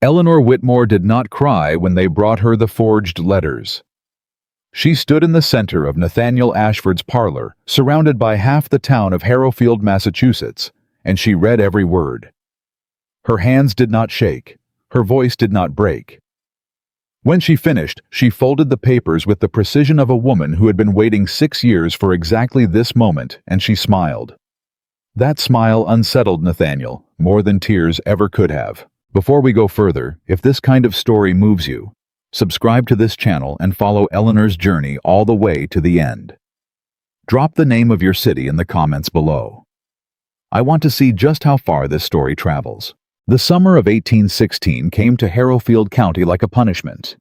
Eleanor Whitmore did not cry when they brought her the forged letters. She stood in the center of Nathaniel Ashford's parlor, surrounded by half the town of Harrowfield, Massachusetts, and she read every word. Her hands did not shake. Her voice did not break. When she finished, she folded the papers with the precision of a woman who had been waiting 6 years for exactly this moment, and she smiled. That smile unsettled Nathaniel more than tears ever could have. Before we go further, if this kind of story moves you, subscribe to this channel and follow Eleanor's journey all the way to the end. Drop the name of your city in the comments below. I want to see just how far this story travels. The summer of 1816 came to Harrowfield County like a punishment.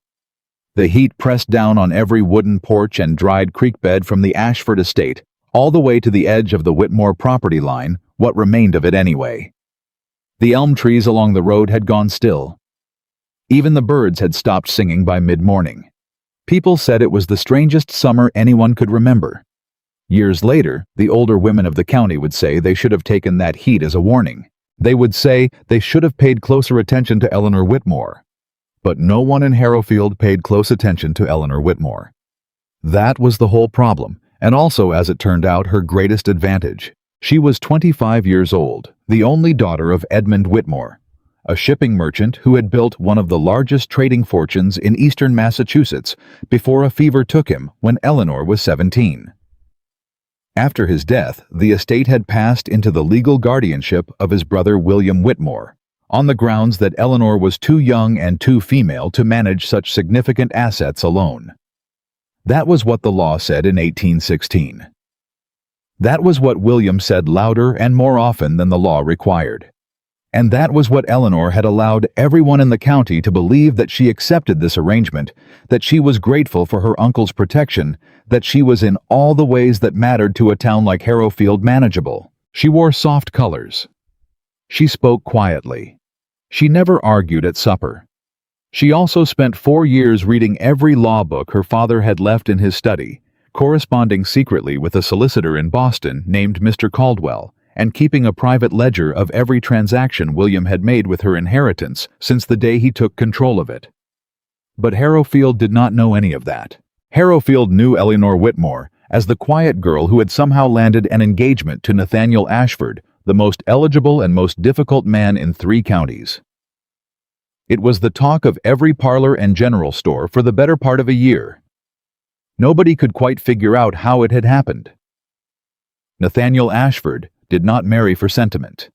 The heat pressed down on every wooden porch and dried creek bed from the Ashford estate, all the way to the edge of the Whitmore property line, what remained of it anyway. The elm trees along the road had gone still. Even the birds had stopped singing by mid-morning. People said it was the strangest summer anyone could remember. Years later, the older women of the county would say they should have taken that heat as a warning. They would say they should have paid closer attention to Eleanor Whitmore. But no one in Harrowfield paid close attention to Eleanor Whitmore. That was the whole problem, and also, as it turned out, her greatest advantage. She was 25 years old, the only daughter of Edmund Whitmore, a shipping merchant who had built one of the largest trading fortunes in eastern Massachusetts before a fever took him when Eleanor was 17. After his death, the estate had passed into the legal guardianship of his brother William Whitmore, on the grounds that Eleanor was too young and too female to manage such significant assets alone. That was what the law said in 1816. That was what William said louder and more often than the law required. And that was what Eleanor had allowed everyone in the county to believe, that she accepted this arrangement, that she was grateful for her uncle's protection, that she was in all the ways that mattered to a town like Harrowfield manageable. She wore soft colors. She spoke quietly. She never argued at supper. She also spent 4 years reading every law book her father had left in his study, corresponding secretly with a solicitor in Boston named Mr. Caldwell, and keeping a private ledger of every transaction William had made with her inheritance since the day he took control of it. But Harrowfield did not know any of that. Harrowfield knew Eleanor Whitmore as the quiet girl who had somehow landed an engagement to Nathaniel Ashford, the most eligible and most difficult man in 3 counties. It was the talk of every parlor and general store for the better part of a year. Nobody could quite figure out how it had happened. Nathaniel Ashford did not marry for sentiment.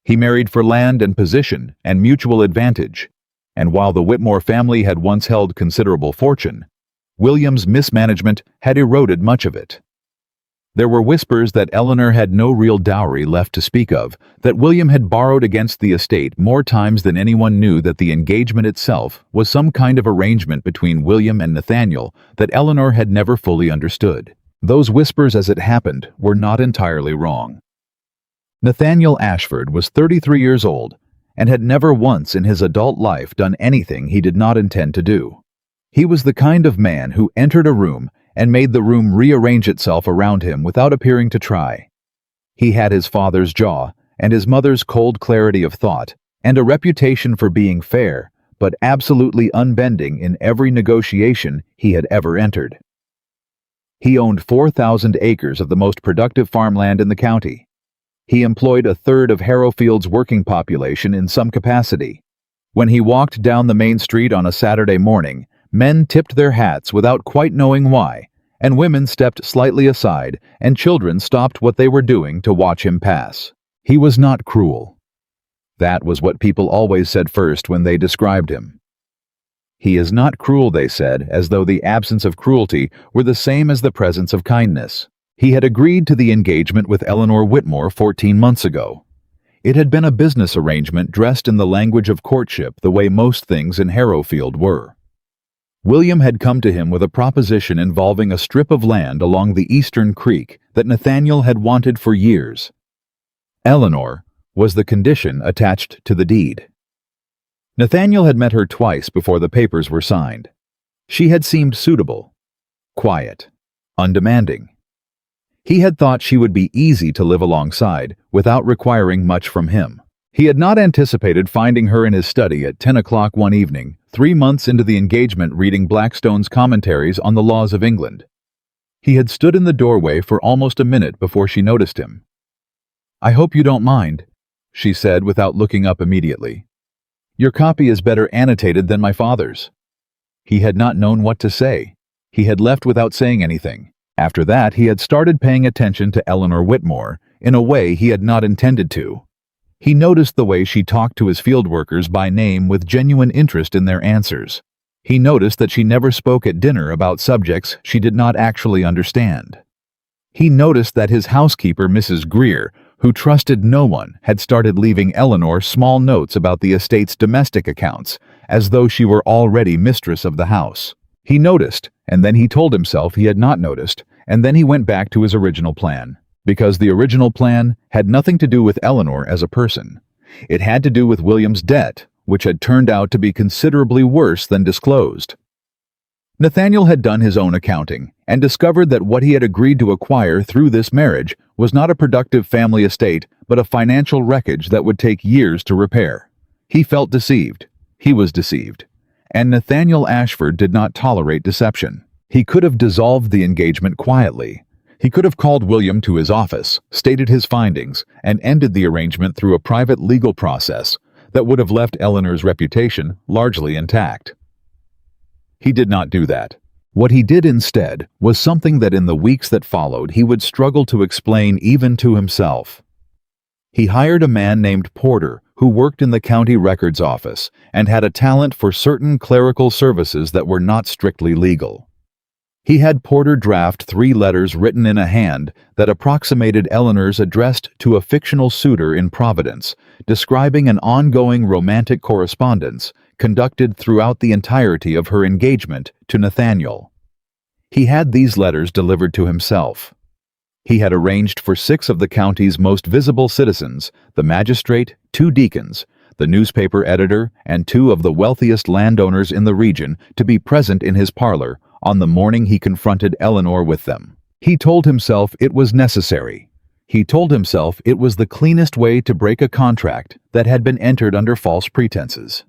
He married for land and position and mutual advantage, and while the Whitmore family had once held considerable fortune, William's mismanagement had eroded much of it. There were whispers that Eleanor had no real dowry left to speak of, that William had borrowed against the estate more times than anyone knew, that the engagement itself was some kind of arrangement between William and Nathaniel that Eleanor had never fully understood. Those whispers, as it happened, were not entirely wrong. Nathaniel Ashford was 33 years old and had never once in his adult life done anything he did not intend to do. He was the kind of man who entered a room and made the room rearrange itself around him without appearing to try. He had his father's jaw and his mother's cold clarity of thought, and a reputation for being fair, but absolutely unbending in every negotiation he had ever entered. He owned 4,000 acres of the most productive farmland in the county. He employed a third of Harrowfield's working population in some capacity. When he walked down the main street on a Saturday morning, men tipped their hats without quite knowing why, and women stepped slightly aside, and children stopped what they were doing to watch him pass. He was not cruel. That was what people always said first when they described him. He is not cruel, they said, as though the absence of cruelty were the same as the presence of kindness. He had agreed to the engagement with Eleanor Whitmore 14 months ago. It had been a business arrangement dressed in the language of courtship, the way most things in Harrowfield were. William had come to him with a proposition involving a strip of land along the eastern creek that Nathaniel had wanted for years. Eleanor was the condition attached to the deed. Nathaniel had met her twice before the papers were signed. She had seemed suitable, quiet, undemanding. He had thought she would be easy to live alongside without requiring much from him. He had not anticipated finding her in his study at 10 o'clock one evening, 3 months into the engagement, reading Blackstone's commentaries on the laws of England. He had stood in the doorway for almost a minute before she noticed him. "I hope you don't mind," she said without looking up immediately. "Your copy is better annotated than my father's." He had not known what to say. He had left without saying anything. After that, he had started paying attention to Eleanor Whitmore in a way he had not intended to. He noticed the way she talked to his field workers by name with genuine interest in their answers. He noticed that she never spoke at dinner about subjects she did not actually understand. He noticed that his housekeeper, Mrs. Greer, who trusted no one, had started leaving Eleanor small notes about the estate's domestic accounts, as though she were already mistress of the house. He noticed, and then he told himself he had not noticed, and then he went back to his original plan. Because the original plan had nothing to do with Eleanor as a person. It had to do with William's debt, which had turned out to be considerably worse than disclosed. Nathaniel had done his own accounting and discovered that what he had agreed to acquire through this marriage was not a productive family estate, but a financial wreckage that would take years to repair. He felt deceived. He was deceived. And Nathaniel Ashford did not tolerate deception. He could have dissolved the engagement quietly. He could have called William to his office, stated his findings, and ended the arrangement through a private legal process that would have left Eleanor's reputation largely intact. He did not do that. What he did instead was something that in the weeks that followed he would struggle to explain even to himself. He hired a man named Porter who worked in the county records office and had a talent for certain clerical services that were not strictly legal. He had Porter draft 3 letters written in a hand that approximated Eleanor's addressed to a fictional suitor in Providence, describing an ongoing romantic correspondence conducted throughout the entirety of her engagement to Nathaniel. He had these letters delivered to himself. He had arranged for 6 of the county's most visible citizens, the magistrate, 2 deacons, the newspaper editor, and 2 of the wealthiest landowners in the region to be present in his parlor on the morning he confronted Eleanor with them. He told himself it was necessary. He told himself it was the cleanest way to break a contract that had been entered under false pretenses.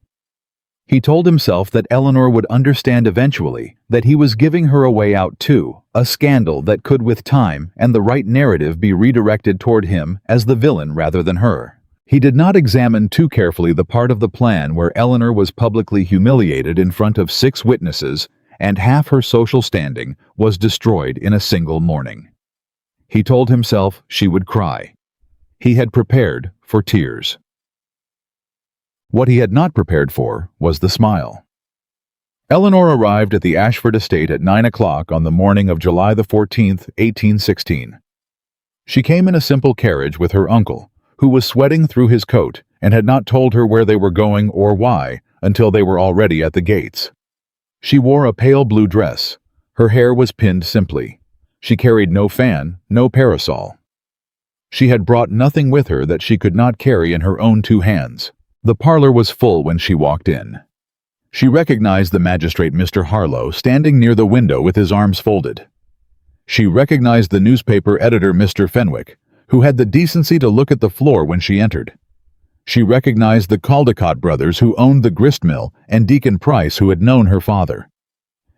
He told himself that Eleanor would understand eventually that he was giving her a way out too, a scandal that could with time and the right narrative be redirected toward him as the villain rather than her. He did not examine too carefully the part of the plan where Eleanor was publicly humiliated in front of 6 witnesses and half her social standing was destroyed in a single morning. He told himself she would cry. He had prepared for tears. What he had not prepared for was the smile. Eleanor arrived at the Ashford estate at 9 o'clock on the morning of July the 14th, 1816. She came in a simple carriage with her uncle, who was sweating through his coat and had not told her where they were going or why until they were already at the gates. She wore a pale blue dress. Her hair was pinned simply. She carried no fan, no parasol. She had brought nothing with her that she could not carry in her own 2 hands. The parlor was full when she walked in. She recognized the magistrate, Mr. Harlow, standing near the window with his arms folded. She recognized the newspaper editor, Mr. Fenwick, who had the decency to look at the floor when she entered. She recognized the Caldecott brothers who owned the grist mill and Deacon Price who had known her father.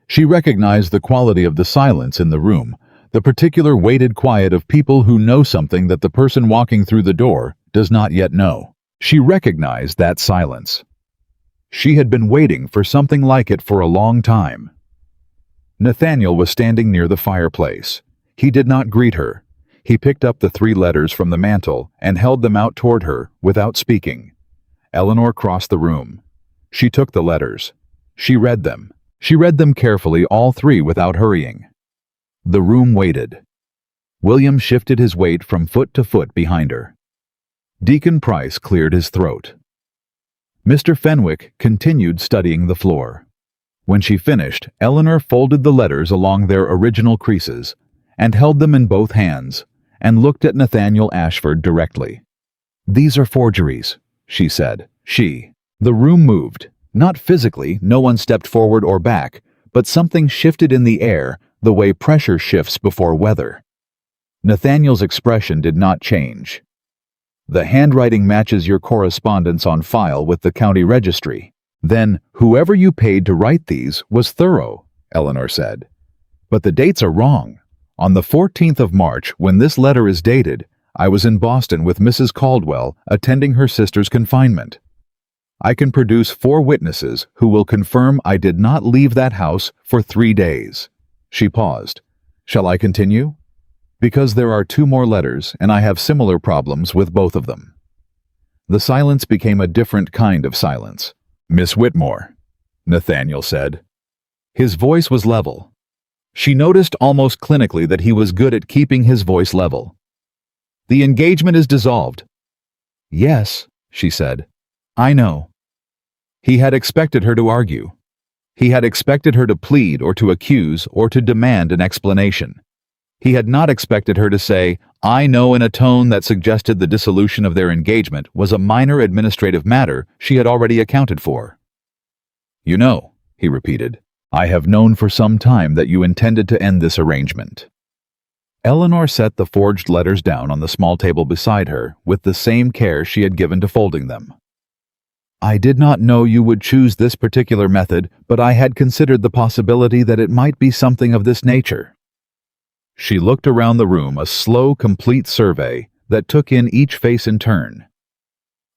She recognized the quality of the silence in the room, the particular weighted quiet of people who know something that the person walking through the door does not yet know. She recognized that silence. She had been waiting for something like it for a long time. Nathaniel was standing near the fireplace. He did not greet her. He picked up the 3 letters from the mantel and held them out toward her without speaking. Eleanor crossed the room. She took the letters. She read them. She read them carefully, all 3 without hurrying. The room waited. William shifted his weight from foot to foot behind her. Deacon Price cleared his throat. Mr. Fenwick continued studying the floor. When she finished, Eleanor folded the letters along their original creases and held them in both hands and looked at Nathaniel Ashford directly. "These are forgeries," she said. The room moved. Not physically, no one stepped forward or back, but something shifted in the air the way pressure shifts before weather. Nathaniel's expression did not change. The handwriting matches your correspondence on file with the county registry. Then, whoever you paid to write these was thorough, Eleanor said. But the dates are wrong. On the 14th of March, when this letter is dated, I was in Boston with Mrs. Caldwell attending her sister's confinement. I can produce 4 witnesses who will confirm I did not leave that house for 3 days. She paused. Shall I continue? Because there are 2 more letters, and I have similar problems with both of them. The silence became a different kind of silence. Miss Whitmore, Nathaniel said. His voice was level. She noticed almost clinically that he was good at keeping his voice level. The engagement is dissolved. Yes, she said. I know. He had expected her to argue. He had expected her to plead or to accuse or to demand an explanation. He had not expected her to say, I know, in a tone that suggested the dissolution of their engagement was a minor administrative matter she had already accounted for. You know, he repeated, I have known for some time that you intended to end this arrangement. Eleanor set the forged letters down on the small table beside her with the same care she had given to folding them. I did not know you would choose this particular method, but I had considered the possibility that it might be something of this nature. She looked around the room, a slow, complete survey that took in each face in turn.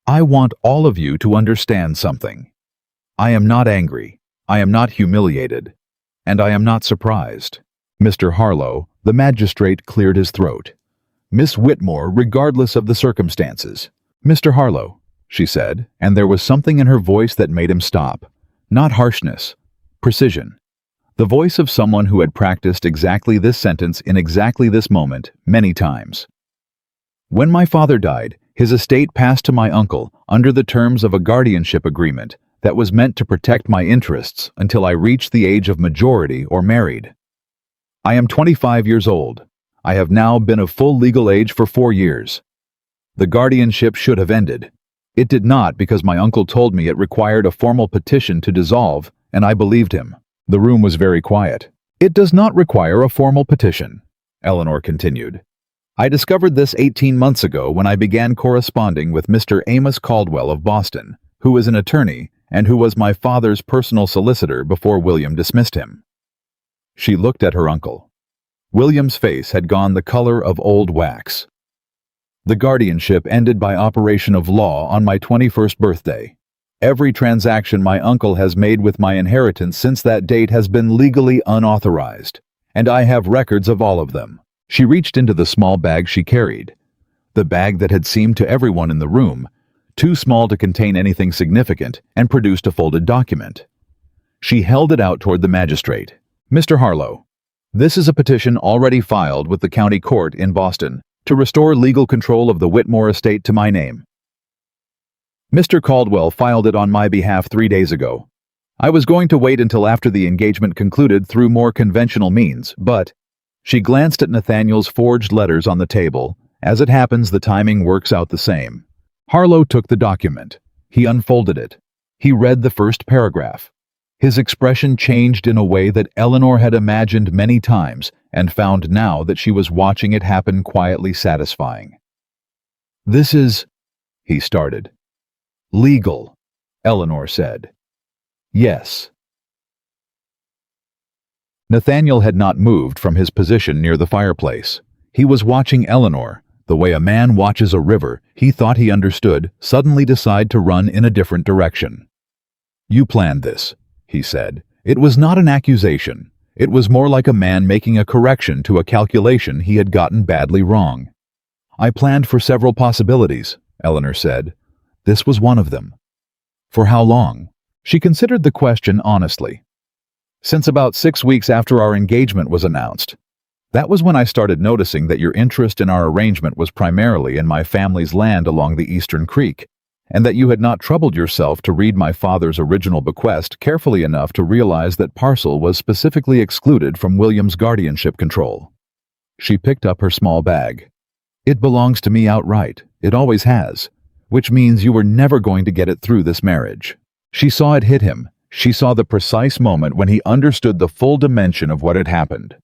I want all of you to understand something. I am not angry, I am not humiliated, and I am not surprised. Mr. Harlow, the magistrate, cleared his throat. Miss Whitmore, regardless of the circumstances. Mr. Harlow, she said, and there was something in her voice that made him stop. Not harshness, precision. The voice of someone who had practiced exactly this sentence in exactly this moment many times. When my father died, his estate passed to my uncle under the terms of a guardianship agreement that was meant to protect my interests until I reached the age of majority or married. I am 25 years old. I have now been of full legal age for 4 years. The guardianship should have ended. It did not, because my uncle told me it required a formal petition to dissolve, and I believed him. The room was very quiet. It does not require a formal petition, Eleanor continued. I discovered this 18 months ago when I began corresponding with Mr. Amos Caldwell of Boston, who is an attorney and who was my father's personal solicitor before William dismissed him. She looked at her uncle. William's face had gone the color of old wax. The guardianship ended by operation of law on my 21st birthday. Every transaction my uncle has made with my inheritance since that date has been legally unauthorized, and I have records of all of them. She reached into the small bag she carried, the bag that had seemed to everyone in the room too small to contain anything significant, and produced a folded document. She held it out toward the magistrate. Mr. Harlow, this is a petition already filed with the county court in Boston to restore legal control of the Whitmore estate to my name. Mr. Caldwell filed it on my behalf 3 days ago. I was going to wait until after the engagement concluded through more conventional means, but she glanced at Nathaniel's forged letters on the table. As it happens, the timing works out the same. Harlow took the document. He unfolded it. He read the first paragraph. His expression changed in a way that Eleanor had imagined many times and found now that she was watching it happen quietly satisfying. This is, he started. Legal, Eleanor said. Yes. Nathaniel had not moved from his position near the fireplace. He was watching Eleanor, the way a man watches a river he thought he understood suddenly decide to run in a different direction. You planned this, he said. It was not an accusation. It was more like a man making a correction to a calculation he had gotten badly wrong. I planned for several possibilities, Eleanor said. This was one of them. For how long? She considered the question honestly. Since about 6 weeks after our engagement was announced. That was when I started noticing that your interest in our arrangement was primarily in my family's land along the Eastern Creek, and that you had not troubled yourself to read my father's original bequest carefully enough to realize that parcel was specifically excluded from William's guardianship control. She picked up her small bag. It belongs to me outright. It always has. Which means you were never going to get it through this marriage. She saw it hit him. She saw the precise moment when he understood the full dimension of what had happened.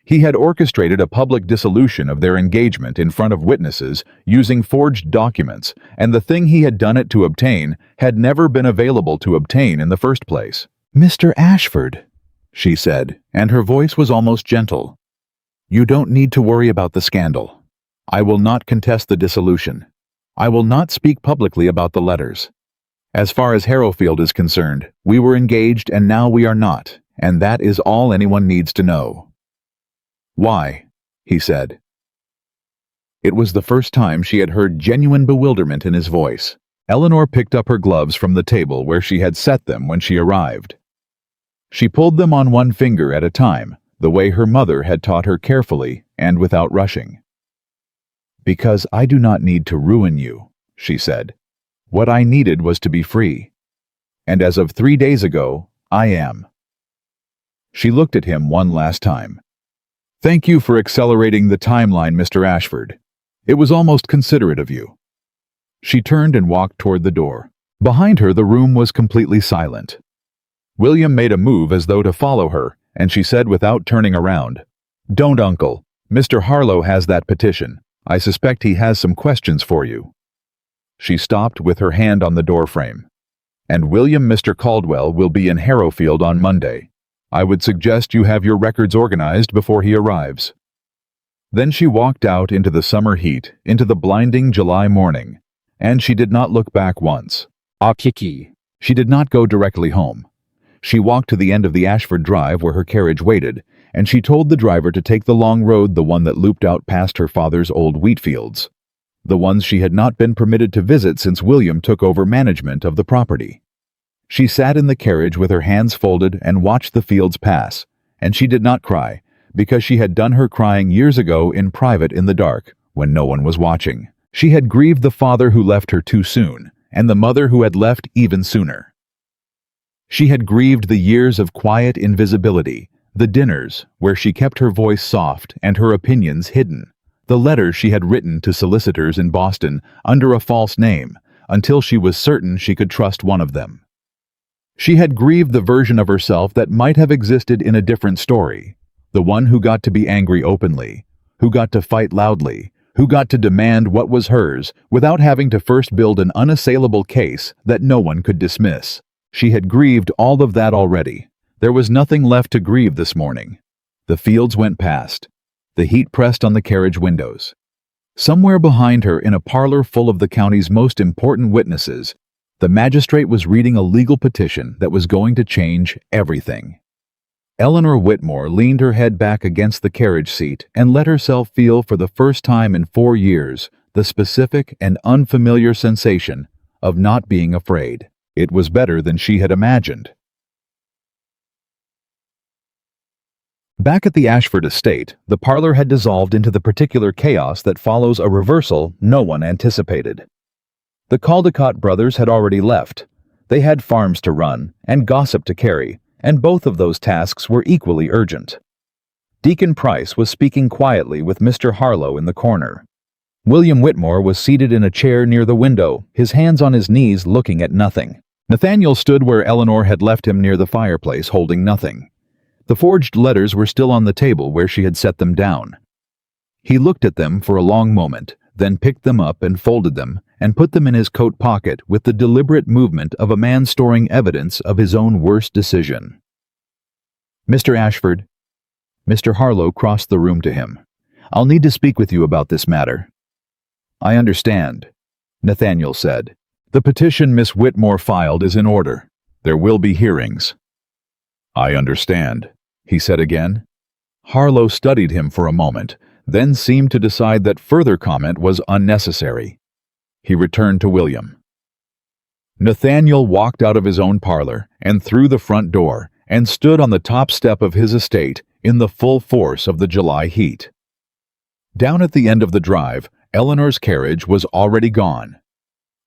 He had orchestrated a public dissolution of their engagement in front of witnesses using forged documents, and the thing he had done it to obtain had never been available to obtain in the first place. "Mr. Ashford," she said, and her voice was almost gentle. "You don't need to worry about the scandal. I will not contest the dissolution. I will not speak publicly about the letters. As far as Harrowfield is concerned, we were engaged and now we are not, and that is all anyone needs to know." "Why?" he said. It was the first time she had heard genuine bewilderment in his voice. Eleanor picked up her gloves from the table where she had set them when she arrived. She pulled them on one finger at a time, the way her mother had taught her, carefully and without rushing. "Because I do not need to ruin you," she said. "What I needed was to be free. And as of 3 days ago, I am." She looked at him one last time. "Thank you for accelerating the timeline, Mr. Ashford. It was almost considerate of you." She turned and walked toward the door. Behind her, the room was completely silent. William made a move as though to follow her, and she said without turning around, "Don't, Uncle. Mr. Harlow has that petition. I suspect he has some questions for you." She stopped with her hand on the doorframe. "And William, Mr. Caldwell will be in Harrowfield on Monday. I would suggest you have your records organized before he arrives." Then she walked out into the summer heat, into the blinding July morning, and she did not look back once. Akiki. She did not go directly home. She walked to the end of the Ashford Drive where her carriage waited, and she told the driver to take the long road, the one that looped out past her father's old wheat fields, the ones she had not been permitted to visit since William took over management of the property. She sat in the carriage with her hands folded and watched the fields pass, and she did not cry, because she had done her crying years ago in private in the dark, when no one was watching. She had grieved the father who left her too soon, and the mother who had left even sooner. She had grieved the years of quiet invisibility, the dinners where she kept her voice soft and her opinions hidden, the letters she had written to solicitors in Boston under a false name, until she was certain she could trust one of them. She had grieved the version of herself that might have existed in a different story, the one who got to be angry openly, who got to fight loudly, who got to demand what was hers without having to first build an unassailable case that no one could dismiss. She had grieved all of that already. There was nothing left to grieve this morning. The fields went past. The heat pressed on the carriage windows. Somewhere behind her, in a parlor full of the county's most important witnesses, the magistrate was reading a legal petition that was going to change everything. Eleanor Whitmore leaned her head back against the carriage seat and let herself feel for the first time in 4 years the specific and unfamiliar sensation of not being afraid. It was better than she had imagined. Back at the Ashford estate, the parlor had dissolved into the particular chaos that follows a reversal no one anticipated. The Caldecott brothers had already left. They had farms to run and gossip to carry, and both of those tasks were equally urgent. Deacon Price was speaking quietly with Mr. Harlow in the corner. William Whitmore was seated in a chair near the window, his hands on his knees, looking at nothing. Nathaniel stood where Eleanor had left him near the fireplace, holding nothing. The forged letters were still on the table where she had set them down. He looked at them for a long moment, then picked them up and folded them, and put them in his coat pocket with the deliberate movement of a man storing evidence of his own worst decision. "Mr. Ashford." Mr. Harlow crossed the room to him. "I'll need to speak with you about this matter." "I understand," Nathaniel said. "The petition Miss Whitmore filed is in order. There will be hearings." "I understand," he said again. Harlow studied him for a moment, then seemed to decide that further comment was unnecessary. He returned to William. Nathaniel walked out of his own parlor and through the front door and stood on the top step of his estate in the full force of the July heat. Down at the end of the drive, Eleanor's carriage was already gone.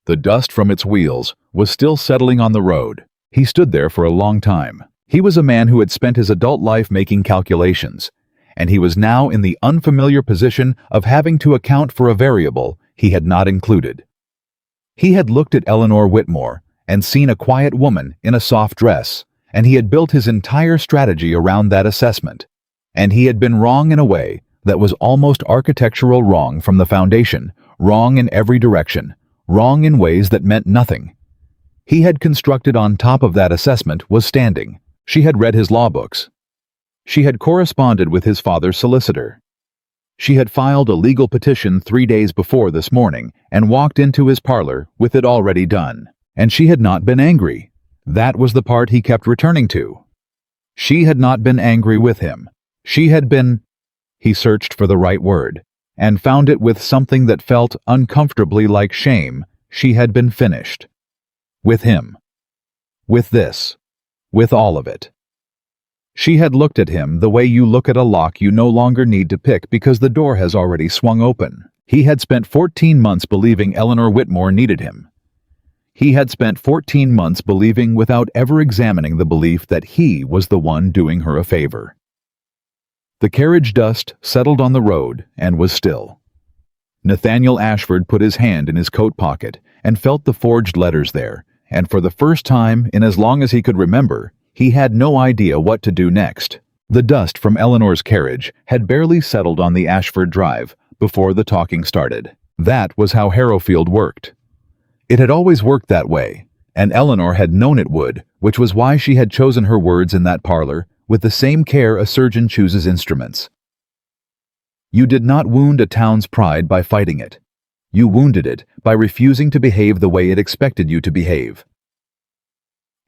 The dust from its wheels was still settling on the road. He stood there for a long time. He was a man who had spent his adult life making calculations, and he was now in the unfamiliar position of having to account for a variable he had not included. He had looked at Eleanor Whitmore and seen a quiet woman in a soft dress, and he had built his entire strategy around that assessment. And he had been wrong in a way that was almost architectural wrong from the foundation, wrong in every direction, wrong in ways that meant nothing. He had constructed on top of that assessment was standing. She had read his law books. She had corresponded with his father's solicitor. She had filed a legal petition 3 days before this morning and walked into his parlor with it already done. And she had not been angry. That was the part he kept returning to. She had not been angry with him. She had been... He searched for the right word, and found it with something that felt uncomfortably like shame. She had been finished. With him. With this. With all of it. She had looked at him the way you look at a lock you no longer need to pick because the door has already swung open. He had spent 14 months believing Eleanor Whitmore needed him. He had spent 14 months believing without ever examining the belief that he was the one doing her a favor. The carriage dust settled on the road and was still. Nathaniel Ashford put his hand in his coat pocket and felt the forged letters there, and for the first time in as long as he could remember, he had no idea what to do next. The dust from Eleanor's carriage had barely settled on the Ashford drive before the talking started. That was how Harrowfield worked. It had always worked that way, and Eleanor had known it would, which was why she had chosen her words in that parlor with the same care a surgeon chooses instruments. You did not wound a town's pride by fighting it. You wounded it by refusing to behave the way it expected you to behave.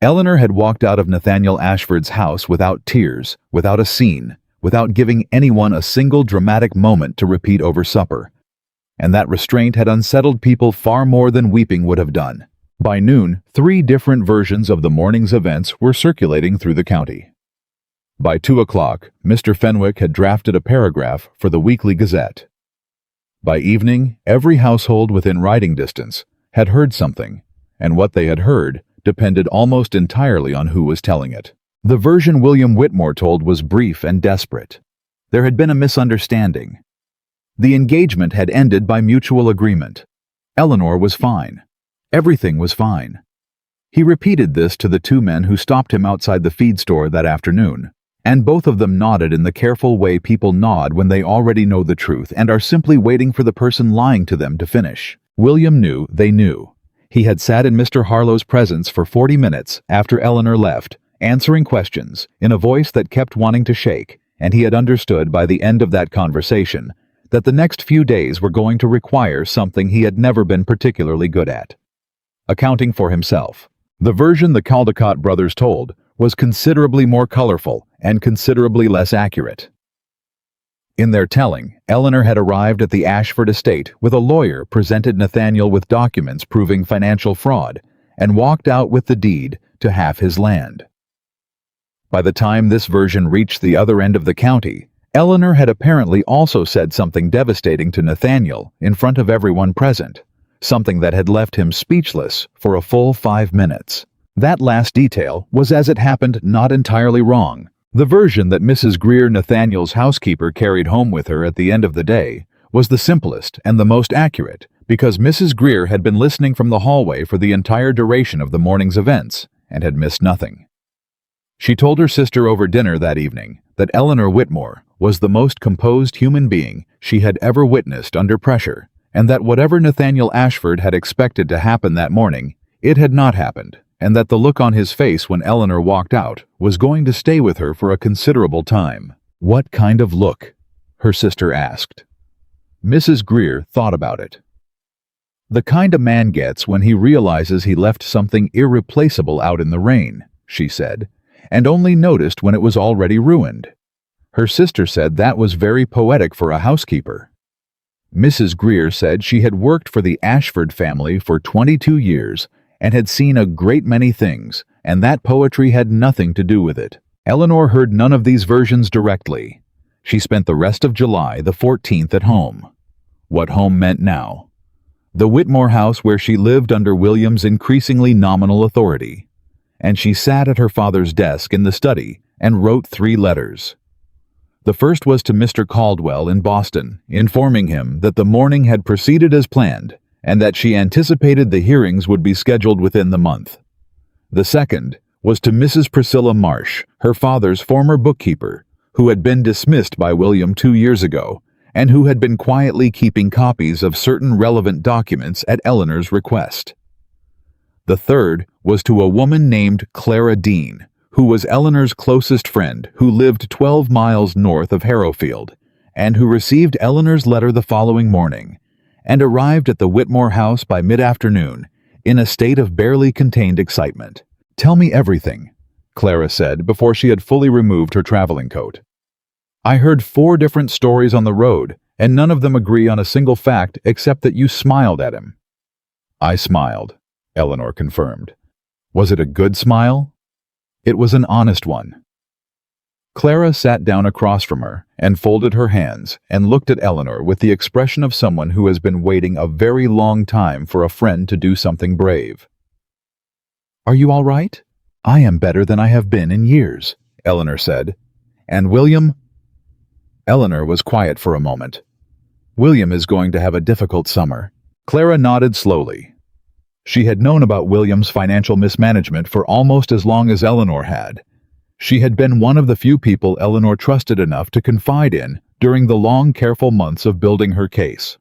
Eleanor had walked out of Nathaniel Ashford's house without tears, without a scene, without giving anyone a single dramatic moment to repeat over supper. And that restraint had unsettled people far more than weeping would have done. By noon, 3 different versions of the morning's events were circulating through the county. By 2 o'clock, Mr. Fenwick had drafted a paragraph for the Weekly Gazette. By evening, every household within riding distance had heard something, and what they had heard depended almost entirely on who was telling it. The version William Whitmore told was brief and desperate. There had been a misunderstanding. The engagement had ended by mutual agreement. Eleanor was fine. Everything was fine. He repeated this to the 2 men who stopped him outside the feed store that afternoon, and both of them nodded in the careful way people nod when they already know the truth and are simply waiting for the person lying to them to finish. William knew they knew. He had sat in Mr. Harlowe's presence for 40 minutes after Eleanor left, answering questions in a voice that kept wanting to shake, and he had understood by the end of that conversation that the next few days were going to require something he had never been particularly good at: accounting for himself. The version the Caldecott brothers told was considerably more colorful and considerably less accurate. In their telling, Eleanor had arrived at the Ashford estate with a lawyer, presented Nathaniel with documents proving financial fraud, and walked out with the deed to half his land. By the time this version reached the other end of the county, Eleanor had apparently also said something devastating to Nathaniel in front of everyone present, something that had left him speechless for a full 5 minutes. That last detail was, as it happened, not entirely wrong. The version that Mrs. Greer, Nathaniel's housekeeper, carried home with her at the end of the day was the simplest and the most accurate, because Mrs. Greer had been listening from the hallway for the entire duration of the morning's events and had missed nothing. She told her sister over dinner that evening that Eleanor Whitmore was the most composed human being she had ever witnessed under pressure, and that whatever Nathaniel Ashford had expected to happen that morning, it had not happened, and that the look on his face when Eleanor walked out was going to stay with her for a considerable time. What kind of look? Her sister asked. Mrs. Greer thought about it. The kind a man gets when he realizes he left something irreplaceable out in the rain, she said, and only noticed when it was already ruined. Her sister said that was very poetic for a housekeeper. Mrs. Greer said she had worked for the Ashford family for 22 years and had seen a great many things, and that poetry had nothing to do with it. Eleanor heard none of these versions directly. She spent the rest of July the 14th at home. What home meant now. The Whitmore house where she lived under William's increasingly nominal authority. And she sat at her father's desk in the study and wrote 3 letters. The first was to Mr. Caldwell in Boston, informing him that the morning had proceeded as planned, and that she anticipated the hearings would be scheduled within the month. The second was to Mrs. Priscilla Marsh, her father's former bookkeeper, who had been dismissed by William 2 years ago, and who had been quietly keeping copies of certain relevant documents at Eleanor's request. The third was to a woman named Clara Dean, who was Eleanor's closest friend, who lived 12 miles north of Harrowfield, and who received Eleanor's letter the following morning, and arrived at the Whitmore house by mid-afternoon, in a state of barely contained excitement. "Tell me everything," Clara said before she had fully removed her traveling coat. "I heard 4 different stories on the road, and none of them agree on a single fact except that you smiled at him." "I smiled," Eleanor confirmed. "Was it a good smile?" "It was an honest one." Clara sat down across from her and folded her hands and looked at Eleanor with the expression of someone who has been waiting a very long time for a friend to do something brave. "Are you all right?" "I am better than I have been in years," Eleanor said. "And William?" Eleanor was quiet for a moment. "William is going to have a difficult summer." Clara nodded slowly. She had known about William's financial mismanagement for almost as long as Eleanor had. She had been one of the few people Eleanor trusted enough to confide in during the long, careful months of building her case.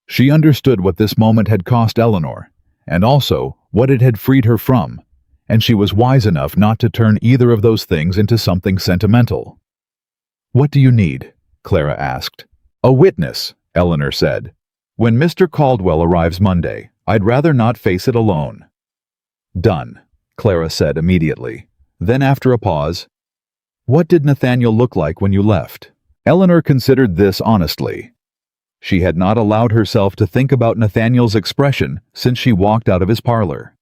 She understood what this moment had cost Eleanor, and also what it had freed her from, and she was wise enough not to turn either of those things into something sentimental. "What do you need?" Clara asked. "A witness," Eleanor said. "When Mr. Caldwell arrives Monday, I'd rather not face it alone." "Done," Clara said immediately. Then after a pause, "What did Nathaniel look like when you left?" Eleanor considered this honestly. She had not allowed herself to think about Nathaniel's expression since she walked out of his parlor.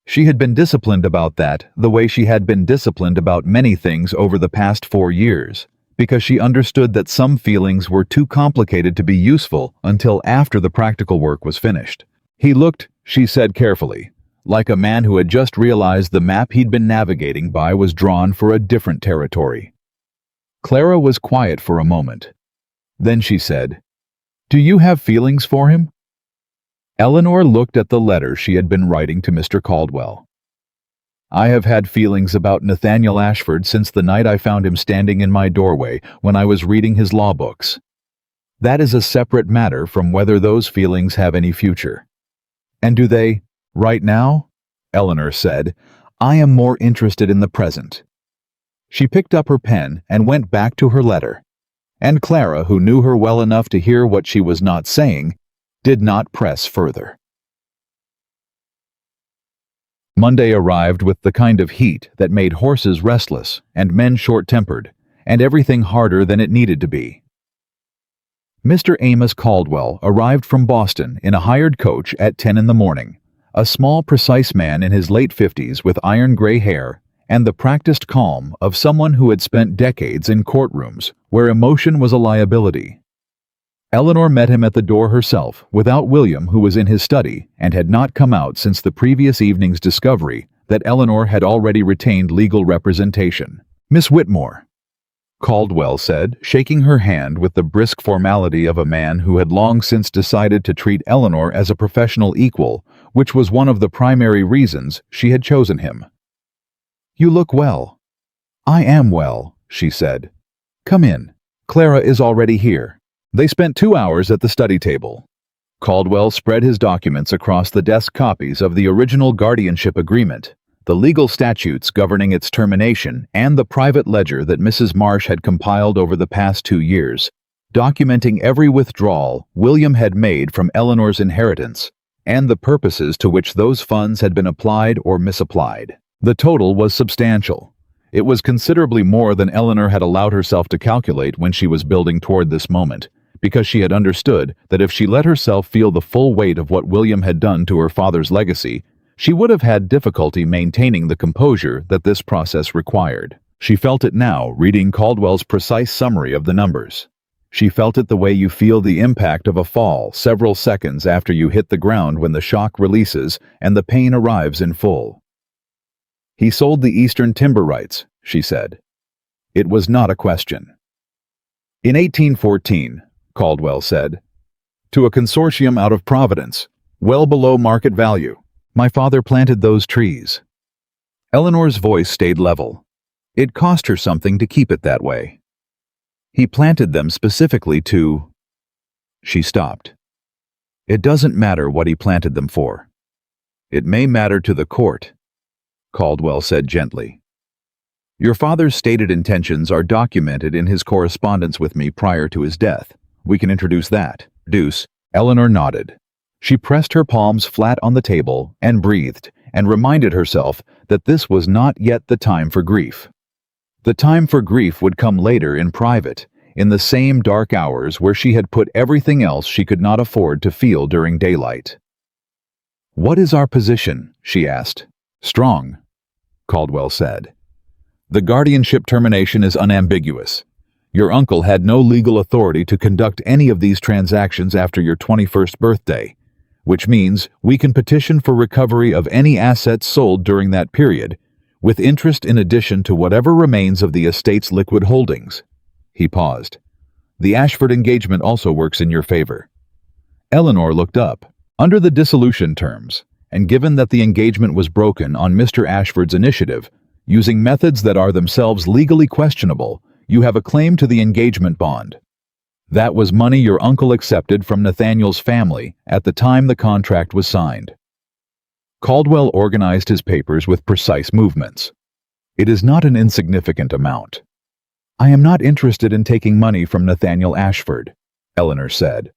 She had been disciplined about that the way she had been disciplined about many things over the past 4 years, because she understood that some feelings were too complicated to be useful until after the practical work was finished. He looked, she said carefully, like a man who had just realized the map he'd been navigating by was drawn for a different territory. Clara was quiet for a moment. Then she said, "Do you have feelings for him?" Eleanor looked at the letter she had been writing to Mr. Caldwell. "I have had feelings about Nathaniel Ashford since the night I found him standing in my doorway when I was reading his law books. That is a separate matter from whether those feelings have any future." "And do they, right now?" Eleanor said. "I am more interested in the present." She picked up her pen and went back to her letter, and Clara, who knew her well enough to hear what she was not saying, did not press further. Monday arrived with the kind of heat that made horses restless and men short-tempered, and everything harder than it needed to be. Mr. Amos Caldwell arrived from Boston in a hired coach at 10 in the morning, a small, precise man in his late 50s with iron-gray hair and the practiced calm of someone who had spent decades in courtrooms where emotion was a liability. Eleanor met him at the door herself, without William, who was in his study and had not come out since the previous evening's discovery that Eleanor had already retained legal representation. "Miss Whitmore," Caldwell said, shaking her hand with the brisk formality of a man who had long since decided to treat Eleanor as a professional equal, which was one of the primary reasons she had chosen him. "You look well." "I am well," she said. "Come in. Clara is already here." They spent 2 hours at the study table. Caldwell spread his documents across the desk copies of the original guardianship agreement, the legal statutes governing its termination, and the private ledger that Mrs. Marsh had compiled over the past 2 years, documenting every withdrawal William had made from Eleanor's inheritance and the purposes to which those funds had been applied or misapplied. The total was substantial. It was considerably more than Eleanor had allowed herself to calculate when she was building toward this moment, because she had understood that if she let herself feel the full weight of what William had done to her father's legacy, she would have had difficulty maintaining the composure that this process required. She felt it now, reading Caldwell's precise summary of the numbers. She felt it the way you feel the impact of a fall several seconds after you hit the ground when the shock releases and the pain arrives in full. "He sold the Eastern timber rights," she said. It was not a question. "In 1814, Caldwell said, to a consortium out of Providence, well below market value. My father planted those trees." Eleanor's voice stayed level. It cost her something to keep it that way. He planted them specifically to... She stopped. It doesn't matter what he planted them for. It may matter to the court, Caldwell said gently. Your father's stated intentions are documented in his correspondence with me prior to his death. We can introduce that. Eleanor nodded. She pressed her palms flat on the table and breathed, and reminded herself that this was not yet the time for grief. The time for grief would come later in private, in the same dark hours where she had put everything else she could not afford to feel during daylight. What is our position? She asked. Strong, Caldwell said. The guardianship termination is unambiguous. Your uncle had no legal authority to conduct any of these transactions after your 21st birthday, which means we can petition for recovery of any assets sold during that period, with interest in addition to whatever remains of the estate's liquid holdings. He paused. The Ashford engagement also works in your favor. Eleanor looked up. Under the dissolution terms, and given that the engagement was broken on Mr. Ashford's initiative, using methods that are themselves legally questionable, you have a claim to the engagement bond. That was money your uncle accepted from Nathaniel's family at the time the contract was signed. Caldwell organized his papers with precise movements. It is not an insignificant amount. I am not interested in taking money from Nathaniel Ashford, Eleanor said.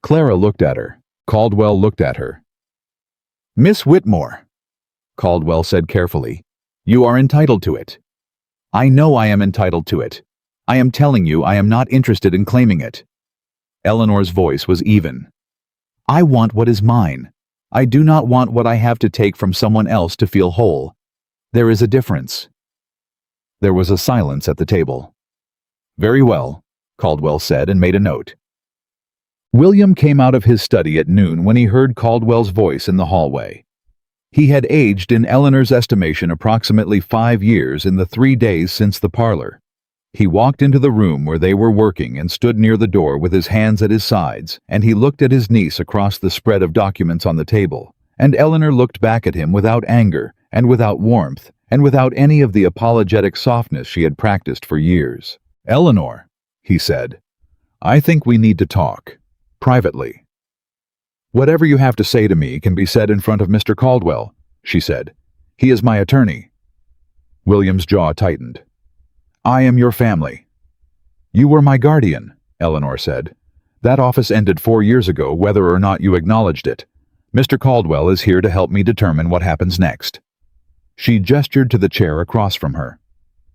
Clara looked at her. Caldwell looked at her. Miss Whitmore, Caldwell said carefully, you are entitled to it. I know I am entitled to it. I am telling you I am not interested in claiming it. Eleanor's voice was even. I want what is mine. I do not want what I have to take from someone else to feel whole. There is a difference. There was a silence at the table. Very well, Caldwell said and made a note. William came out of his study at noon when he heard Caldwell's voice in the hallway. He had aged in Eleanor's estimation approximately 5 years in the 3 days since the parlor. He walked into the room where they were working and stood near the door with his hands at his sides, and he looked at his niece across the spread of documents on the table, and Eleanor looked back at him without anger, and without warmth, and without any of the apologetic softness she had practiced for years. Eleanor, he said, I think we need to talk. Privately. Whatever you have to say to me can be said in front of Mr. Caldwell, she said. He is my attorney. William's jaw tightened. I am your family. You were my guardian, Eleanor said. That office ended 4 years ago, whether or not you acknowledged it. Mr. Caldwell is here to help me determine what happens next. She gestured to the chair across from her.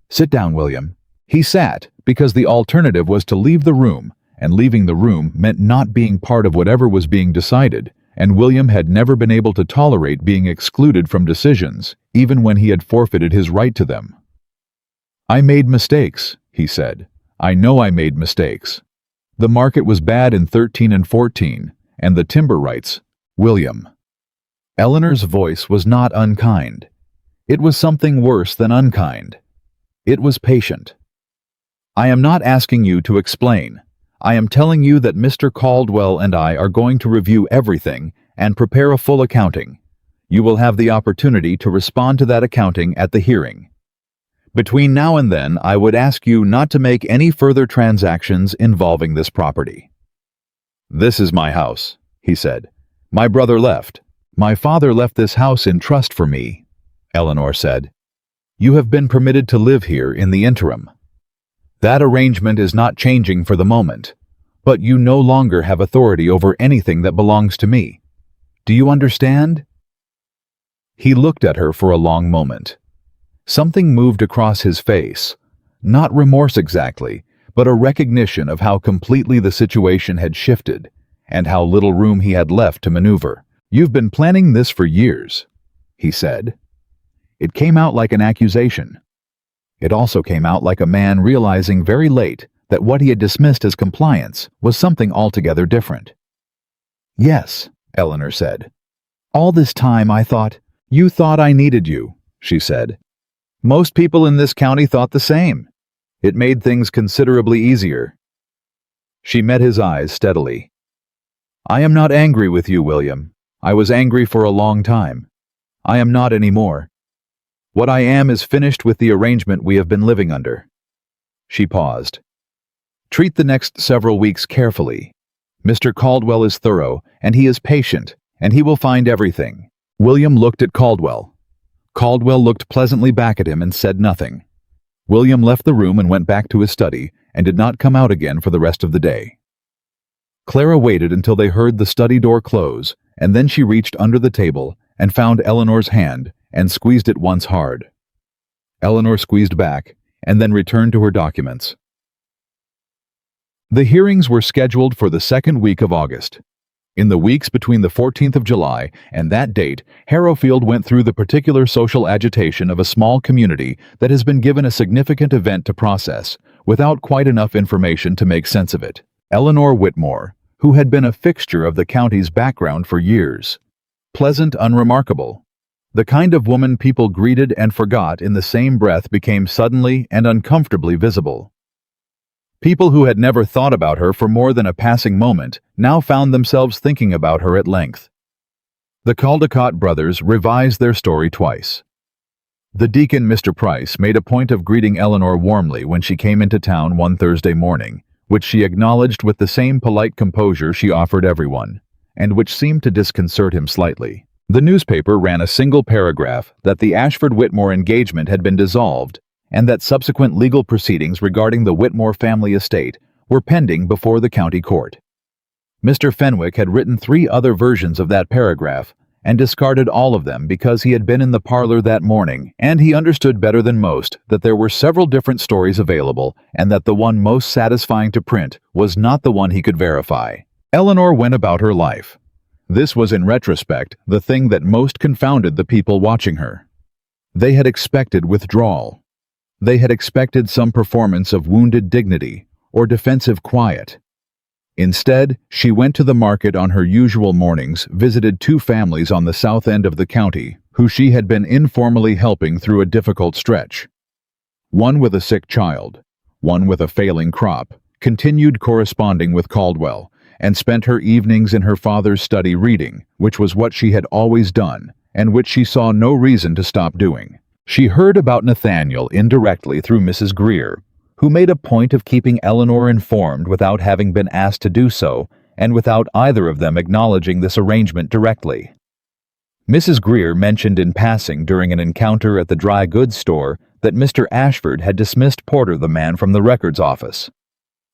Sit down, William. He sat, because the alternative was to leave the room, and leaving the room meant not being part of whatever was being decided, and William had never been able to tolerate being excluded from decisions, even when he had forfeited his right to them. I made mistakes, he said. I know I made mistakes. The market was bad in 13 and 14, and the timber rights, William. Eleanor's voice was not unkind. It was something worse than unkind. It was patient. I am not asking you to explain. I am telling you that Mr. Caldwell and I are going to review everything and prepare a full accounting. You will have the opportunity to respond to that accounting at the hearing. Between now and then, I would ask you not to make any further transactions involving this property. This is my house, he said. My brother left. My father left this house in trust for me, Eleanor said. You have been permitted to live here in the interim. That arrangement is not changing for the moment, but you no longer have authority over anything that belongs to me. Do you understand? He looked at her for a long moment. Something moved across his face, not remorse exactly, but a recognition of how completely the situation had shifted, and how little room he had left to maneuver. You've been planning this for years, he said. It came out like an accusation. It also came out like a man realizing very late that what he had dismissed as compliance was something altogether different. Yes, Eleanor said. All this time I thought, you thought I needed you, she said. Most people in this county thought the same. It made things considerably easier. She met his eyes steadily. I am not angry with you, William. I was angry for a long time. I am not anymore. What I am is finished with the arrangement we have been living under." She paused. "Treat the next several weeks carefully. Mr. Caldwell is thorough, and he is patient, and he will find everything." William looked at Caldwell. Caldwell looked pleasantly back at him and said nothing. William left the room and went back to his study and did not come out again for the rest of the day. Clara waited until they heard the study door close, and then she reached under the table and found Eleanor's hand and squeezed it once hard. Eleanor squeezed back and then returned to her documents. The hearings were scheduled for the second week of August. In the weeks between the 14th of July and that date, Harrowfield went through the particular social agitation of a small community that has been given a significant event to process, without quite enough information to make sense of it. Eleanor Whitmore, who had been a fixture of the county's background for years. Pleasant, unremarkable. The kind of woman people greeted and forgot in the same breath became suddenly and uncomfortably visible. People who had never thought about her for more than a passing moment now found themselves thinking about her at length. The Caldecott brothers revised their story twice. The deacon, Mr. Price, made a point of greeting Eleanor warmly when she came into town one Thursday morning, which she acknowledged with the same polite composure she offered everyone, and which seemed to disconcert him slightly. The newspaper ran a single paragraph that the Ashford-Whitmore engagement had been dissolved, and that subsequent legal proceedings regarding the Whitmore family estate were pending before the county court. Mr. Fenwick had written 3 other versions of that paragraph and discarded all of them because he had been in the parlor that morning, and he understood better than most that there were several different stories available and that the one most satisfying to print was not the one he could verify. Eleanor went about her life. This was in retrospect the thing that most confounded the people watching her. They had expected withdrawal. They had expected some performance of wounded dignity or defensive quiet. Instead, she went to the market on her usual mornings, visited 2 families on the south end of the county who she had been informally helping through a difficult stretch. One with a sick child, one with a failing crop, continued corresponding with Caldwell, and spent her evenings in her father's study reading, which was what she had always done, and which she saw no reason to stop doing. She heard about Nathaniel indirectly through Mrs. Greer, who made a point of keeping Eleanor informed without having been asked to do so, and without either of them acknowledging this arrangement directly. Mrs. Greer mentioned in passing during an encounter at the dry goods store that Mr. Ashford had dismissed Porter, the man from the records office.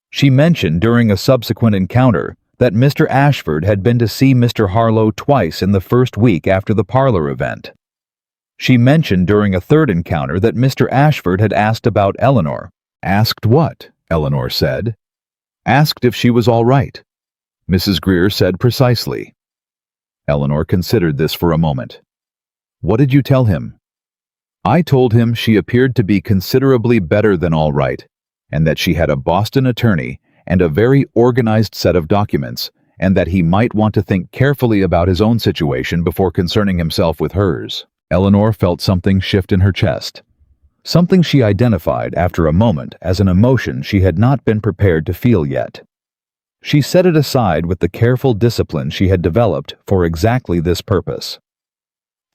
She mentioned during a subsequent encounter that Mr. Ashford had been to see Mr. Harlow twice in the first week after the parlor event. She mentioned during a third encounter that Mr. Ashford had asked about Eleanor. "Asked what?" Eleanor said. "Asked if she was all right." Mrs. Greer said precisely. Eleanor considered this for a moment. "What did you tell him?" "I told him she appeared to be considerably better than all right, and that she had a Boston attorney and a very organized set of documents, and that he might want to think carefully about his own situation before concerning himself with hers." Eleanor felt something shift in her chest. Something she identified after a moment as an emotion she had not been prepared to feel yet. She set it aside with the careful discipline she had developed for exactly this purpose.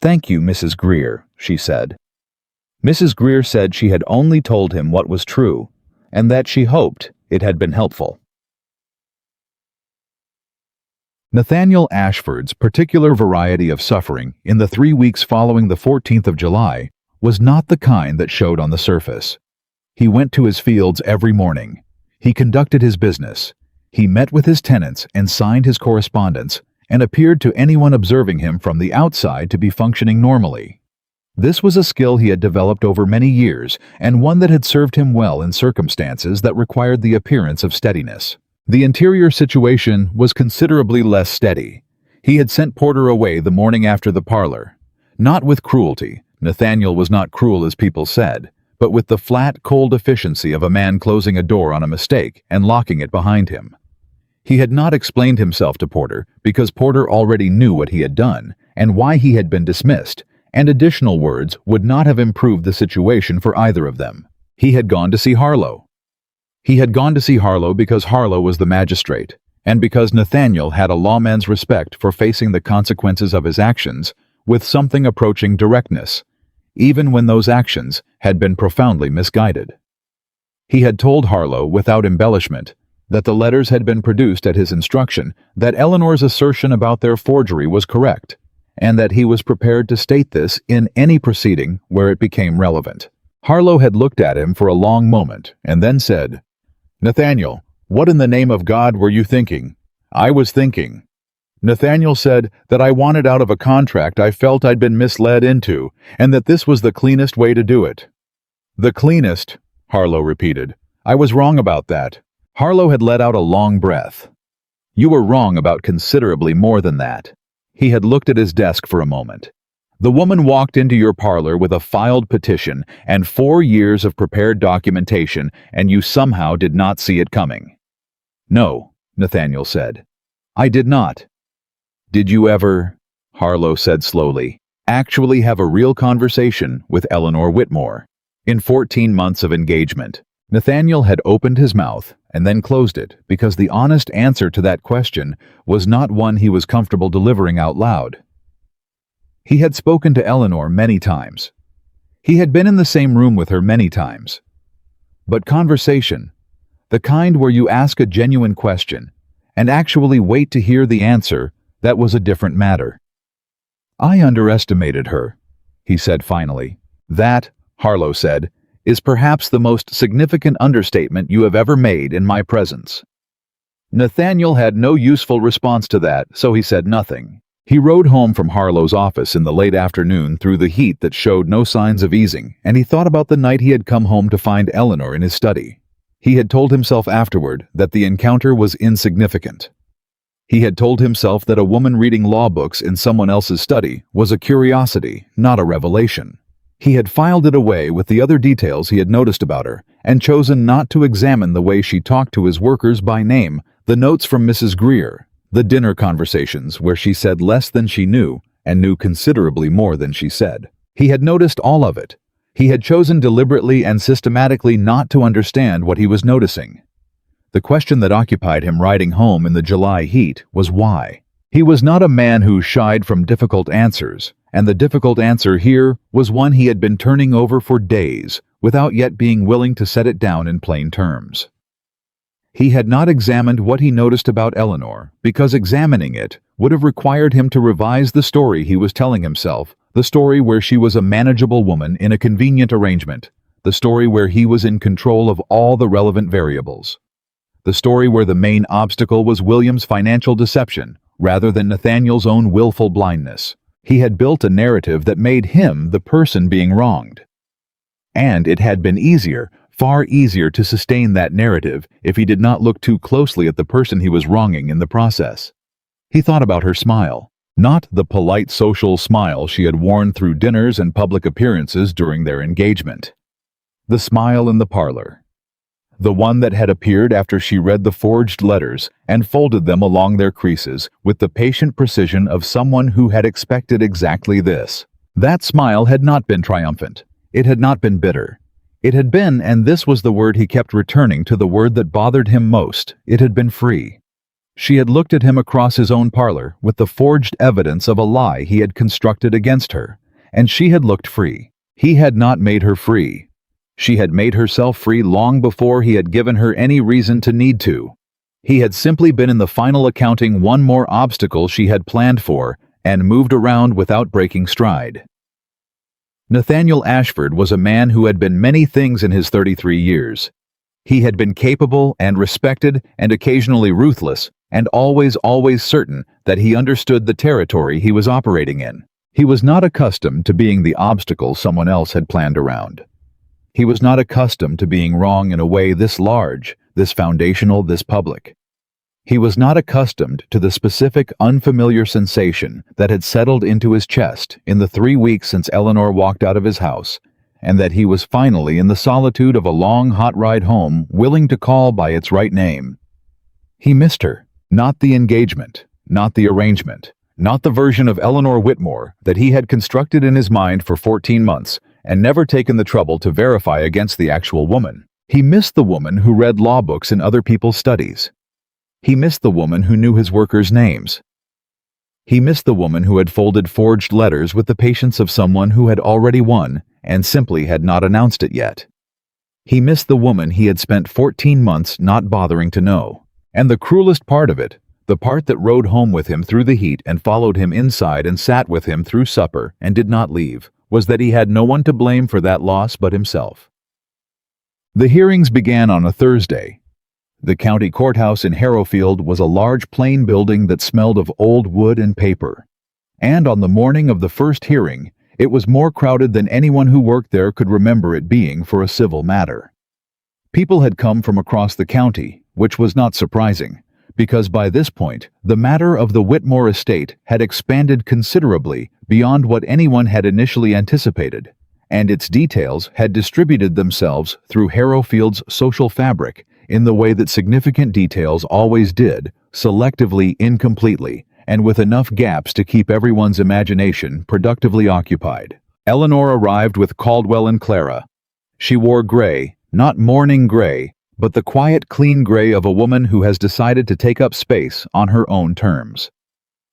"Thank you, Mrs. Greer," she said. Mrs. Greer said she had only told him what was true, and that she hoped it had been helpful. Nathaniel Ashford's particular variety of suffering in the 3 weeks following the 14th of July was not the kind that showed on the surface. He went to his fields every morning. He conducted his business. He met with his tenants and signed his correspondence, and appeared to anyone observing him from the outside to be functioning normally. This was a skill he had developed over many years, and one that had served him well in circumstances that required the appearance of steadiness. The interior situation was considerably less steady. He had sent Porter away the morning after the parlor. Not with cruelty. Nathaniel was not cruel as people said, but with the flat, cold efficiency of a man closing a door on a mistake and locking it behind him. He had not explained himself to Porter because Porter already knew what he had done and why he had been dismissed, and additional words would not have improved the situation for either of them. He had gone to see Harlow. He had gone to see Harlow because Harlow was the magistrate, and because Nathaniel had a lawman's respect for facing the consequences of his actions with something approaching directness, even when those actions had been profoundly misguided. He had told Harlow, without embellishment, that the letters had been produced at his instruction, that Eleanor's assertion about their forgery was correct, and that he was prepared to state this in any proceeding where it became relevant. Harlow had looked at him for a long moment and then said, "Nathaniel, what in the name of God were you thinking?" "I was thinking." Nathaniel said that I wanted out of a contract I felt I'd been misled into, and that this was the cleanest way to do it. "The cleanest," Harlow repeated. "I was wrong about that." Harlow had let out a long breath. "You were wrong about considerably more than that." He had looked at his desk for a moment. "The woman walked into your parlor with a filed petition and 4 years of prepared documentation, and you somehow did not see it coming." "No," Nathaniel said. "I did not." "Did you ever," Harlow said slowly, "actually have a real conversation with Eleanor Whitmore?" In 14 months of engagement, Nathaniel had opened his mouth and then closed it because the honest answer to that question was not one he was comfortable delivering out loud. He had spoken to Eleanor many times. He had been in the same room with her many times. But conversation, the kind where you ask a genuine question and actually wait to hear the answer, that was a different matter. "I underestimated her," he said finally. "That," Harlow said, "is perhaps the most significant understatement you have ever made in my presence." Nathaniel had no useful response to that, so he said nothing. He rode home from Harlow's office in the late afternoon through the heat that showed no signs of easing, and he thought about the night he had come home to find Eleanor in his study. He had told himself afterward that the encounter was insignificant. He had told himself that a woman reading law books in someone else's study was a curiosity, not a revelation. He had filed it away with the other details he had noticed about her, and chosen not to examine the way she talked to his workers by name, the notes from Mrs. Greer, the dinner conversations where she said less than she knew and knew considerably more than she said. He had noticed all of it. He had chosen deliberately and systematically not to understand what he was noticing. The question that occupied him riding home in the July heat was why. He was not a man who shied from difficult answers, and the difficult answer here was one he had been turning over for days without yet being willing to set it down in plain terms. He had not examined what he noticed about Eleanor because examining it would have required him to revise the story he was telling himself, the story where she was a manageable woman in a convenient arrangement, the story where he was in control of all the relevant variables, the story where the main obstacle was William's financial deception rather than Nathaniel's own willful blindness. He had built a narrative that made him the person being wronged. And it had been easier, far easier to sustain that narrative if he did not look too closely at the person he was wronging in the process. He thought about her smile, not the polite social smile she had worn through dinners and public appearances during their engagement. The smile in the parlor. The one that had appeared after she read the forged letters and folded them along their creases with the patient precision of someone who had expected exactly this. That smile had not been triumphant. It had not been bitter. It had been, and this was the word he kept returning to, the word that bothered him most, it had been free. She had looked at him across his own parlor with the forged evidence of a lie he had constructed against her, and she had looked free. He had not made her free. She had made herself free long before he had given her any reason to need to. He had simply been in the final accounting one more obstacle she had planned for and moved around without breaking stride. Nathaniel Ashford was a man who had been many things in his 33 years. He had been capable and respected and occasionally ruthless, and always certain that he understood the territory he was operating in. He was not accustomed to being the obstacle someone else had planned around. He was not accustomed to being wrong in a way this large, this foundational, this public. He was not accustomed to the specific, unfamiliar sensation that had settled into his chest in the 3 weeks since Eleanor walked out of his house, and that he was finally in the solitude of a long, hot ride home, willing to call by its right name. He missed her, not the engagement, not the arrangement, not the version of Eleanor Whitmore that he had constructed in his mind for 14 months, and never taken the trouble to verify against the actual woman. He missed the woman who read law books in other people's studies. He missed the woman who knew his workers' names. He missed the woman who had folded forged letters with the patience of someone who had already won and simply had not announced it yet. He missed the woman he had spent 14 months not bothering to know. And the cruelest part of it, the part that rode home with him through the heat and followed him inside and sat with him through supper and did not leave, was that he had no one to blame for that loss but himself. The hearings began on a Thursday. The county courthouse in Harrowfield was a large plain building that smelled of old wood and paper. And on the morning of the first hearing, it was more crowded than anyone who worked there could remember it being for a civil matter. People had come from across the county, which was not surprising, because by this point, the matter of the Whitmore estate had expanded considerably beyond what anyone had initially anticipated, and its details had distributed themselves through Harrowfield's social fabric in the way that significant details always did, selectively, incompletely, and with enough gaps to keep everyone's imagination productively occupied. Eleanor arrived with Caldwell and Clara. She wore gray, not mourning gray, but the quiet, clean gray of a woman who has decided to take up space on her own terms.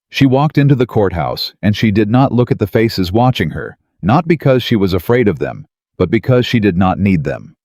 She walked into the courthouse, and she did not look at the faces watching her, not because she was afraid of them, but because she did not need them.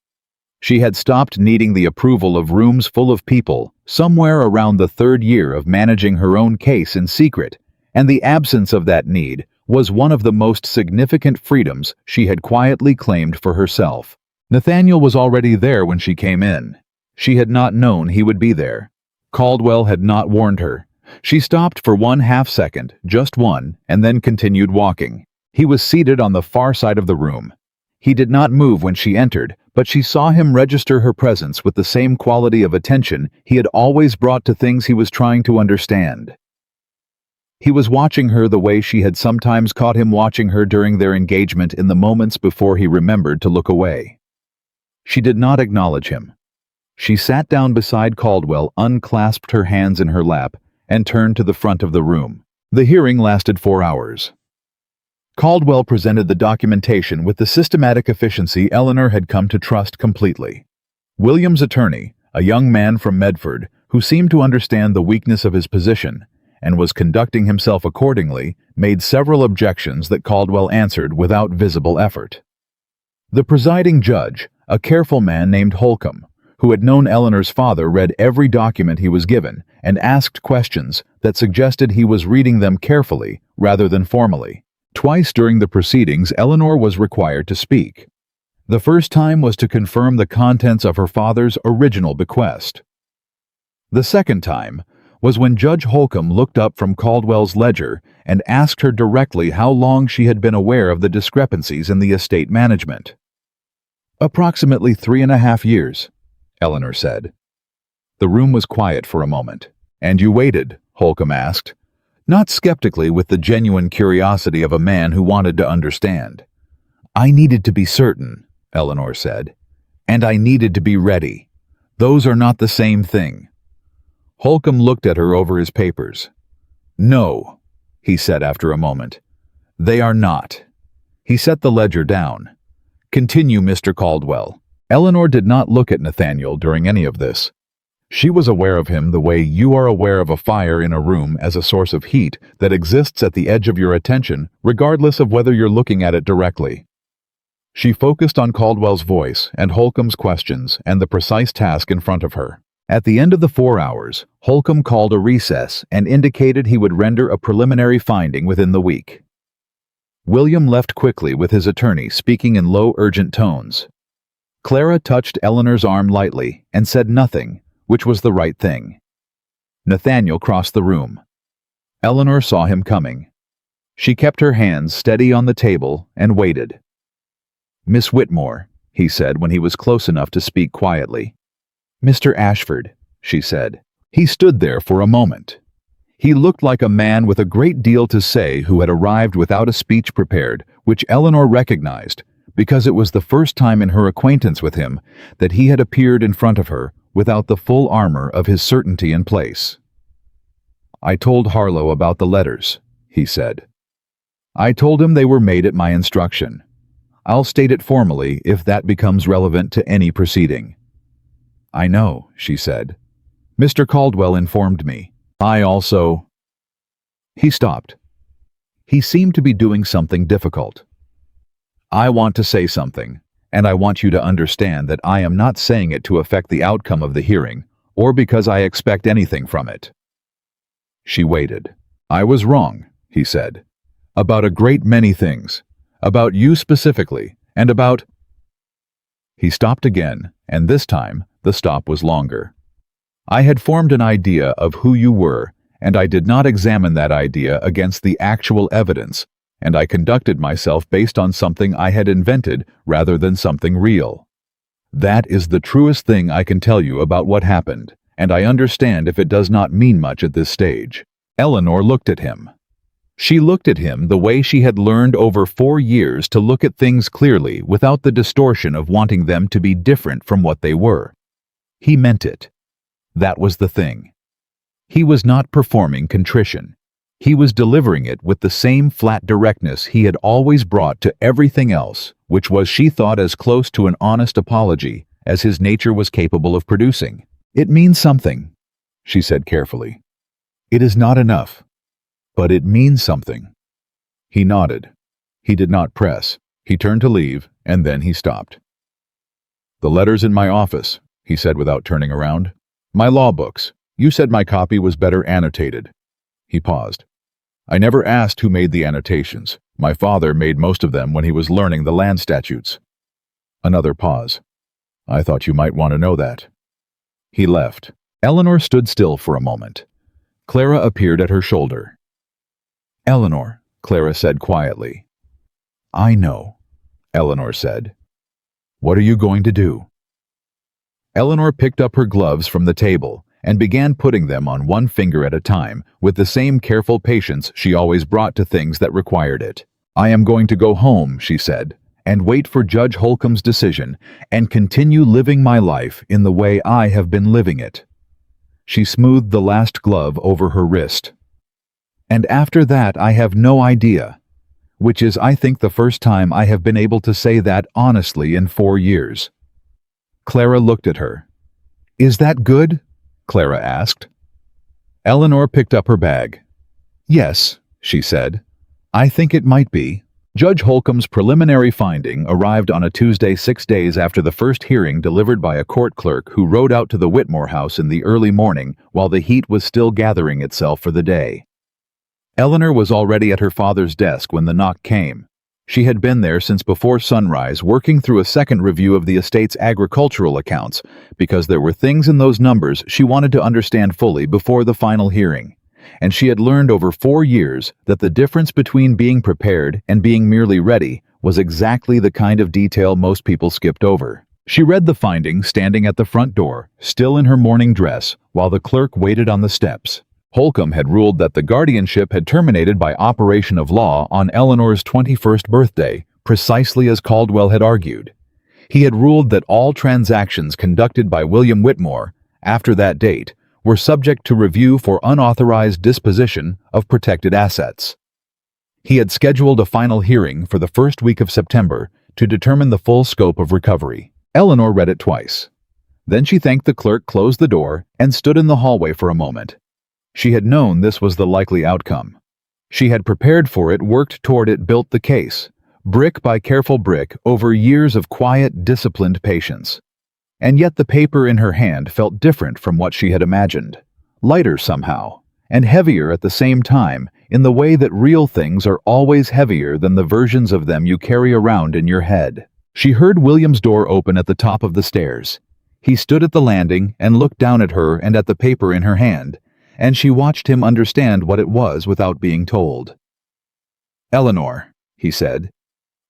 She had stopped needing the approval of rooms full of people somewhere around the third year of managing her own case in secret, and the absence of that need was one of the most significant freedoms she had quietly claimed for herself. Nathaniel was already there when she came in. She had not known he would be there. Caldwell had not warned her. She stopped for 1/2 second, just one, and then continued walking. He was seated on the far side of the room. He did not move when she entered, but she saw him register her presence with the same quality of attention he had always brought to things he was trying to understand. He was watching her the way she had sometimes caught him watching her during their engagement in the moments before he remembered to look away. She did not acknowledge him. She sat down beside Caldwell, unclasped her hands in her lap, and turned to the front of the room. The hearing lasted 4 hours. Caldwell presented the documentation with the systematic efficiency Eleanor had come to trust completely. William's attorney, a young man from Medford, who seemed to understand the weakness of his position and was conducting himself accordingly, made several objections that Caldwell answered without visible effort. The presiding judge, a careful man named Holcomb, who had known Eleanor's father, read every document he was given and asked questions that suggested he was reading them carefully rather than formally. Twice during the proceedings, Eleanor was required to speak. The first time was to confirm the contents of her father's original bequest. The second time was when Judge Holcomb looked up from Caldwell's ledger and asked her directly how long she had been aware of the discrepancies in the estate management. "Approximately 3.5 years, Eleanor said. The room was quiet for a moment. "And you waited?" Holcomb asked, not skeptically, with the genuine curiosity of a man who wanted to understand. "I needed to be certain," Eleanor said, "and I needed to be ready. Those are not the same thing." Holcomb looked at her over his papers. "No," he said after a moment. "They are not." He set the ledger down. "Continue, Mr. Caldwell." Eleanor did not look at Nathaniel during any of this. She was aware of him the way you are aware of a fire in a room as a source of heat that exists at the edge of your attention, regardless of whether you're looking at it directly. She focused on Caldwell's voice and Holcomb's questions and the precise task in front of her. At the end of the 4 hours, Holcomb called a recess and indicated he would render a preliminary finding within the week. William left quickly with his attorney speaking in low, urgent tones. Clara touched Eleanor's arm lightly and said nothing, which was the right thing. Nathaniel crossed the room. Eleanor saw him coming. She kept her hands steady on the table and waited. "Miss Whitmore," he said when he was close enough to speak quietly. "Mr. Ashford," she said. He stood there for a moment. He looked like a man with a great deal to say who had arrived without a speech prepared, which Eleanor recognized, because it was the first time in her acquaintance with him that he had appeared in front of her without the full armor of his certainty in place. "I told Harlow about the letters," he said. "I told him they were made at my instruction. I'll state it formally if that becomes relevant to any proceeding." "I know," she said. "Mr. Caldwell informed me. I also..." He stopped. He seemed to be doing something difficult. I want to say something, and I want you to understand that I am not saying it to affect the outcome of the hearing, or because I expect anything from it. She waited. I was wrong, he said, about a great many things, about you specifically, and about... He stopped again, and this time the stop was longer. I had formed an idea of who you were, and I did not examine that idea against the actual evidence, and I conducted myself based on something I had invented rather than something real. That is the truest thing I can tell you about what happened, and I understand if it does not mean much at this stage. Eleanor looked at him. She looked at him the way she had learned over 4 years to look at things clearly without the distortion of wanting them to be different from what they were. He meant it. That was the thing. He was not performing contrition. He was delivering it with the same flat directness he had always brought to everything else, which was, she thought, as close to an honest apology as his nature was capable of producing. It means something, she said carefully. It is not enough, but it means something. He nodded. He did not press. He turned to leave, and then he stopped. The letter's in my office, he said without turning around. My law books. You said my copy was better annotated. He paused. I never asked who made the annotations. My father made most of them when he was learning the land statutes. Another pause. I thought you might want to know that. He left. Eleanor stood still for a moment. Clara appeared at her shoulder. Eleanor, Clara said quietly. I know, Eleanor said. What are you going to do? Eleanor picked up her gloves from the table and began putting them on one finger at a time with the same careful patience she always brought to things that required it. I am going to go home, she said, and wait for Judge Holcomb's decision and continue living my life in the way I have been living it. She smoothed the last glove over her wrist. And after that I have no idea, which is, I think, the first time I have been able to say that honestly in 4 years. Clara looked at her. Is that good? Clara asked. Eleanor picked up her bag. Yes, she said. I think it might be. Judge Holcomb's preliminary finding arrived on a Tuesday 6 days after the first hearing, delivered by a court clerk who rode out to the Whitmore house in the early morning while the heat was still gathering itself for the day. Eleanor was already at her father's desk when the knock came. She had been there since before sunrise, working through a second review of the estate's agricultural accounts, because there were things in those numbers she wanted to understand fully before the final hearing. And she had learned over 4 years that the difference between being prepared and being merely ready was exactly the kind of detail most people skipped over. She read the findings standing at the front door, still in her morning dress, while the clerk waited on the steps. Holcomb had ruled that the guardianship had terminated by operation of law on Eleanor's 21st birthday, precisely as Caldwell had argued. He had ruled that all transactions conducted by William Whitmore, after that date, were subject to review for unauthorized disposition of protected assets. He had scheduled a final hearing for the first week of September to determine the full scope of recovery. Eleanor read it twice. Then she thanked the clerk, closed the door, and stood in the hallway for a moment. She had known this was the likely outcome. She had prepared for it, worked toward it, built the case, brick by careful brick, over years of quiet, disciplined patience. And yet the paper in her hand felt different from what she had imagined. Lighter somehow, and heavier at the same time, in the way that real things are always heavier than the versions of them you carry around in your head. She heard William's door open at the top of the stairs. He stood at the landing and looked down at her and at the paper in her hand, and she watched him understand what it was without being told. "Eleanor," he said.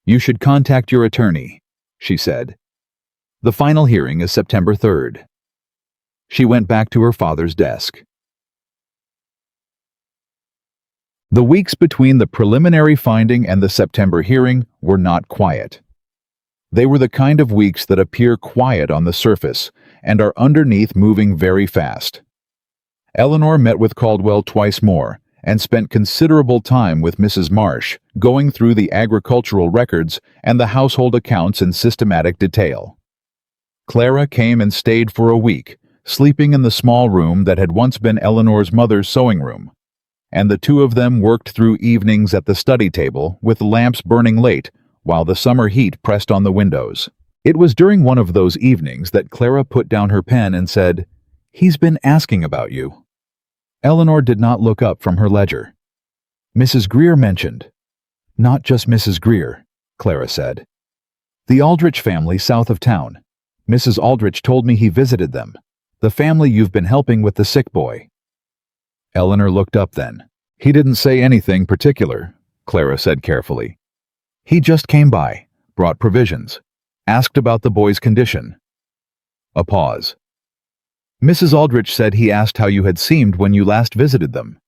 "You should contact your attorney," she said. "The final hearing is September 3rd. She went back to her father's desk. The weeks between the preliminary finding and the September hearing were not quiet. They were the kind of weeks that appear quiet on the surface and are underneath moving very fast. Eleanor met with Caldwell twice more and spent considerable time with Mrs. Marsh, going through the agricultural records and the household accounts in systematic detail. Clara came and stayed for a week, sleeping in the small room that had once been Eleanor's mother's sewing room. and the two of them worked through evenings at the study table with lamps burning late while the summer heat pressed on the windows. It was during one of those evenings that Clara put down her pen and said, "He's been asking about you." Eleanor did not look up from her ledger. "Mrs. Greer mentioned." "Not just Mrs. Greer," Clara said. "The Aldrich family south of town. Mrs. Aldrich told me he visited them. The family you've been helping with the sick boy." Eleanor looked up then. "He didn't say anything particular," Clara said carefully. "He just came by, brought provisions, asked about the boy's condition." A pause. "Mrs. Aldrich said he asked how you had seemed when you last visited them."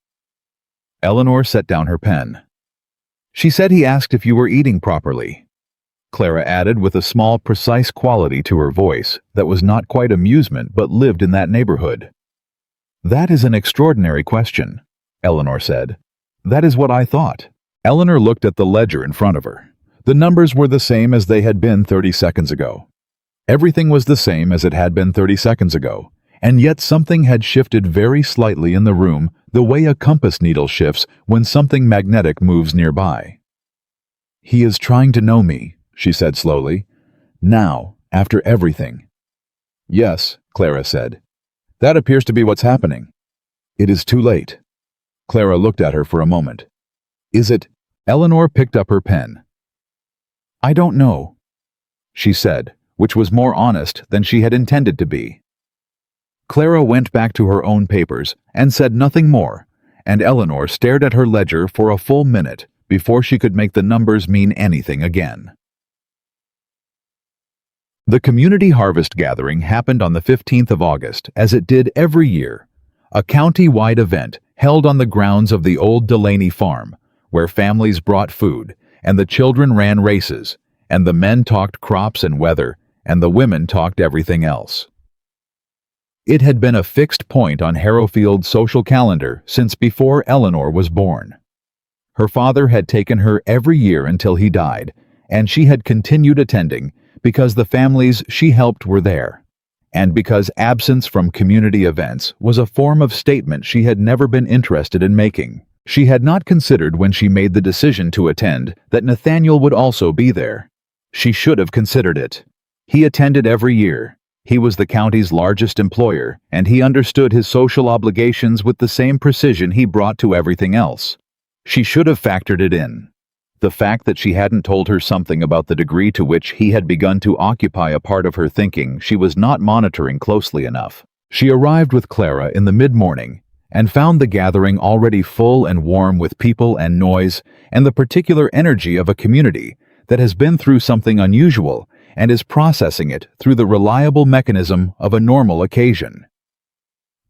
Eleanor set down her pen. "She said he asked if you were eating properly," Clara added with a small, precise quality to her voice that was not quite amusement but lived in that neighborhood. "That is an extraordinary question," Eleanor said. "That is what I thought." Eleanor looked at the ledger in front of her. The numbers were the same as they had been 30 seconds ago. Everything was the same as it had been 30 seconds ago, and yet something had shifted very slightly in the room, the way a compass needle shifts when something magnetic moves nearby. "He is trying to know me," she said slowly. "Now, after everything." "Yes," Clara said. "That appears to be what's happening." "It is too late." Clara looked at her for a moment. "Is it?" Eleanor picked up her pen. "I don't know," she said, which was more honest than she had intended to be. Clara went back to her own papers and said nothing more, and Eleanor stared at her ledger for a full minute before she could make the numbers mean anything again. The community harvest gathering happened on the 15th of August, as it did every year, a county-wide event held on the grounds of the old Delaney farm, where families brought food, and the children ran races, and the men talked crops and weather, and the women talked everything else. It had been a fixed point on Harrowfield's social calendar since before Eleanor was born. Her father had taken her every year until he died, and she had continued attending because the families she helped were there, and because absence from community events was a form of statement she had never been interested in making. She had not considered when she made the decision to attend that Nathaniel would also be there. She should have considered it. He attended every year. He was the county's largest employer, and he understood his social obligations with the same precision he brought to everything else. She should have factored it in. The fact that she hadn't told her something about the degree to which he had begun to occupy a part of her thinking she was not monitoring closely enough. She arrived with Clara in the mid-morning and found the gathering already full and warm with people and noise and the particular energy of a community that has been through something unusual and is processing it through the reliable mechanism of a normal occasion.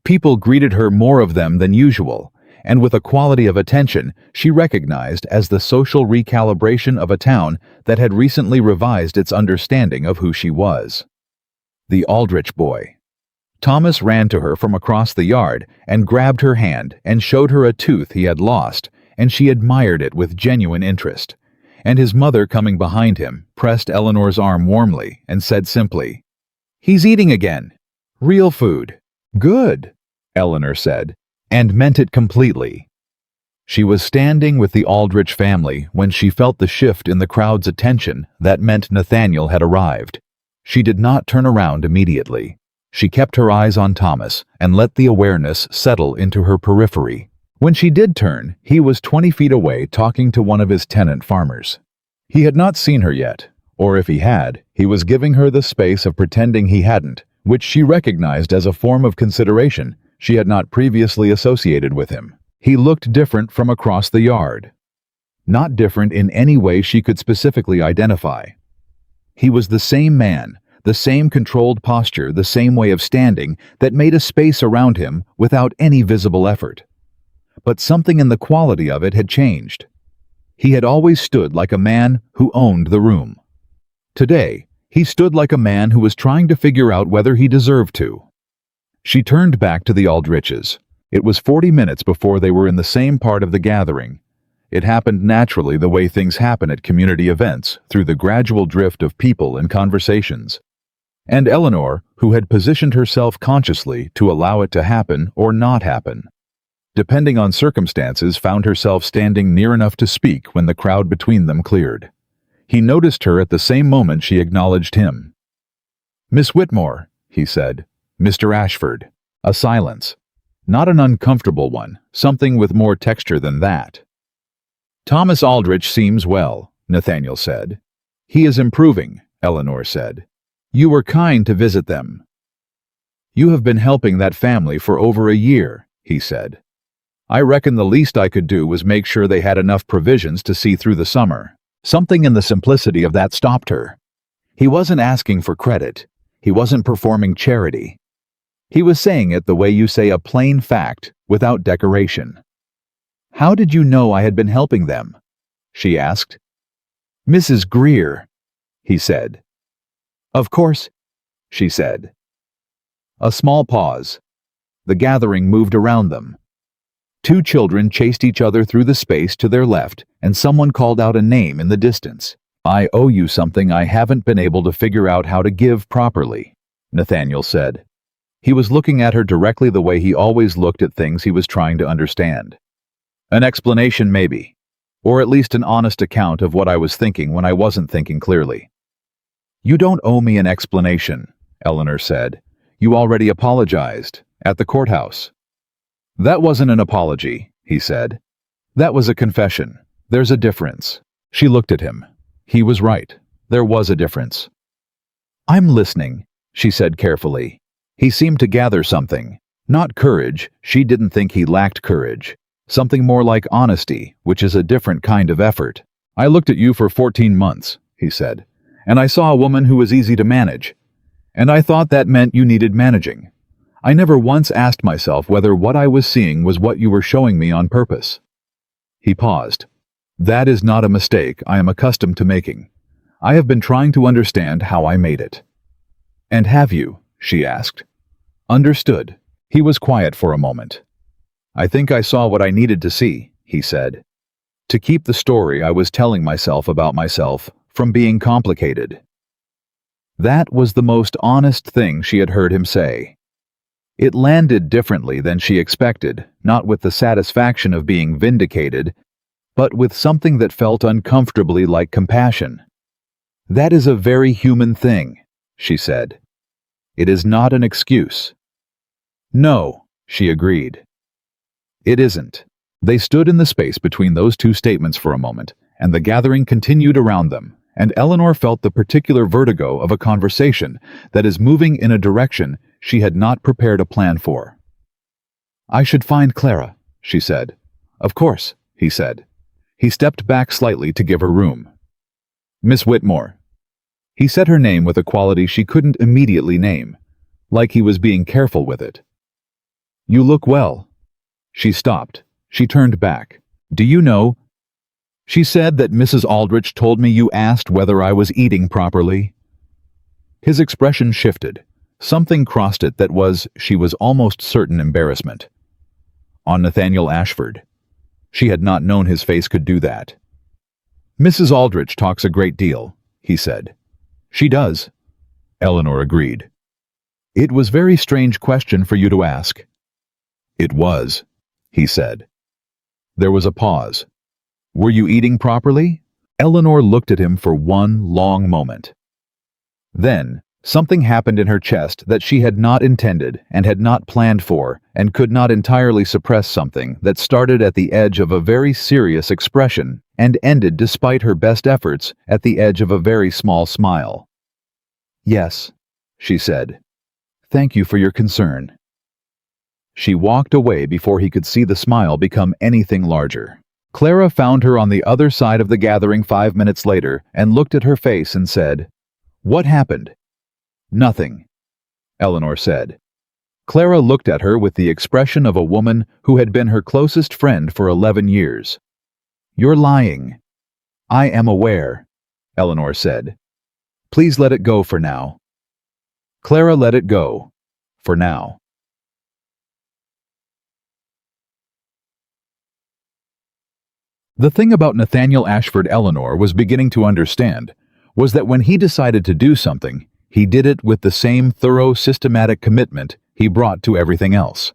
People greeted her, more of them than usual, and with a quality of attention she recognized as the social recalibration of a town that had recently revised its understanding of who she was. The Aldrich boy. Thomas ran to her from across the yard and grabbed her hand and showed her a tooth he had lost, and she admired it with genuine interest. And his mother, coming behind him, pressed Eleanor's arm warmly and said simply, "He's eating again. Real food." "Good," Eleanor said, and meant it completely. She was standing with the Aldrich family when she felt the shift in the crowd's attention that meant Nathaniel had arrived. She did not turn around immediately. She kept her eyes on Thomas and let the awareness settle into her periphery. When she did turn, he was 20 feet away talking to one of his tenant farmers. He had not seen her yet, or if he had, he was giving her the space of pretending he hadn't, which she recognized as a form of consideration she had not previously associated with him. He looked different from across the yard. Not different in any way she could specifically identify. He was the same man, the same controlled posture, the same way of standing that made a space around him without any visible effort. But something in the quality of it had changed. He had always stood like a man who owned the room. Today, he stood like a man who was trying to figure out whether he deserved to. She turned back to the Aldriches. It was 40 minutes before they were in the same part of the gathering. It happened naturally, the way things happen at community events, through the gradual drift of people and conversations. And Eleanor, who had positioned herself consciously to allow it to happen or not happen. depending on circumstances, found herself standing near enough to speak when the crowd between them cleared. He noticed her at the same moment she acknowledged him. "Miss Whitmore," he said. "Mr. Ashford." A silence. Not an uncomfortable one, something with more texture than that. "Thomas Aldrich seems well," Nathaniel said. "He is improving," Eleanor said. "You were kind to visit them." "You have been helping that family for over a year," he said. "I reckon the least I could do was make sure they had enough provisions to see through the summer." Something in the simplicity of that stopped her. He wasn't asking for credit. He wasn't performing charity. He was saying it the way you say a plain fact, without decoration. "How did you know I had been helping them?" she asked. "Mrs. Greer," he said. "Of course," she said. A small pause. The gathering moved around them. Two children chased each other through the space to their left, and someone called out a name in the distance. "I owe you something I haven't been able to figure out how to give properly," Nathaniel said. He was looking at her directly the way he always looked at things he was trying to understand. "An explanation, maybe. Or at least an honest account of what I was thinking when I wasn't thinking clearly." "You don't owe me an explanation," Eleanor said. "You already apologized, at the courthouse." "That wasn't an apology," he said. "That was a confession. There's a difference." She looked at him. He was right. There was a difference. "I'm listening," she said carefully. He seemed to gather something. Not courage. She didn't think he lacked courage. Something more like honesty, which is a different kind of effort. "I looked at you for 14 months, he said, "and I saw a woman who was easy to manage. And I thought that meant you needed managing. I never once asked myself whether what I was seeing was what you were showing me on purpose." He paused. "That is not a mistake I am accustomed to making. I have been trying to understand how I made it." "And have you?" she asked. "Understood." He was quiet for a moment. "I think I saw what I needed to see," he said. "To keep the story I was telling myself about myself from being complicated." That was the most honest thing she had heard him say. It landed differently than she expected, not with the satisfaction of being vindicated, but with something that felt uncomfortably like compassion. "That is a very human thing," she said. "It is not an excuse." "No," she agreed. "It isn't." They stood in the space between those two statements for a moment, and the gathering continued around them, and Eleanor felt the particular vertigo of a conversation that is moving in a direction she had not prepared a plan for. "I should find Clara," she said. "Of course," he said. He stepped back slightly to give her room. "Miss Whitmore." He said her name with a quality she couldn't immediately name, like he was being careful with it. "You look well." She stopped. She turned back. "Do you know?" She said that Mrs. Aldrich told me you asked whether I was eating properly. His expression shifted. Something crossed it that was, she was almost certain, embarrassment. On Nathaniel Ashford. She had not known his face could do that. "Mrs. Aldrich talks a great deal," he said. "She does," Eleanor agreed. "It was a very strange question for you to ask." "It was," he said. There was a pause. "Were you eating properly?" Eleanor looked at him for one long moment. Then, something happened in her chest that she had not intended and had not planned for, and could not entirely suppress something that started at the edge of a very serious expression and ended, despite her best efforts, at the edge of a very small smile. "Yes," she said. "Thank you for your concern." She walked away before he could see the smile become anything larger. Clara found her on the other side of the gathering 5 minutes later and looked at her face and said, "What happened?" "Nothing," Eleanor said. Clara looked at her with the expression of a woman who had been her closest friend for 11 years. "You're lying." "I am aware," Eleanor said. "Please let it go for now." Clara let it go. For now. The thing about Nathaniel Ashford Eleanor was beginning to understand was that when he decided to do something, he did it with the same thorough, systematic commitment he brought to everything else.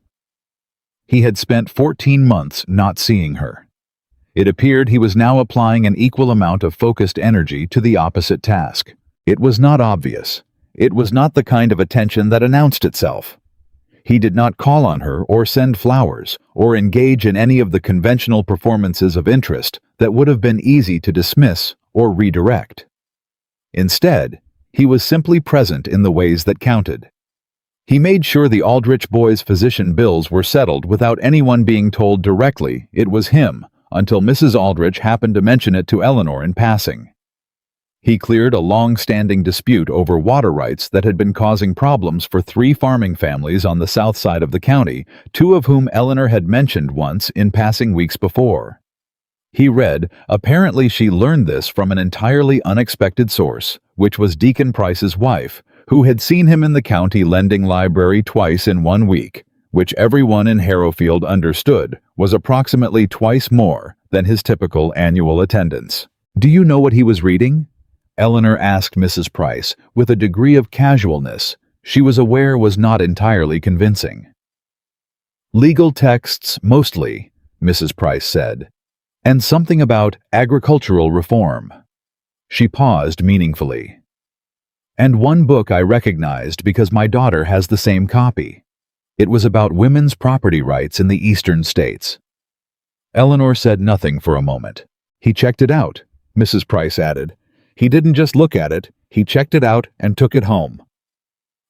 He had spent 14 months not seeing her. It appeared he was now applying an equal amount of focused energy to the opposite task. It was not obvious. It was not the kind of attention that announced itself. He did not call on her or send flowers or engage in any of the conventional performances of interest that would have been easy to dismiss or redirect. Instead, he was simply present in the ways that counted. He made sure the Aldrich boys' physician bills were settled without anyone being told directly it was him until Mrs. Aldrich happened to mention it to Eleanor in passing. He cleared a long-standing dispute over water rights that had been causing problems for 3 farming families on the south side of the county, 2 of whom Eleanor had mentioned once in passing weeks before. He read, apparently she learned this from an entirely unexpected source, which was Deacon Price's wife, who had seen him in the county lending library twice in 1 week, which everyone in Harrowfield understood was approximately twice more than his typical annual attendance. "Do you know what he was reading?" Eleanor asked Mrs. Price with a degree of casualness she was aware was not entirely convincing. "Legal texts, mostly," Mrs. Price said, "and something about agricultural reform." She paused meaningfully. "And one book I recognized because my daughter has the same copy. It was about women's property rights in the eastern states." Eleanor said nothing for a moment. "He checked it out," Mrs. Price added. "He didn't just look at it, he checked it out and took it home."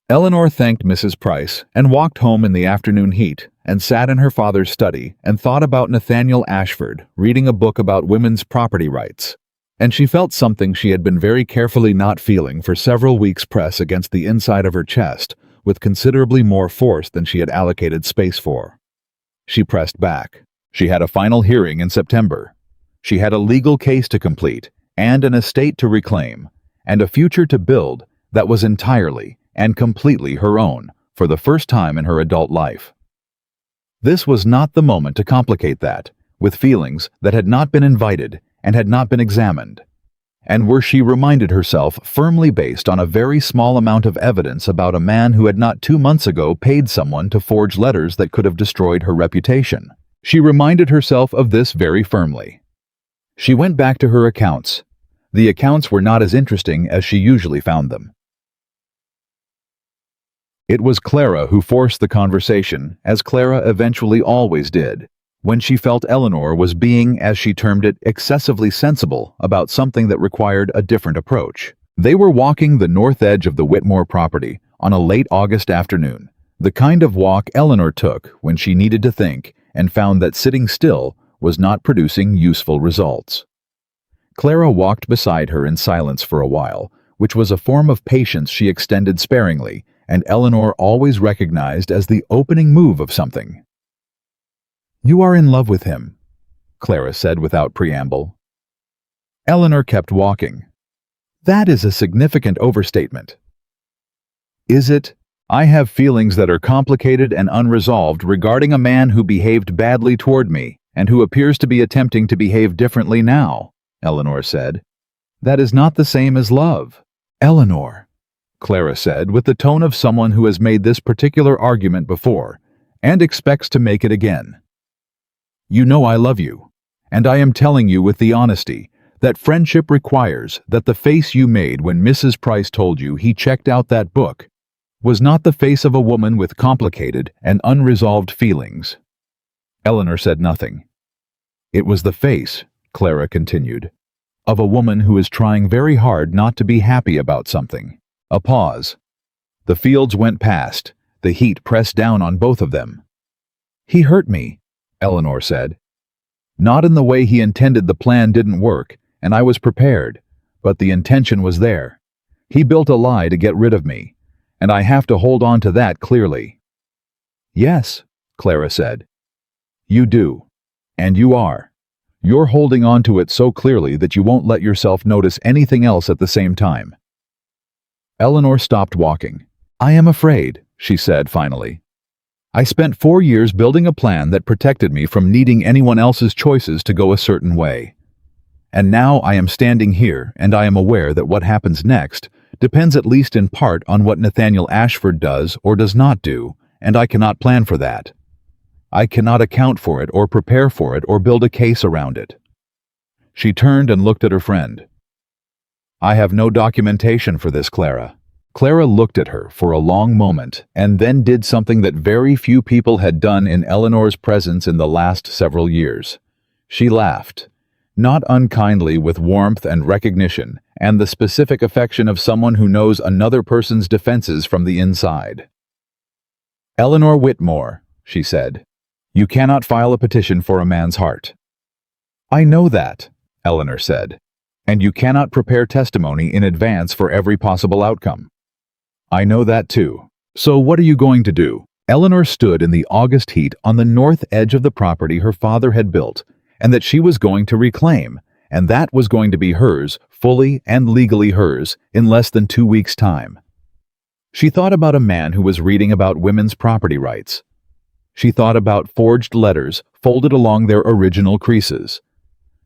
Eleanor thanked Mrs. Price and walked home in the afternoon heat and sat in her father's study and thought about Nathaniel Ashford reading a book about women's property rights. And she felt something she had been very carefully not feeling for several weeks press against the inside of her chest with considerably more force than she had allocated space for. She pressed back. She had a final hearing in September. She had a legal case to complete and an estate to reclaim and a future to build that was entirely and completely her own for the first time in her adult life. This was not the moment to complicate that with feelings that had not been invited and had not been examined, and were she reminded herself firmly based on a very small amount of evidence about a man who had not 2 months ago paid someone to forge letters that could have destroyed her reputation. She reminded herself of this very firmly. She went back to her accounts. The accounts were not as interesting as she usually found them. It was Clara who forced the conversation, as Clara eventually always did, when she felt Eleanor was being, as she termed it, excessively sensible about something that required a different approach. They were walking the north edge of the Whitmore property on a late August afternoon, the kind of walk Eleanor took when she needed to think and found that sitting still was not producing useful results. Clara walked beside her in silence for a while, which was a form of patience she extended sparingly, and Eleanor always recognized as the opening move of something. "You are in love with him," Clara said without preamble. Eleanor kept walking. "That is a significant overstatement." "Is it? I have feelings that are complicated and unresolved regarding a man who behaved badly toward me and who appears to be attempting to behave differently now," Eleanor said. "That is not the same as love." "Eleanor," Clara said with the tone of someone who has made this particular argument before and expects to make it again. "You know I love you, and I am telling you with the honesty that friendship requires that the face you made when Mrs. Price told you he checked out that book was not the face of a woman with complicated and unresolved feelings." Eleanor said nothing. "It was the face," Clara continued, "of a woman who is trying very hard not to be happy about something." A pause. The fields went past. The heat pressed down on both of them. "He hurt me," Eleanor said. "Not in the way he intended. The plan didn't work, and I was prepared, but the intention was there. He built a lie to get rid of me, and I have to hold on to that clearly." "Yes," Clara said. "You do. And you are. You're holding on to it so clearly that you won't let yourself notice anything else at the same time." Eleanor stopped walking. "I am afraid," she said finally. "I spent 4 years building a plan that protected me from needing anyone else's choices to go a certain way. And now I am standing here and I am aware that what happens next depends at least in part on what Nathaniel Ashford does or does not do, and I cannot plan for that. I cannot account for it or prepare for it or build a case around it." She turned and looked at her friend. "I have no documentation for this, Clara." Clara looked at her for a long moment and then did something that very few people had done in Eleanor's presence in the last several years. She laughed, not unkindly, with warmth and recognition and the specific affection of someone who knows another person's defenses from the inside. "Eleanor Whitmore," she said, "you cannot file a petition for a man's heart." "I know that," Eleanor said, "and you cannot prepare testimony in advance for every possible outcome." "I know that too. So what are you going to do?" Eleanor stood in the August heat on the north edge of the property her father had built and that she was going to reclaim, and that was going to be hers, fully and legally hers, in less than 2 weeks' time. She thought about a man who was reading about women's property rights. She thought about forged letters folded along their original creases.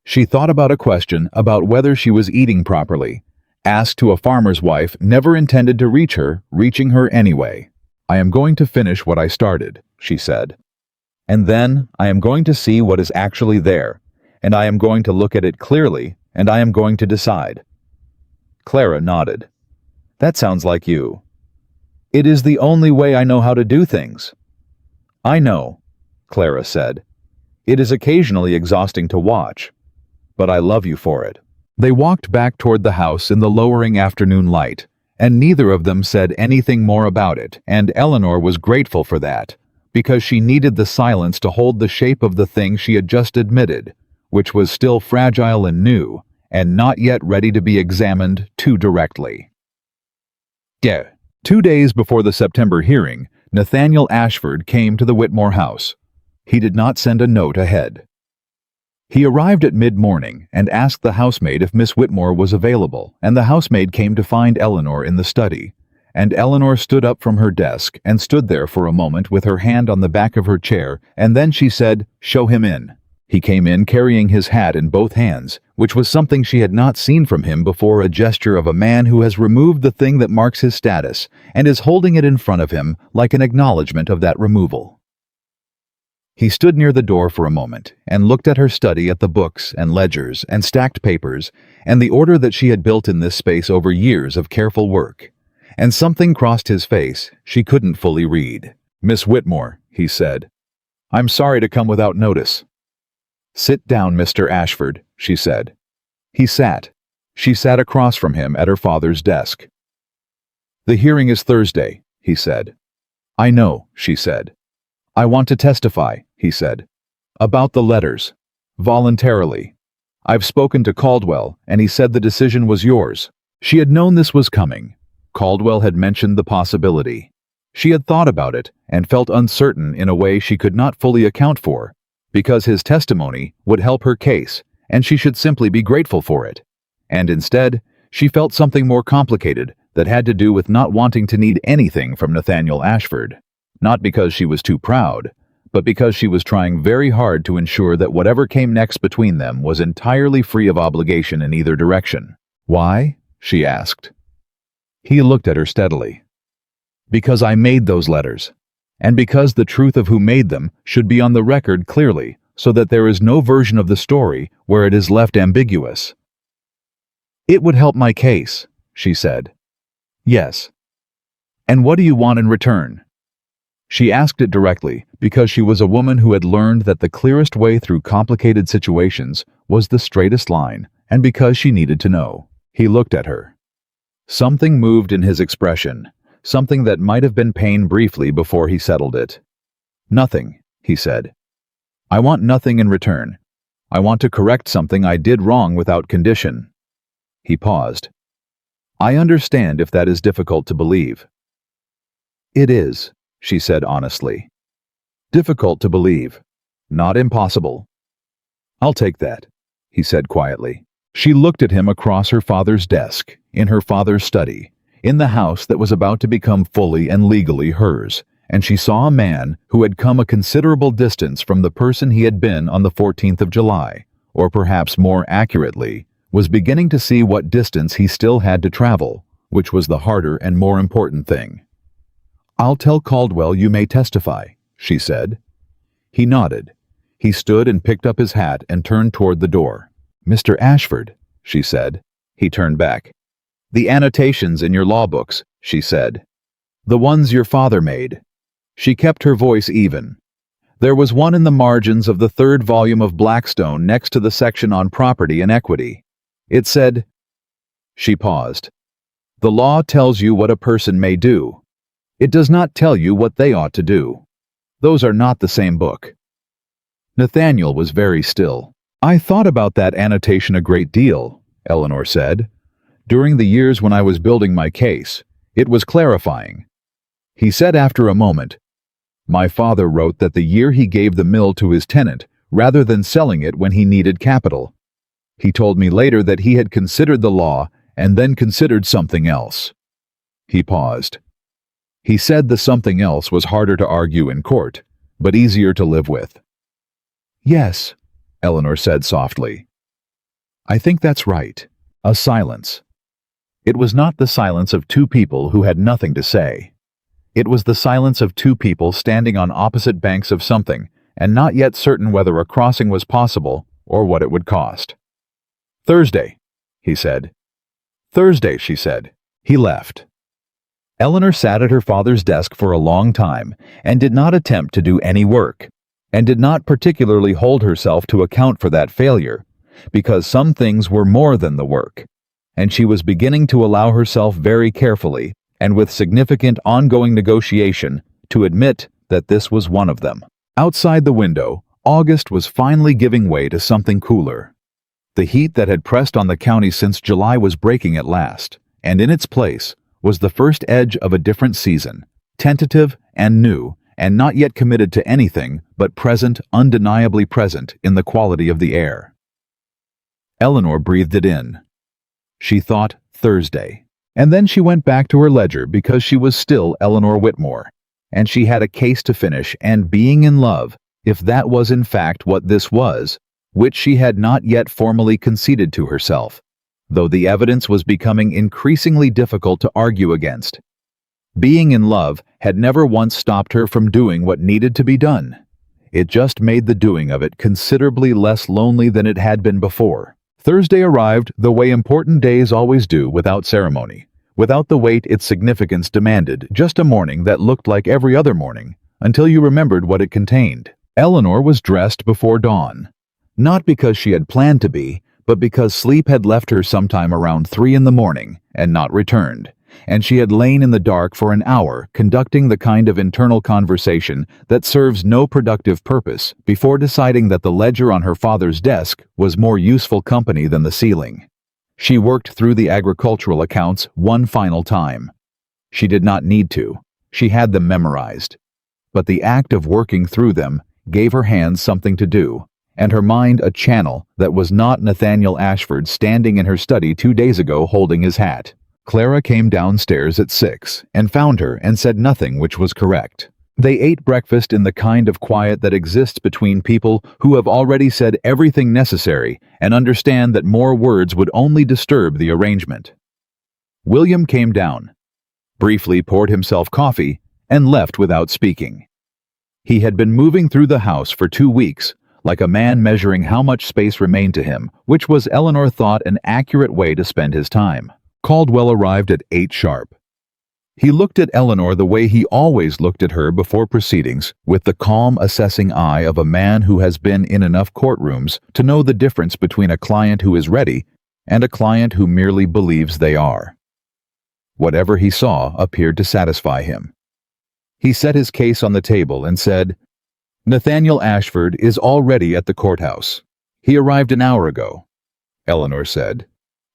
She thought about a question about whether she was eating properly, asked to a farmer's wife never intended to reach her, reaching her anyway. "I am going to finish what I started," she said. "And then I am going to see what is actually there, and I am going to look at it clearly, and I am going to decide." Clara nodded. "That sounds like you." "It is the only way I know how to do things." "I know," Clara said. "It is occasionally exhausting to watch, but I love you for it." They walked back toward the house in the lowering afternoon light, and neither of them said anything more about it, and Eleanor was grateful for that, because she needed the silence to hold the shape of the thing she had just admitted, which was still fragile and new, and not yet ready to be examined too directly. 2 days before the September hearing, Nathaniel Ashford came to the Whitmore house. He did not send a note ahead. He arrived at mid-morning and asked the housemaid if Miss Whitmore was available, and the housemaid came to find Eleanor in the study, and Eleanor stood up from her desk and stood there for a moment with her hand on the back of her chair, and then she said, "Show him in." He came in carrying his hat in both hands, which was something she had not seen from him before, a gesture of a man who has removed the thing that marks his status and is holding it in front of him like an acknowledgement of that removal. He stood near the door for a moment and looked at her study, at the books and ledgers and stacked papers and the order that she had built in this space over years of careful work. And something crossed his face she couldn't fully read. "Miss Whitmore," he said, "I'm sorry to come without notice." "Sit down, Mr. Ashford," she said. He sat. She sat across from him at her father's desk. "The hearing is Thursday," he said. "I know," she said. "I want to testify," he said. "About the letters. Voluntarily. I've spoken to Caldwell, and he said the decision was yours." She had known this was coming. Caldwell had mentioned the possibility. She had thought about it and felt uncertain in a way she could not fully account for, because his testimony would help her case, and she should simply be grateful for it. And instead, she felt something more complicated that had to do with not wanting to need anything from Nathaniel Ashford. Not because she was too proud, but because she was trying very hard to ensure that whatever came next between them was entirely free of obligation in either direction. "Why?" she asked. He looked at her steadily. "Because I made those letters, and because the truth of who made them should be on the record clearly, so that there is no version of the story where it is left ambiguous." "It would help my case," she said. "Yes." "And what do you want in return?" She asked it directly because she was a woman who had learned that the clearest way through complicated situations was the straightest line, and because she needed to know. He looked at her. Something moved in his expression, something that might have been pain briefly before he settled it. "Nothing," he said. "I want nothing in return. I want to correct something I did wrong without condition." He paused. "I understand if that is difficult to believe." "It is," she said honestly. "Difficult to believe. Not impossible." "I'll take that," he said quietly. She looked at him across her father's desk, in her father's study, in the house that was about to become fully and legally hers, and she saw a man who had come a considerable distance from the person he had been on the 14th of July, or perhaps more accurately, was beginning to see what distance he still had to travel, which was the harder and more important thing. "I'll tell Caldwell you may testify," she said. He nodded. He stood and picked up his hat and turned toward the door. "Mr. Ashford," she said. He turned back. "The annotations in your law books," she said. "The ones your father made." She kept her voice even. "There was one in the margins of the 3rd volume of Blackstone next to the section on property and equity. It said—" She paused. "The law tells you what a person may do. It does not tell you what they ought to do. Those are not the same book." Nathaniel was very still. "I thought about that annotation a great deal," Eleanor said. "During the years when I was building my case, it was clarifying." He said after a moment, "My father wrote that the year he gave the mill to his tenant, rather than selling it when he needed capital. He told me later that he had considered the law and then considered something else." He paused. He said the something else was harder to argue in court, but easier to live with. "Yes," Eleanor said softly. "I think that's right." A silence. It was not the silence of two people who had nothing to say. It was the silence of two people standing on opposite banks of something and not yet certain whether a crossing was possible or what it would cost. "Thursday," he said. "Thursday," she said. He left. Eleanor sat at her father's desk for a long time and did not attempt to do any work, and did not particularly hold herself to account for that failure, because some things were more than the work, and she was beginning to allow herself very carefully and with significant ongoing negotiation to admit that this was one of them. Outside the window, August was finally giving way to something cooler. The heat that had pressed on the county since July was breaking at last, and in its place was the first edge of a different season, tentative and new, and not yet committed to anything but present, undeniably present in the quality of the air. Eleanor breathed it in. She thought Thursday. And then she went back to her ledger because she was still Eleanor Whitmore, and she had a case to finish, and being in love, if that was in fact what this was, which she had not yet formally conceded to herself, though the evidence was becoming increasingly difficult to argue against. Being in love had never once stopped her from doing what needed to be done. It just made the doing of it considerably less lonely than it had been before. Thursday arrived the way important days always do, without ceremony, without the weight its significance demanded, just a morning that looked like every other morning, until you remembered what it contained. Eleanor was dressed before dawn, not because she had planned to be, but because sleep had left her sometime around 3 in the morning and not returned, and she had lain in the dark for an hour conducting the kind of internal conversation that serves no productive purpose before deciding that the ledger on her father's desk was more useful company than the ceiling. She worked through the agricultural accounts one final time. She did not need to. She had them memorized. But the act of working through them gave her hands something to do, and her mind a channel that was not Nathaniel Ashford standing in her study 2 days ago holding his hat. Clara came downstairs at 6 and found her and said nothing, which was correct. They ate breakfast in the kind of quiet that exists between people who have already said everything necessary and understand that more words would only disturb the arrangement. William came down, briefly poured himself coffee, and left without speaking. He had been moving through the house for 2 weeks, like a man measuring how much space remained to him, which was, Eleanor thought, an accurate way to spend his time. Caldwell arrived at 8 sharp. He looked at Eleanor the way he always looked at her before proceedings, with the calm, assessing eye of a man who has been in enough courtrooms to know the difference between a client who is ready and a client who merely believes they are. Whatever he saw appeared to satisfy him. He set his case on the table and said, "Nathaniel Ashford is already at the courthouse. He arrived an hour ago." Eleanor said.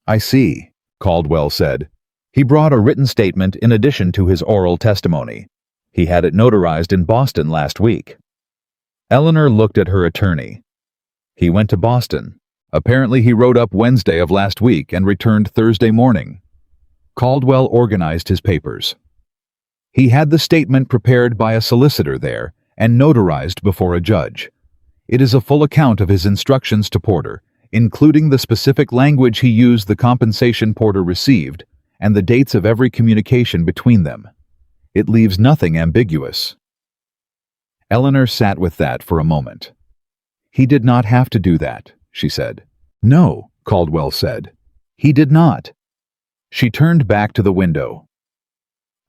"I see," Caldwell said. He brought a written statement in addition to his oral testimony. He had it notarized in Boston last week. Eleanor looked at her attorney. "He went to Boston. Apparently he rode up Wednesday of last week and returned Thursday morning." Caldwell organized his papers. He had the statement prepared by a solicitor there and notarized before a judge. It is a full account of his instructions to Porter, including the specific language he used, the compensation Porter received, and the dates of every communication between them. It leaves nothing ambiguous. Eleanor sat with that for a moment. "He did not have to do that," she said. "No," Caldwell said. "He did not." She turned back to the window.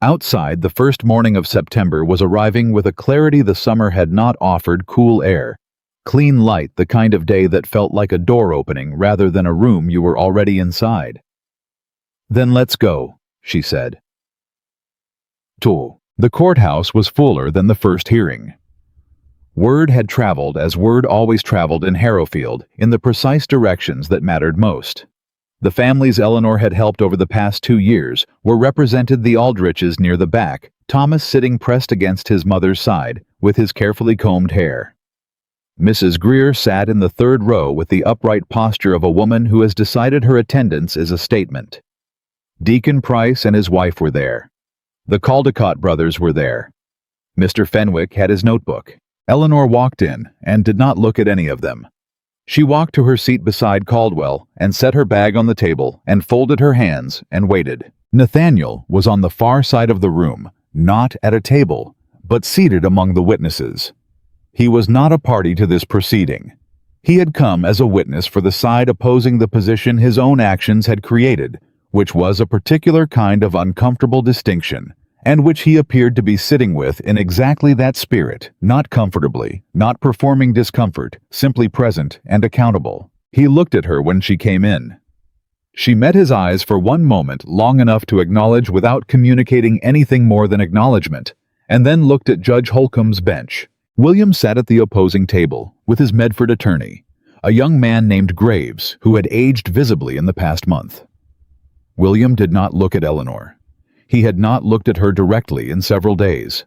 Outside, the first morning of September was arriving with a clarity the summer had not offered. Cool air, clean light, the kind of day that felt like a door opening rather than a room you were already inside. "Then let's go," she said. The courthouse was fuller than the first hearing. Word had traveled, as word always traveled in Harrowfield, in the precise directions that mattered most. The families Eleanor had helped over the past 2 years were represented: the Aldriches near the back, Thomas sitting pressed against his mother's side, with his carefully combed hair. Mrs. Greer sat in the third row with the upright posture of a woman who has decided her attendance is a statement. Deacon Price and his wife were there. The Caldecott brothers were there. Mr. Fenwick had his notebook. Eleanor walked in and did not look at any of them. She walked to her seat beside Caldwell and set her bag on the table and folded her hands and waited. Nathaniel was on the far side of the room, not at a table, but seated among the witnesses. He was not a party to this proceeding. He had come as a witness for the side opposing the position his own actions had created, which was a particular kind of uncomfortable distinction, and which he appeared to be sitting with in exactly that spirit, not comfortably, not performing discomfort, simply present and accountable. He looked at her when she came in. She met his eyes for one moment, long enough to acknowledge without communicating anything more than acknowledgement, and then looked at Judge Holcomb's bench. William sat at the opposing table, with his Medford attorney, a young man named Graves, who had aged visibly in the past month. William did not look at Eleanor. He had not looked at her directly in several days.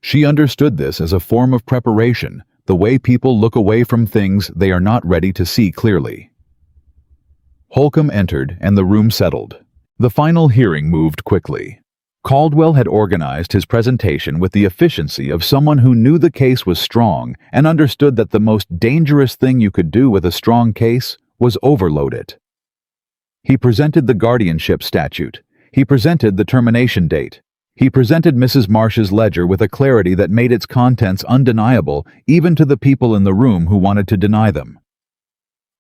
She understood this as a form of preparation, the way people look away from things they are not ready to see clearly. Holcomb entered, and the room settled. The final hearing moved quickly. Caldwell had organized his presentation with the efficiency of someone who knew the case was strong and understood that the most dangerous thing you could do with a strong case was overload it. He presented the guardianship statute. He presented the termination date. He presented Mrs. Marsh's ledger with a clarity that made its contents undeniable even to the people in the room who wanted to deny them.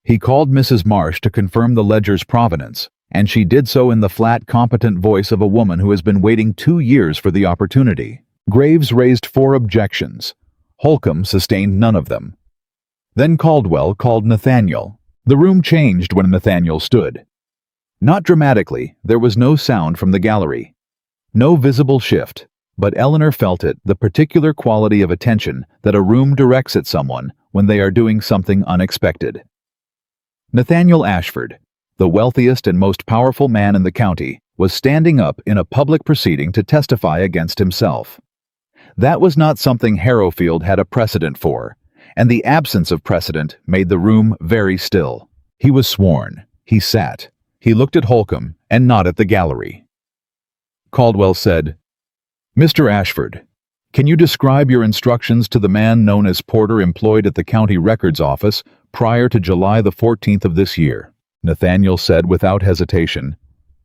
He called Mrs. Marsh to confirm the ledger's provenance, and she did so in the flat, competent voice of a woman who has been waiting 2 years for the opportunity. Graves raised 4 objections. Holcomb sustained none of them. Then Caldwell called Nathaniel. The room changed when Nathaniel stood. Not dramatically, there was no sound from the gallery. No visible shift, but Eleanor felt it, the particular quality of attention that a room directs at someone when they are doing something unexpected. Nathaniel Ashford, the wealthiest and most powerful man in the county, was standing up in a public proceeding to testify against himself. That was not something Harrowfield had a precedent for, and the absence of precedent made the room very still. He was sworn. He sat. He looked at Holcomb and not at the gallery. Caldwell said, "Mr. Ashford, can you describe your instructions to the man known as Porter employed at the county records office prior to July the 14th of this year?" Nathaniel said without hesitation,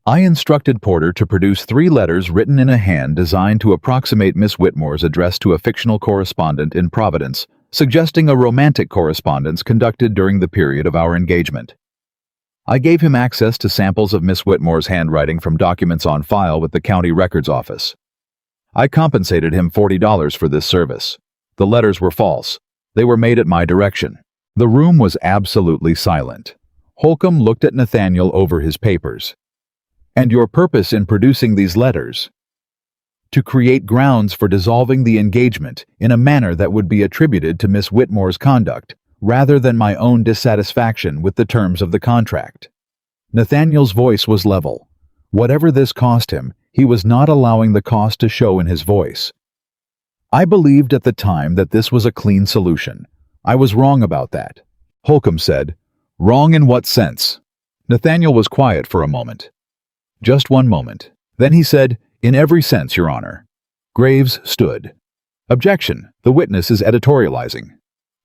"I instructed Porter to produce 3 letters written in a hand designed to approximate Miss Whitmore's address to a fictional correspondent in Providence, suggesting a romantic correspondence conducted during the period of our engagement. I gave him access to samples of Miss Whitmore's handwriting from documents on file with the county records office. I compensated him $40 for this service. The letters were false. They were made at my direction." The room was absolutely silent. Holcomb looked at Nathaniel over his papers. "And your purpose in producing these letters?" "To create grounds for dissolving the engagement in a manner that would be attributed to Miss Whitmore's conduct, rather than my own dissatisfaction with the terms of the contract." Nathaniel's voice was level. Whatever this cost him, he was not allowing the cost to show in his voice. "I believed at the time that this was a clean solution. I was wrong about that." Holcomb said, "Wrong in what sense?" Nathaniel was quiet for a moment. Just one moment. Then he said, "In every sense, Your Honor." Graves stood. "Objection. The witness is editorializing."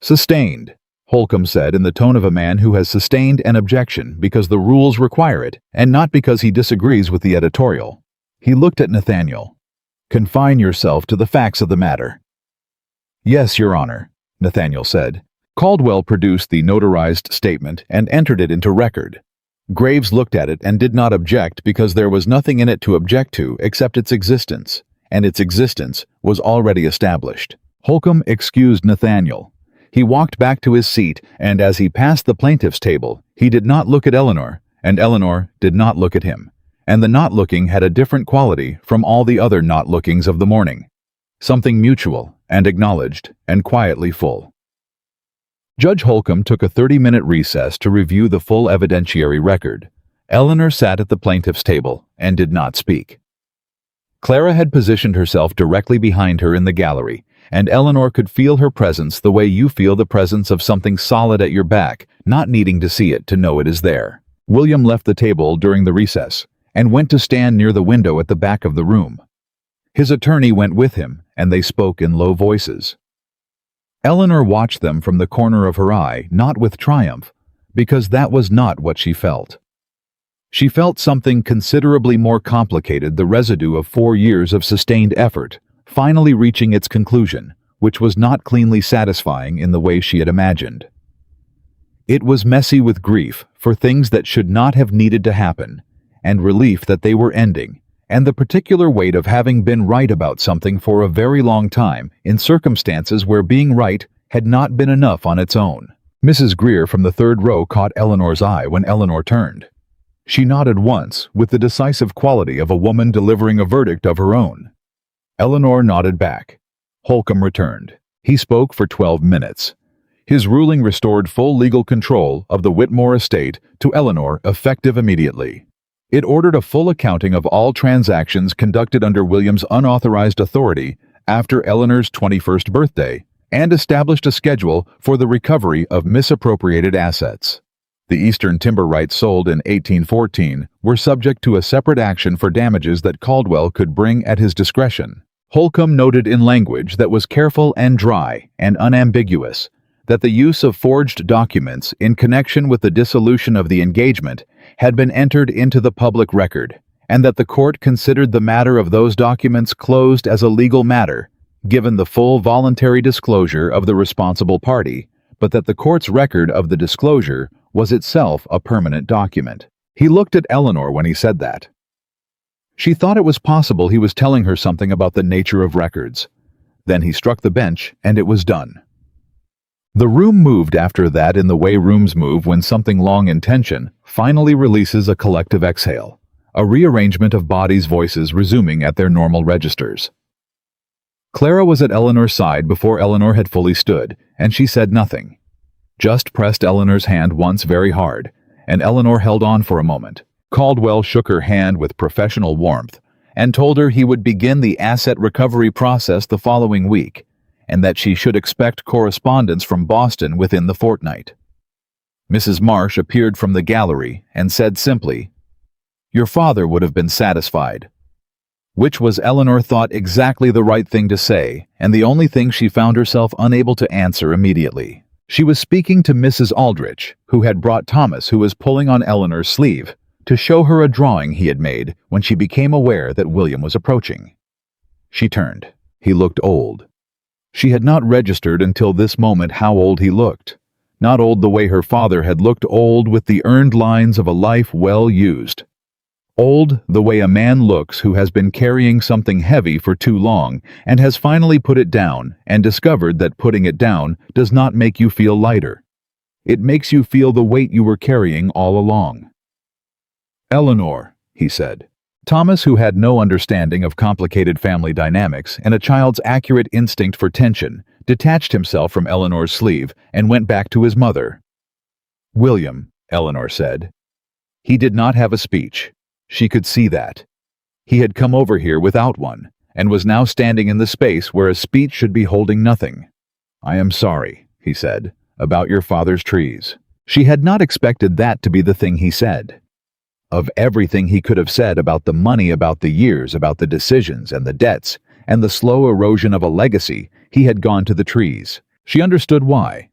"Sustained," Holcomb said in the tone of a man who has sustained an objection because the rules require it, and not because he disagrees with the editorial. He looked at Nathaniel. "Confine yourself to the facts of the matter." "Yes, Your Honor," Nathaniel said. Caldwell produced the notarized statement and entered it into record. Graves looked at it and did not object because there was nothing in it to object to except its existence, and its existence was already established. Holcomb excused Nathaniel. He walked back to his seat, and as he passed the plaintiff's table, he did not look at Eleanor, and Eleanor did not look at him. And the not looking had a different quality from all the other not lookings of the morning. Something mutual and acknowledged and quietly full. Judge Holcomb took a 30-minute recess to review the full evidentiary record. Eleanor sat at the plaintiff's table and did not speak. Clara had positioned herself directly behind her in the gallery, and Eleanor could feel her presence the way you feel the presence of something solid at your back, not needing to see it to know it is there. William left the table during the recess and went to stand near the window at the back of the room. His attorney went with him, and they spoke in low voices. Eleanor watched them from the corner of her eye, not with triumph, because that was not what she felt. She felt something considerably more complicated, the residue of 4 years of sustained effort, finally reaching its conclusion, which was not cleanly satisfying in the way she had imagined. It was messy with grief for things that should not have needed to happen, and relief that they were ending, and the particular weight of having been right about something for a very long time in circumstances where being right had not been enough on its own. Mrs. Greer from the third row caught Eleanor's eye when Eleanor turned. She nodded once with the decisive quality of a woman delivering a verdict of her own. Eleanor nodded back. Holcomb returned. He spoke for 12 minutes. His ruling restored full legal control of the Whitmore estate to Eleanor, effective immediately. It ordered a full accounting of all transactions conducted under William's unauthorized authority after Eleanor's 21st birthday, and established a schedule for the recovery of misappropriated assets. The Eastern timber rights sold in 1814 were subject to a separate action for damages that Caldwell could bring at his discretion. Holcomb noted in language that was careful and dry and unambiguous that the use of forged documents in connection with the dissolution of the engagement had been entered into the public record, and that the court considered the matter of those documents closed as a legal matter, given the full voluntary disclosure of the responsible party, but that the court's record of the disclosure was itself a permanent document. He looked at Eleanor when he said that. She thought it was possible he was telling her something about the nature of records. Then he struck the bench, and it was done. The room moved after that in the way rooms move when something long in tension finally releases a collective exhale, a rearrangement of bodies' voices resuming at their normal registers. Clara was at Eleanor's side before Eleanor had fully stood, and she said nothing. Just pressed Eleanor's hand once very hard, and Eleanor held on for a moment. Caldwell shook her hand with professional warmth and told her he would begin the asset recovery process the following week, and that she should expect correspondence from Boston within the fortnight. Mrs. Marsh appeared from the gallery and said simply, "Your father would have been satisfied," which was, Eleanor thought, exactly the right thing to say, and the only thing she found herself unable to answer immediately. She was speaking to Mrs. Aldrich, who had brought Thomas, who was pulling on Eleanor's sleeve, to show her a drawing he had made when she became aware that William was approaching. She turned. He looked old. She had not registered until this moment how old he looked. Not old the way her father had looked, old with the earned lines of a life well used. Old the way a man looks who has been carrying something heavy for too long and has finally put it down and discovered that putting it down does not make you feel lighter. It makes you feel the weight you were carrying all along. "Eleanor," he said. Thomas, who had no understanding of complicated family dynamics and a child's accurate instinct for tension, detached himself from Eleanor's sleeve and went back to his mother. "William," Eleanor said. He did not have a speech. She could see that. He had come over here without one, and was now standing in the space where a speech should be holding nothing. "I am sorry," he said, "about your father's trees." She had not expected that to be the thing he said. Of everything he could have said about the money, about the years, about the decisions and the debts, and the slow erosion of a legacy, he had gone to the trees. She understood why.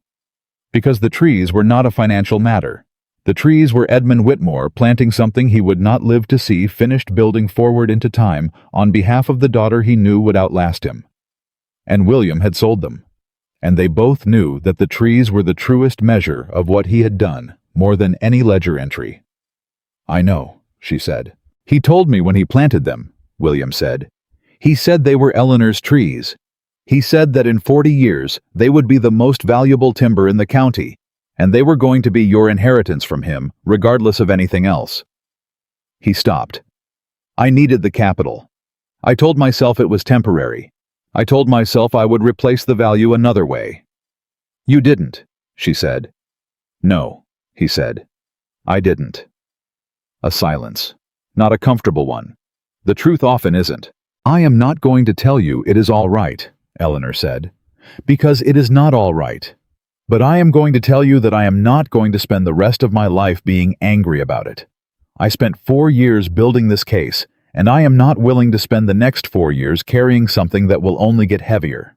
Because the trees were not a financial matter. The trees were Edmund Whitmore planting something he would not live to see finished, building forward into time on behalf of the daughter he knew would outlast him. And William had sold them. and they both knew that the trees were the truest measure of what he had done, more than any ledger entry. "I know," she said. "He told me when he planted them," William said. "He said they were Eleanor's trees. He said that in 40 years they would be the most valuable timber in the county, and they were going to be your inheritance from him, regardless of anything else." He stopped. "I needed the capital. I told myself it was temporary. I told myself I would replace the value another way." "You didn't," she said. "No," he said. "I didn't." A silence. Not a comfortable one. The truth often isn't. "I am not going to tell you it is all right," Eleanor said, "because it is not all right. But I am going to tell you that I am not going to spend the rest of my life being angry about it. I spent 4 years building this case, and I am not willing to spend the next 4 years carrying something that will only get heavier."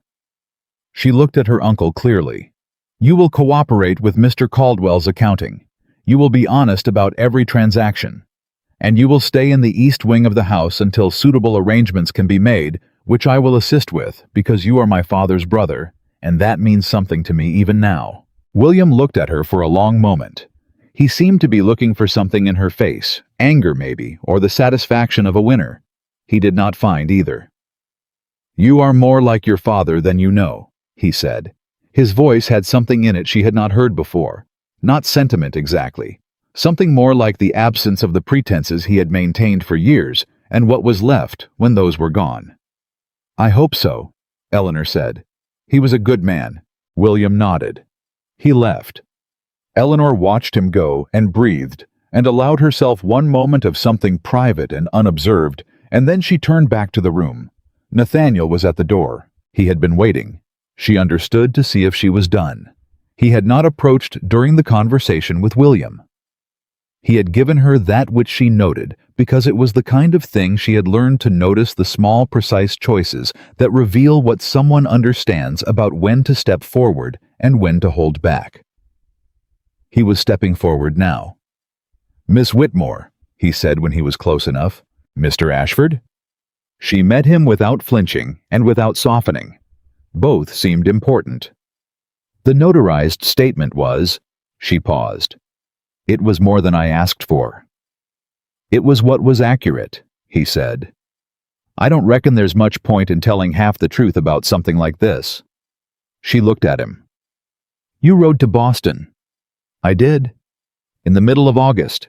She looked at her uncle clearly. "You will cooperate with Mr. Caldwell's accounting. You will be honest about every transaction. And you will stay in the east wing of the house until suitable arrangements can be made, which I will assist with, because you are my father's brother, and that means something to me even now." William looked at her for a long moment. He seemed to be looking for something in her face, anger maybe, or the satisfaction of a winner. He did not find either. "You are more like your father than you know," he said. His voice had something in it she had not heard before. Not sentiment exactly. Something more like the absence of the pretenses he had maintained for years, and what was left when those were gone. "I hope so," Eleanor said. "He was a good man." William nodded. He left. Eleanor watched him go and breathed, and allowed herself one moment of something private and unobserved, and then she turned back to the room. Nathaniel was at the door. He had been waiting. She understood to see if she was done. He had not approached during the conversation with William. He had given her that which she noted because it was the kind of thing she had learned to notice, the small, precise choices that reveal what someone understands about when to step forward and when to hold back. He was stepping forward now. "Miss Whitmore," he said when he was close enough. "Mr. Ashford?" She met him without flinching and without softening. Both seemed important. "The notarized statement was—" She paused. "It was more than I asked for." "It was what was accurate," he said. "I don't reckon there's much point in telling half the truth about something like this." She looked at him. "You rode to Boston." "I did. In the middle of August."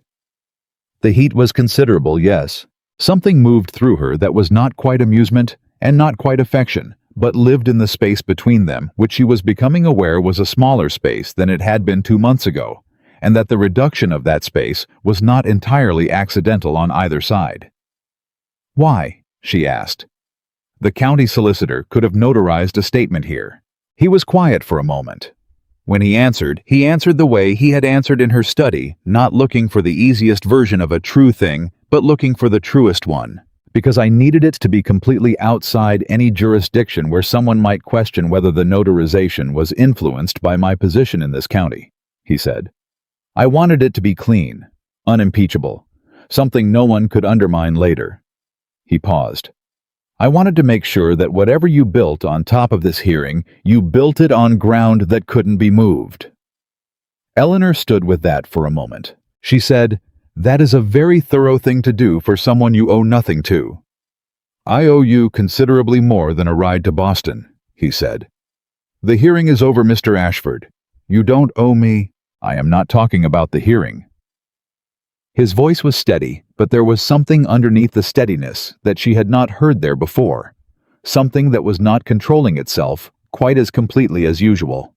The heat was considerable, yes. Something moved through her that was not quite amusement and not quite affection, but lived in the space between them, which she was becoming aware was a smaller space than it had been 2 months ago, and that the reduction of that space was not entirely accidental on either side. "Why?" she asked. The county solicitor could have notarized a statement here. He was quiet for a moment. When he answered the way he had answered in her study, not looking for the easiest version of a true thing, but looking for the truest one. "Because I needed it to be completely outside any jurisdiction where someone might question whether the notarization was influenced by my position in this county," he said. "I wanted it to be clean, unimpeachable, something no one could undermine later." He paused. "I wanted to make sure that whatever you built on top of this hearing, you built it on ground that couldn't be moved." Eleanor stood with that for a moment. She said, "That is a very thorough thing to do for someone you owe nothing to." "I owe you considerably more than a ride to Boston," he said. "The hearing is over, Mr. Ashford. You don't owe me—" "I am not talking about the hearing." His voice was steady, but there was something underneath the steadiness that she had not heard there before, something that was not controlling itself quite as completely as usual.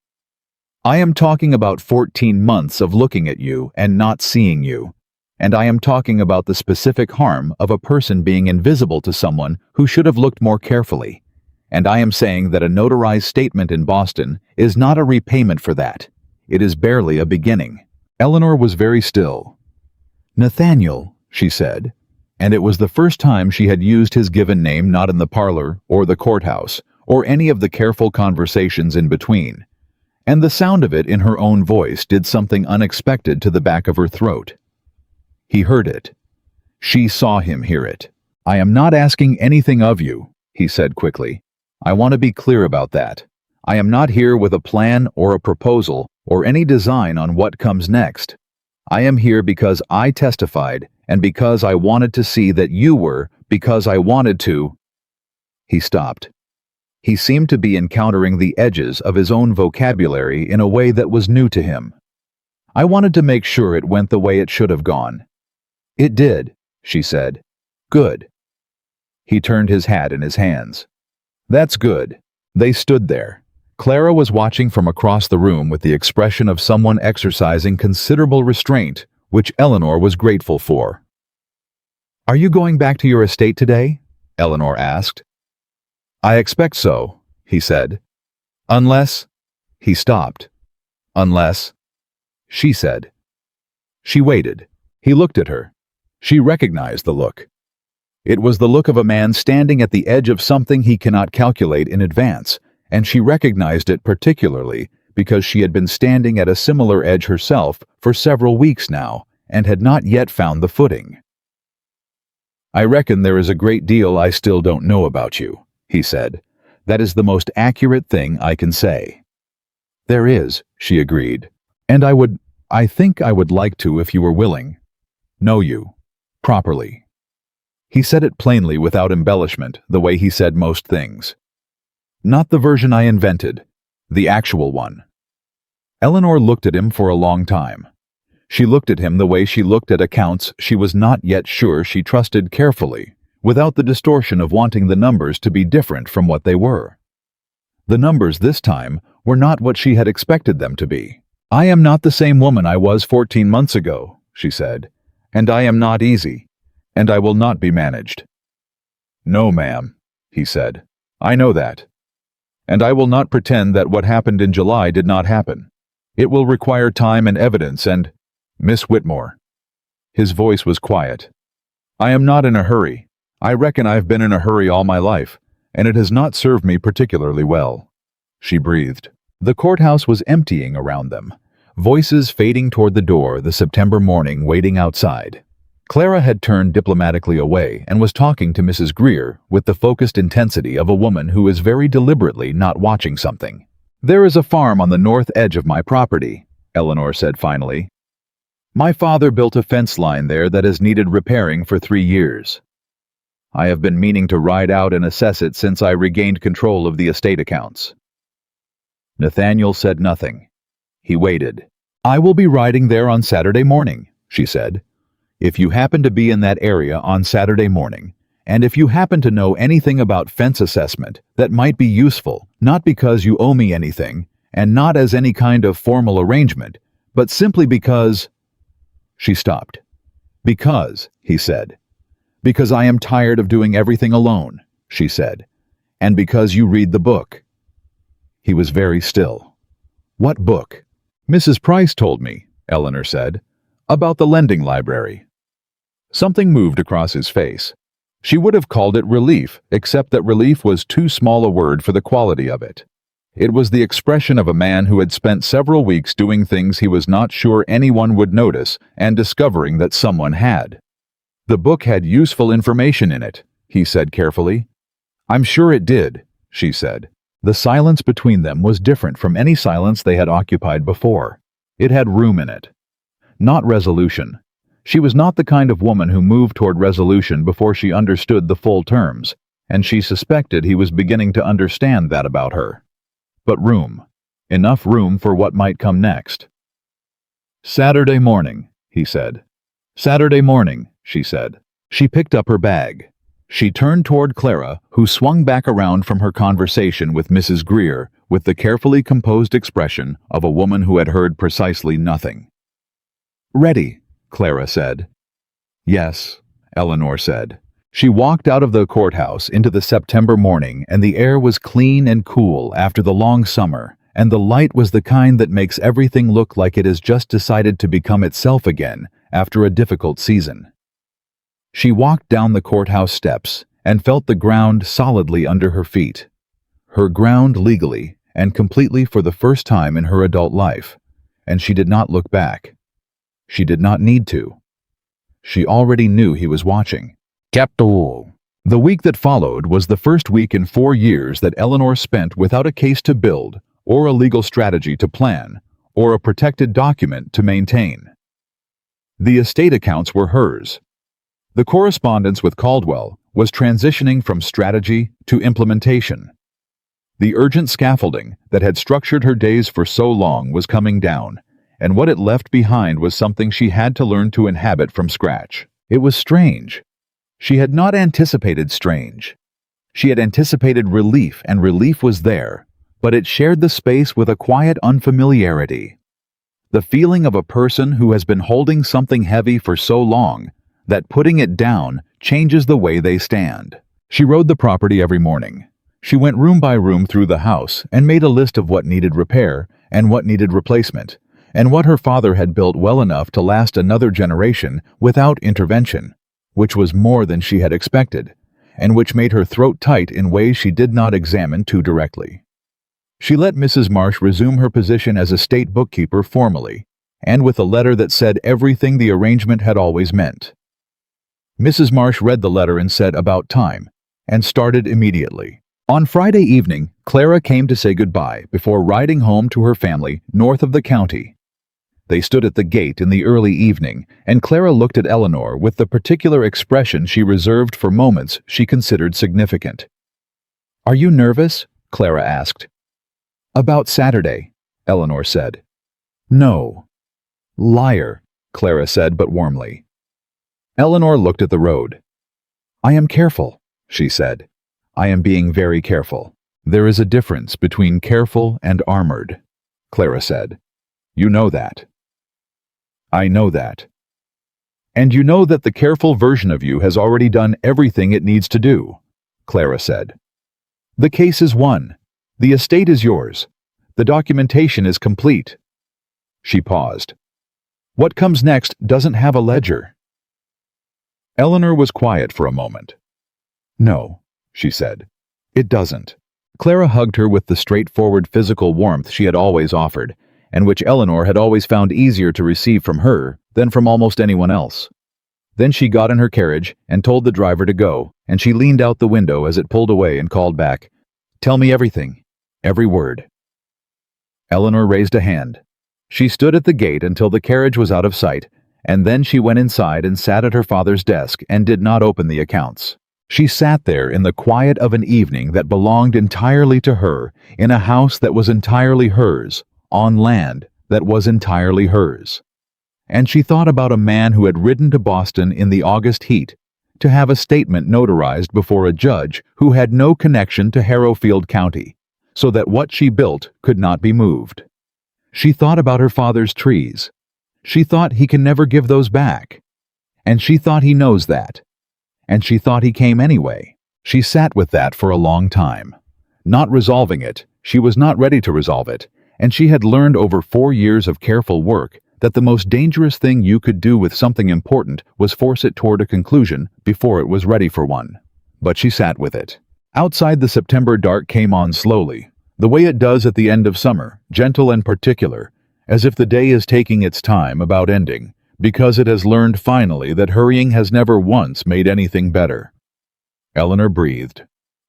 "I am talking about 14 months of looking at you and not seeing you, and I am talking about the specific harm of a person being invisible to someone who should have looked more carefully, and I am saying that a notarized statement in Boston is not a repayment for that. It is barely a beginning." Eleanor was very still. "Nathaniel," she said, and it was the first time she had used his given name not in the parlor or the courthouse or any of the careful conversations in between, and the sound of it in her own voice did something unexpected to the back of her throat. He heard it. She saw him hear it. "I am not asking anything of you," he said quickly. "I want to be clear about that. I am not here with a plan or a proposal or any design on what comes next. I am here because I testified and because I wanted to see that you were, because I wanted to." He stopped. He seemed to be encountering the edges of his own vocabulary in a way that was new to him. "I wanted to make sure it went the way it should have gone." "It did," she said. "Good." He turned his hat in his hands. "That's good." They stood there. Clara was watching from across the room with the expression of someone exercising considerable restraint, which Eleanor was grateful for. "Are you going back to your estate today?" Eleanor asked. "I expect so," he said. "Unless—" He stopped. "Unless—" she said. She waited. He looked at her. She recognized the look. It was the look of a man standing at the edge of something he cannot calculate in advance, and she recognized it particularly because she had been standing at a similar edge herself for several weeks now and had not yet found the footing. "I reckon there is a great deal I still don't know about you," he said. "That is the most accurate thing I can say." "There is," she agreed. "And I think I would like to, if you were willing, know you, properly." He said it plainly without embellishment, the way he said most things. "Not the version I invented, the actual one." Eleanor looked at him for a long time. She looked at him the way she looked at accounts she was not yet sure she trusted carefully, without the distortion of wanting the numbers to be different from what they were. The numbers this time were not what she had expected them to be. "I am not the same woman I was 14 months ago," she said, "and I am not easy, and I will not be managed." "No, ma'am," he said. "I know that. And I will not pretend that what happened in July did not happen. It will require time and evidence and— Miss Whitmore." His voice was quiet. "I am not in a hurry. I reckon I've been in a hurry all my life, and it has not served me particularly well." She breathed. The courthouse was emptying around them, voices fading toward the door the September morning waiting outside. Clara had turned diplomatically away and was talking to Mrs. Greer with the focused intensity of a woman who is very deliberately not watching something. "There is a farm on the north edge of my property," Eleanor said finally. "My father built a fence line there that has needed repairing for 3 years. I have been meaning to ride out and assess it since I regained control of the estate accounts." Nathaniel said nothing. He waited. "I will be riding there on Saturday morning," she said. "If you happen to be in that area on Saturday morning, and if you happen to know anything about fence assessment that might be useful, not because you owe me anything, and not as any kind of formal arrangement, but simply because—" She stopped. "Because," he said. "Because I am tired of doing everything alone," she said. "And because you read the book." He was very still. "What book?" "Mrs. Price told me," Eleanor said, "about the lending library." Something moved across his face. She would have called it relief, except that relief was too small a word for the quality of it. It was the expression of a man who had spent several weeks doing things he was not sure anyone would notice and discovering that someone had. "The book had useful information in it," he said carefully. "I'm sure it did," she said. The silence between them was different from any silence they had occupied before. It had room in it. Not resolution. She was not the kind of woman who moved toward resolution before she understood the full terms, and she suspected he was beginning to understand that about her. But room. Enough room for what might come next. "Saturday morning," he said. "Saturday morning," she said. She picked up her bag. She turned toward Clara, who swung back around from her conversation with Mrs. Greer with the carefully composed expression of a woman who had heard precisely nothing. "Ready," Clara said. "Yes," Eleanor said. She walked out of the courthouse into the September morning, and the air was clean and cool after the long summer, and the light was the kind that makes everything look like it has just decided to become itself again after a difficult season. She walked down the courthouse steps and felt the ground solidly under her feet. Her ground legally and completely for the first time in her adult life, and she did not look back. She did not need to. She already knew he was watching. "Capital," The week that followed was the first week in 4 years that Eleanor spent without a case to build, or a legal strategy to plan, or a protected document to maintain. The estate accounts were hers. The correspondence with Caldwell was transitioning from strategy to implementation. The urgent scaffolding that had structured her days for so long was coming down, and what it left behind was something she had to learn to inhabit from scratch. It was strange. She had not anticipated strange. She had anticipated relief, and relief was there, but it shared the space with a quiet unfamiliarity. The feeling of a person who has been holding something heavy for so long that putting it down changes the way they stand. She rode the property every morning. She went room by room through the house and made a list of what needed repair and what needed replacement, and what her father had built well enough to last another generation without intervention, which was more than she had expected, and which made her throat tight in ways she did not examine too directly. She let Mrs. Marsh resume her position as estate bookkeeper formally, and with a letter that said everything the arrangement had always meant. Mrs. Marsh read the letter and said about time, and started immediately. On Friday evening, Clara came to say goodbye before riding home to her family north of the county. They stood at the gate in the early evening, and Clara looked at Eleanor with the particular expression she reserved for moments she considered significant. "Are you nervous?" Clara asked. "About Saturday," Eleanor said. "No." "Liar," Clara said, but warmly. Eleanor looked at the road. "I am careful," she said. "I am being very careful." "There is a difference between careful and armored," Clara said. "You know that." "I know that." "And you know that the careful version of you has already done everything it needs to do," Clara said. "The case is won. The estate is yours. The documentation is complete." She paused. "What comes next doesn't have a ledger." Eleanor was quiet for a moment. "No," she said. "It doesn't." Clara hugged her with the straightforward physical warmth she had always offered, and which Eleanor had always found easier to receive from her than from almost anyone else. Then she got in her carriage and told the driver to go, and she leaned out the window as it pulled away and called back, "Tell me everything, every word." Eleanor raised a hand. She stood at the gate until the carriage was out of sight, and then she went inside and sat at her father's desk and did not open the accounts. She sat there in the quiet of an evening that belonged entirely to her, in a house that was entirely hers, on land that was entirely hers. And she thought about a man who had ridden to Boston in the August heat to have a statement notarized before a judge who had no connection to Harrowfield County, so that what she built could not be moved. She thought about her father's trees. She thought he can never give those back. And she thought he knows that. And she thought he came anyway. She sat with that for a long time. Not resolving it, she was not ready to resolve it, and she had learned over 4 years of careful work that the most dangerous thing you could do with something important was force it toward a conclusion before it was ready for one. But she sat with it. Outside, the September dark came on slowly, the way it does at the end of summer, gentle and particular, as if the day is taking its time about ending, because it has learned finally that hurrying has never once made anything better. Eleanor breathed.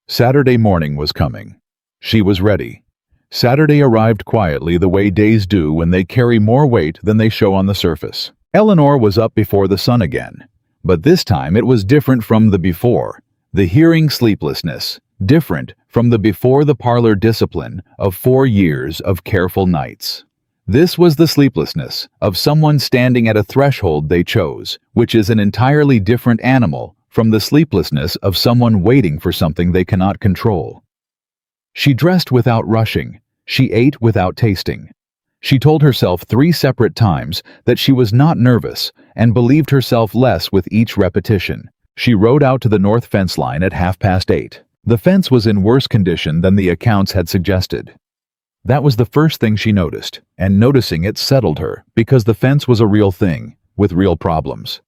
Saturday morning was coming. She was ready. Saturday arrived quietly the way days do when they carry more weight than they show on the surface. Eleanor was up before the sun again, but this time it was different from the before. The hearing sleeplessness, different from the before the parlor discipline of 4 years of careful nights. This was the sleeplessness of someone standing at a threshold they chose, which is an entirely different animal from the sleeplessness of someone waiting for something they cannot control. She dressed without rushing. She ate without tasting. She told herself 3 separate times that she was not nervous and believed herself less with each repetition. She rode out to the north fence line at 8:30. The fence was in worse condition than the accounts had suggested. That was the first thing she noticed, and noticing it settled her, because the fence was a real thing, with real problems.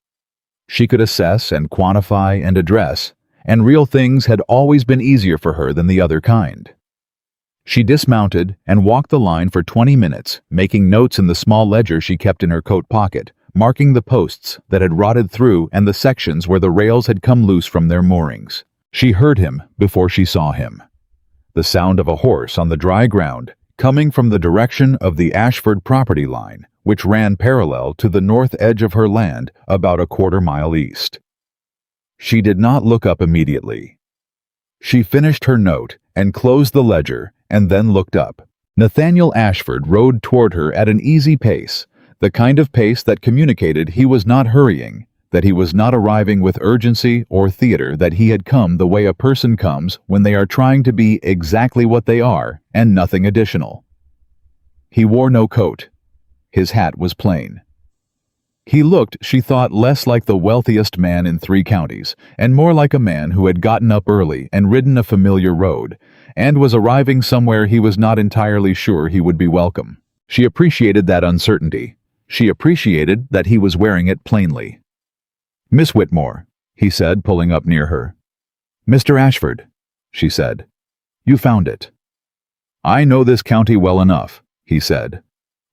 She could assess and quantify and address, and real things had always been easier for her than the other kind. She dismounted and walked the line for 20 minutes, making notes in the small ledger she kept in her coat pocket, marking the posts that had rotted through and the sections where the rails had come loose from their moorings. She heard him before she saw him. The sound of a horse on the dry ground, coming from the direction of the Ashford property line, which ran parallel to the north edge of her land about a quarter-mile east. She did not look up immediately. She finished her note and closed the ledger and then looked up. Nathaniel Ashford rode toward her at an easy pace, the kind of pace that communicated he was not hurrying, that he was not arriving with urgency or theater, that he had come the way a person comes when they are trying to be exactly what they are and nothing additional. He wore no coat. His hat was plain. He looked, she thought, less like the wealthiest man in 3 counties, and more like a man who had gotten up early and ridden a familiar road, and was arriving somewhere he was not entirely sure he would be welcome. She appreciated that uncertainty. She appreciated that he was wearing it plainly. "Miss Whitmore," he said, pulling up near her. "Mr. Ashford," she said. "You found it." "I know this county well enough," he said.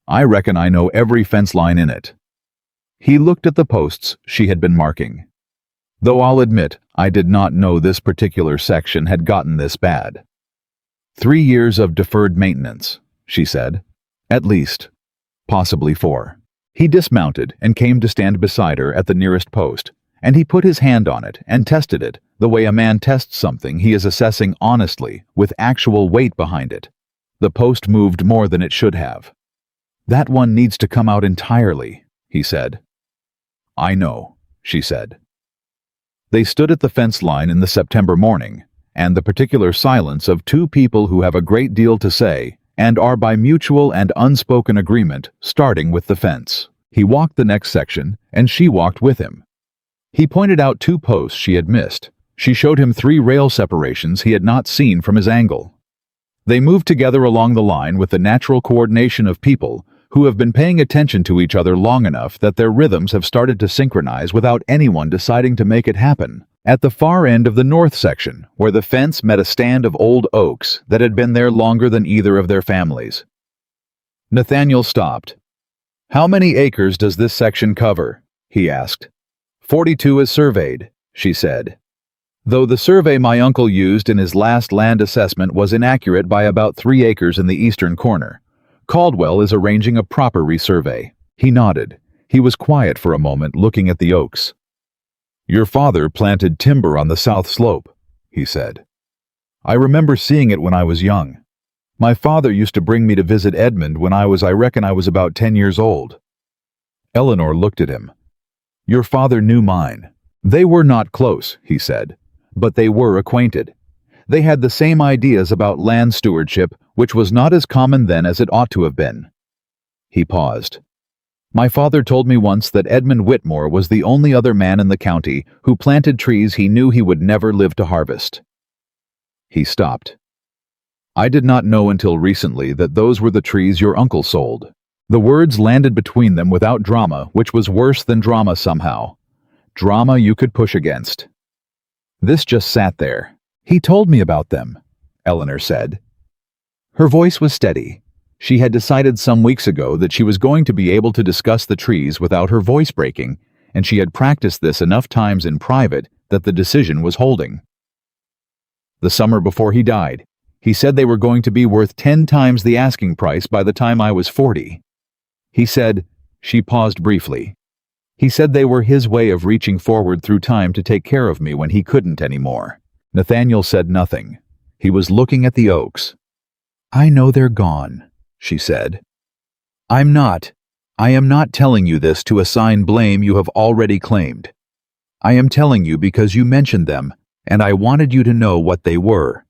"I reckon I know every fence line in it." He looked at the posts she had been marking. "Though I'll admit, I did not know this particular section had gotten this bad." 3 years of deferred maintenance, she said. At least. Possibly 4. He dismounted and came to stand beside her at the nearest post, and he put his hand on it and tested it the way a man tests something he is assessing honestly, with actual weight behind it. The post moved more than it should have. "That one needs to come out entirely," he said. "I know," she said. They stood at the fence line in the September morning, and the particular silence of 2 people who have a great deal to say and are by mutual and unspoken agreement starting with the fence. He walked the next section, and she walked with him. He pointed out 2 posts she had missed. She showed him 3 rail separations he had not seen from his angle. They moved together along the line with the natural coordination of people who have been paying attention to each other long enough that their rhythms have started to synchronize without anyone deciding to make it happen. At the far end of the north section, where the fence met a stand of old oaks that had been there longer than either of their families. Nathaniel stopped. "How many acres does this section cover?" he asked. 42 is surveyed," she said. "Though the survey my uncle used in his last land assessment was inaccurate by about 3 acres in the eastern corner. Caldwell is arranging a proper resurvey." He nodded. He was quiet for a moment, looking at the oaks. "Your father planted timber on the south slope," he said. "I remember seeing it when I was young. My father used to bring me to visit Edmund when I reckon I was about 10 years old." Eleanor looked at him. "Your father knew mine. They were not close," he said, "but they were acquainted. They had the same ideas about land stewardship, which was not as common then as it ought to have been." He paused. "My father told me once that Edmund Whitmore was the only other man in the county who planted trees he knew he would never live to harvest." He stopped. "I did not know until recently that those were the trees your uncle sold." The words landed between them without drama, which was worse than drama somehow. Drama you could push against. This just sat there. "He told me about them," Eleanor said. Her voice was steady. She had decided some weeks ago that she was going to be able to discuss the trees without her voice breaking, and she had practiced this enough times in private that the decision was holding. "The summer before he died, he said they were going to be worth 10 times the asking price by the time I was 40. He said," she paused briefly, "he said they were his way of reaching forward through time to take care of me when he couldn't anymore." Nathaniel said nothing. He was looking at the oaks. "I know they're gone," she said. I am not telling you this to assign blame you have already claimed. I am telling you because you mentioned them, and I wanted you to know what they were."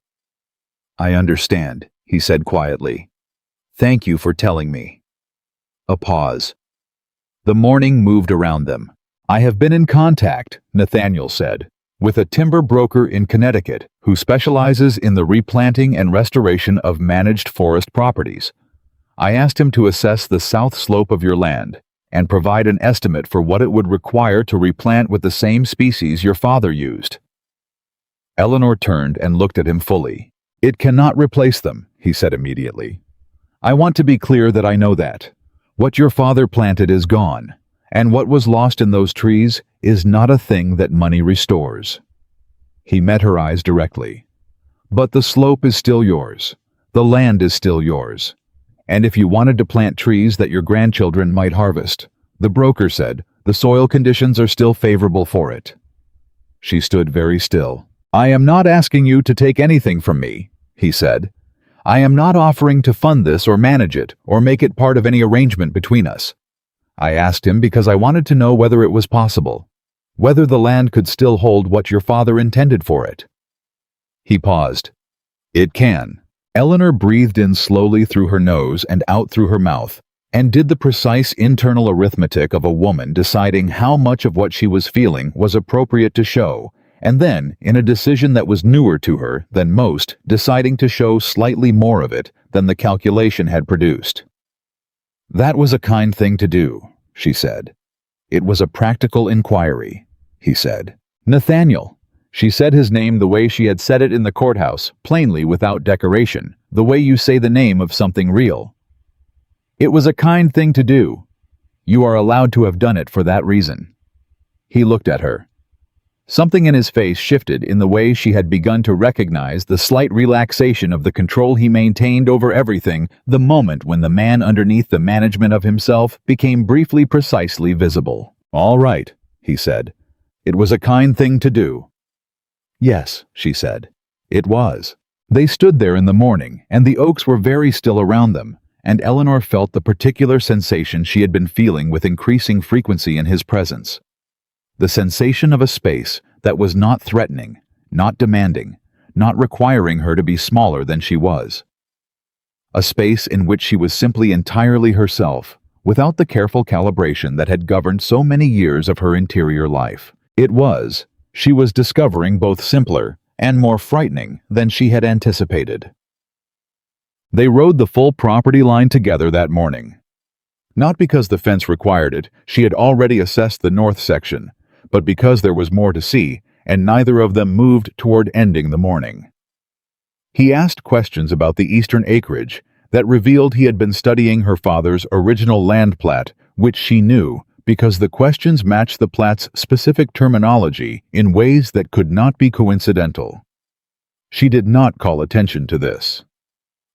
"I understand," he said quietly. "Thank you for telling me." A pause. The morning moved around them. "I have been in contact," Nathaniel said, "with a timber broker in Connecticut who specializes in the replanting and restoration of managed forest properties. I asked him to assess the south slope of your land and provide an estimate for what it would require to replant with the same species your father used." Eleanor turned and looked at him fully. "It cannot replace them," he said immediately. "I want to be clear that I know that. What your father planted is gone, and what was lost in those trees is not a thing that money restores." He met her eyes directly. "But the slope is still yours. The land is still yours. And if you wanted to plant trees that your grandchildren might harvest," the broker said, "the soil conditions are still favorable for it." She stood very still. "I am not asking you to take anything from me," he said. "I am not offering to fund this or manage it or make it part of any arrangement between us. I asked him because I wanted to know whether it was possible, whether the land could still hold what your father intended for it." He paused. "It can." Eleanor breathed in slowly through her nose and out through her mouth, and did the precise internal arithmetic of a woman deciding how much of what she was feeling was appropriate to show, and then, in a decision that was newer to her than most, deciding to show slightly more of it than the calculation had produced. "That was a kind thing to do," she said. "It was a practical inquiry," he said. "Nathaniel." She said his name the way she had said it in the courthouse, plainly without decoration, the way you say the name of something real. "It was a kind thing to do. You are allowed to have done it for that reason." He looked at her. Something in his face shifted in the way she had begun to recognize the slight relaxation of the control he maintained over everything the moment when the man underneath the management of himself became briefly precisely visible. "All right," he said. "It was a kind thing to do." "Yes," she said. "It was." They stood there in the morning, and the oaks were very still around them, and Eleanor felt the particular sensation she had been feeling with increasing frequency in his presence. The sensation of a space that was not threatening, not demanding, not requiring her to be smaller than she was. A space in which she was simply entirely herself, without the careful calibration that had governed so many years of her interior life. She was discovering both simpler and more frightening than she had anticipated. They rode the full property line together that morning. Not because the fence required it, she had already assessed the north section, but because there was more to see, and neither of them moved toward ending the morning. He asked questions about the eastern acreage that revealed he had been studying her father's original land plat, which she knew, because the questions matched the plat's specific terminology in ways that could not be coincidental. She did not call attention to this.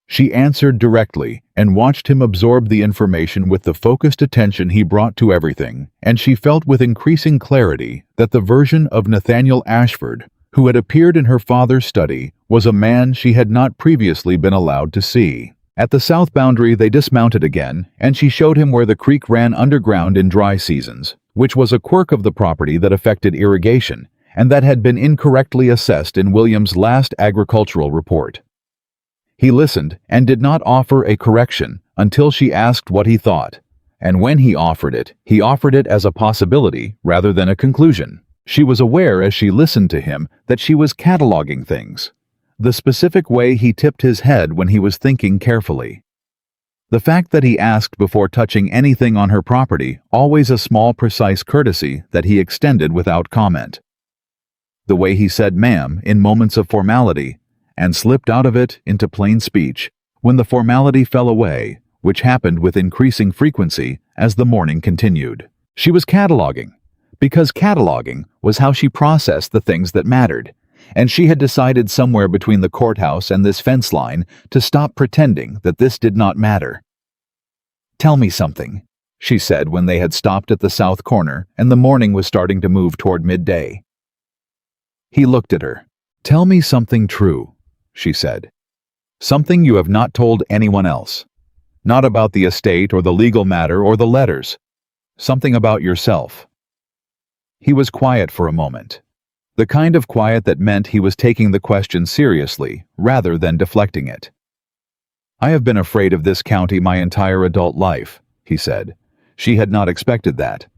She answered directly and watched him absorb the information with the focused attention he brought to everything, and she felt with increasing clarity that the version of Nathaniel Ashford, who had appeared in her father's study, was a man she had not previously been allowed to see. At the south boundary they dismounted again, and she showed him where the creek ran underground in dry seasons, which was a quirk of the property that affected irrigation, and that had been incorrectly assessed in William's last agricultural report. He listened and did not offer a correction until she asked what he thought, and when he offered it as a possibility rather than a conclusion. She was aware as she listened to him that she was cataloging things, the specific way he tipped his head when he was thinking carefully. The fact that he asked before touching anything on her property, always a small precise courtesy that he extended without comment. The way he said "ma'am" in moments of formality, and slipped out of it into plain speech when the formality fell away, which happened with increasing frequency as the morning continued. She was cataloging, because cataloging was how she processed the things that mattered, and she had decided somewhere between the courthouse and this fence line to stop pretending that this did not matter. "Tell me something," she said when they had stopped at the south corner and the morning was starting to move toward midday. He looked at her. "Tell me something true," she said. "Something you have not told anyone else. Not about the estate or the legal matter or the letters. Something about yourself." He was quiet for a moment. The kind of quiet that meant he was taking the question seriously rather than deflecting it. "I have been afraid of this county my entire adult life," he said. She had not expected that.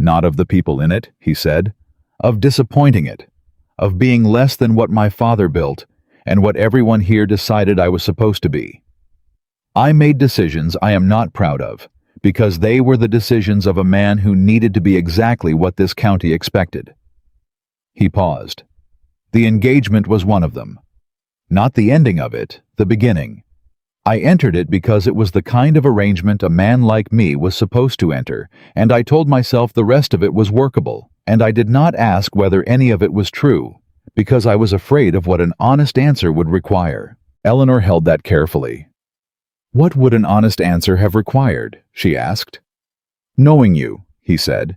"Not of the people in it," he said. "Of disappointing it. Of being less than what my father built and what everyone here decided I was supposed to be. I made decisions I am not proud of, because they were the decisions of a man who needed to be exactly what this county expected." He paused. "The engagement was one of them. Not the ending of it, the beginning. I entered it because it was the kind of arrangement a man like me was supposed to enter, and I told myself the rest of it was workable, and I did not ask whether any of it was true, Because I was afraid of what an honest answer would require. Eleanor held that carefully. What would an honest answer have required? She asked. Knowing you, he said.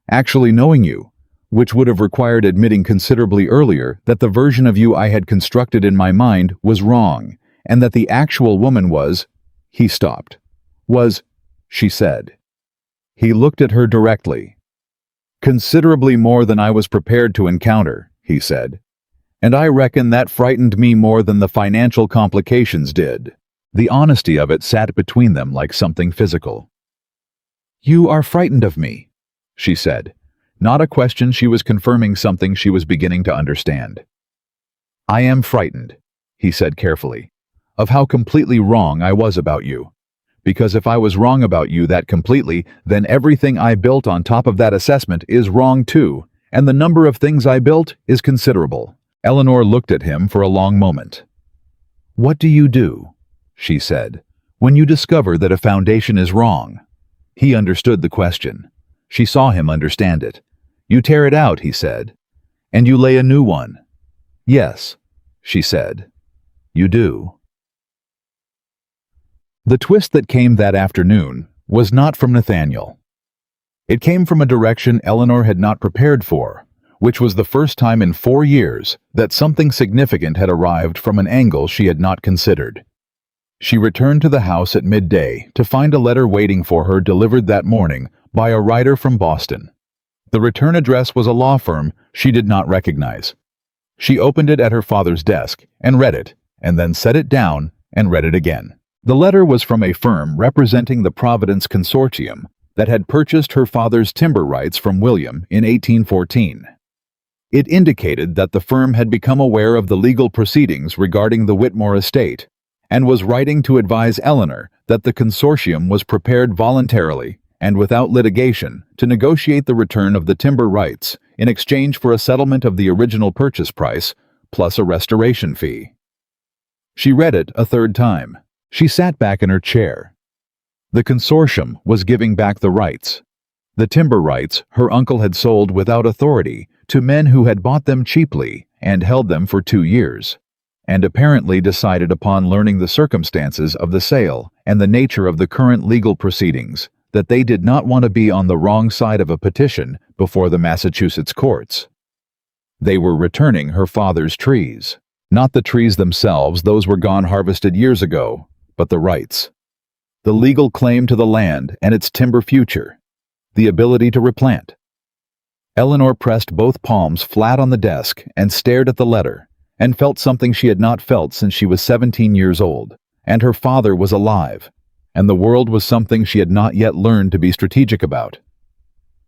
Actually knowing you, which would have required admitting considerably earlier that the version of you I had constructed in my mind was wrong, and that the actual woman was— He stopped. She said. He looked at her directly. Considerably more than I was prepared to encounter, he said. And I reckon that frightened me more than the financial complications did. The honesty of it sat between them like something physical. You are frightened of me, she said. Not a question, she was confirming something she was beginning to understand. I am frightened, he said carefully, of how completely wrong I was about you. Because if I was wrong about you that completely, then everything I built on top of that assessment is wrong too, and the number of things I built is considerable. Eleanor looked at him for a long moment. What do you do, she said, when you discover that a foundation is wrong? He understood the question. She saw him understand it. You tear it out, he said, and you lay a new one. Yes, she said, you do. The twist that came that afternoon was not from Nathaniel. It came from a direction Eleanor had not prepared for, which was the first time in 4 years that something significant had arrived from an angle she had not considered. She returned to the house at midday to find a letter waiting for her delivered that morning by a writer from Boston. The return address was a law firm she did not recognize. She opened it at her father's desk and read it, and then set it down and read it again. The letter was from a firm representing the Providence Consortium that had purchased her father's timber rights from William in 1814. It indicated that the firm had become aware of the legal proceedings regarding the Whitmore estate and was writing to advise Eleanor that the consortium was prepared voluntarily and without litigation to negotiate the return of the timber rights in exchange for a settlement of the original purchase price plus a restoration fee. She read it a third time. She sat back in her chair. The consortium was giving back the rights. The timber rights her uncle had sold without authority to men who had bought them cheaply and held them for 2 years, and apparently decided upon learning the circumstances of the sale and the nature of the current legal proceedings that they did not want to be on the wrong side of a petition before the Massachusetts courts. They were returning her father's trees. Not the trees themselves, those were gone harvested years ago, but the rights. The legal claim to the land and its timber future. The ability to replant. Eleanor pressed both palms flat on the desk and stared at the letter, and felt something she had not felt since she was 17 years old, and her father was alive, and the world was something she had not yet learned to be strategic about.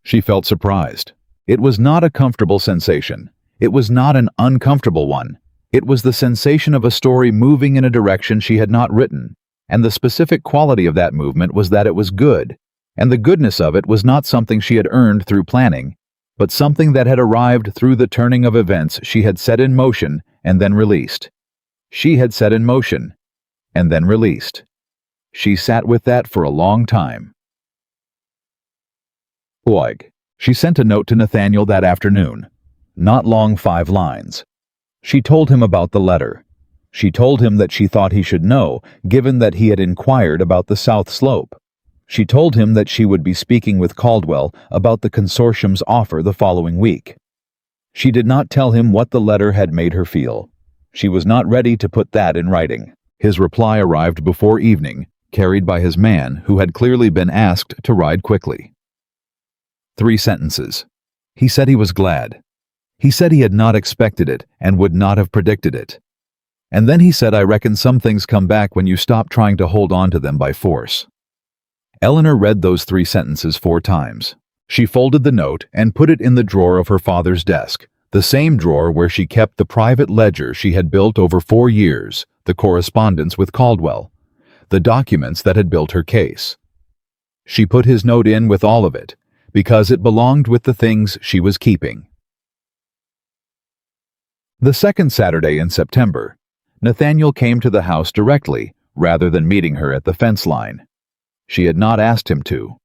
She felt surprised. It was not a comfortable sensation. It was not an uncomfortable one. It was the sensation of a story moving in a direction she had not written, and the specific quality of that movement was that it was good, and the goodness of it was not something she had earned through planning, but something that had arrived through the turning of events she had set in motion and then released. She had set in motion and then released. She sat with that for a long time. She sent a note to Nathaniel that afternoon. Not long, 5 lines. She told him about the letter. She told him that she thought he should know, given that he had inquired about the South Slope. She told him that she would be speaking with Caldwell about the consortium's offer the following week. She did not tell him what the letter had made her feel. She was not ready to put that in writing. His reply arrived before evening, carried by his man, who had clearly been asked to ride quickly. 3 sentences. He said he was glad. He said he had not expected it and would not have predicted it. And then he said, I reckon some things come back when you stop trying to hold on to them by force. Eleanor read those 3 sentences 4 times. She folded the note and put it in the drawer of her father's desk, the same drawer where she kept the private ledger she had built over 4 years, the correspondence with Caldwell, the documents that had built her case. She put his note in with all of it, because it belonged with the things she was keeping. The second Saturday in September, Nathaniel came to the house directly, rather than meeting her at the fence line. She had not asked him to.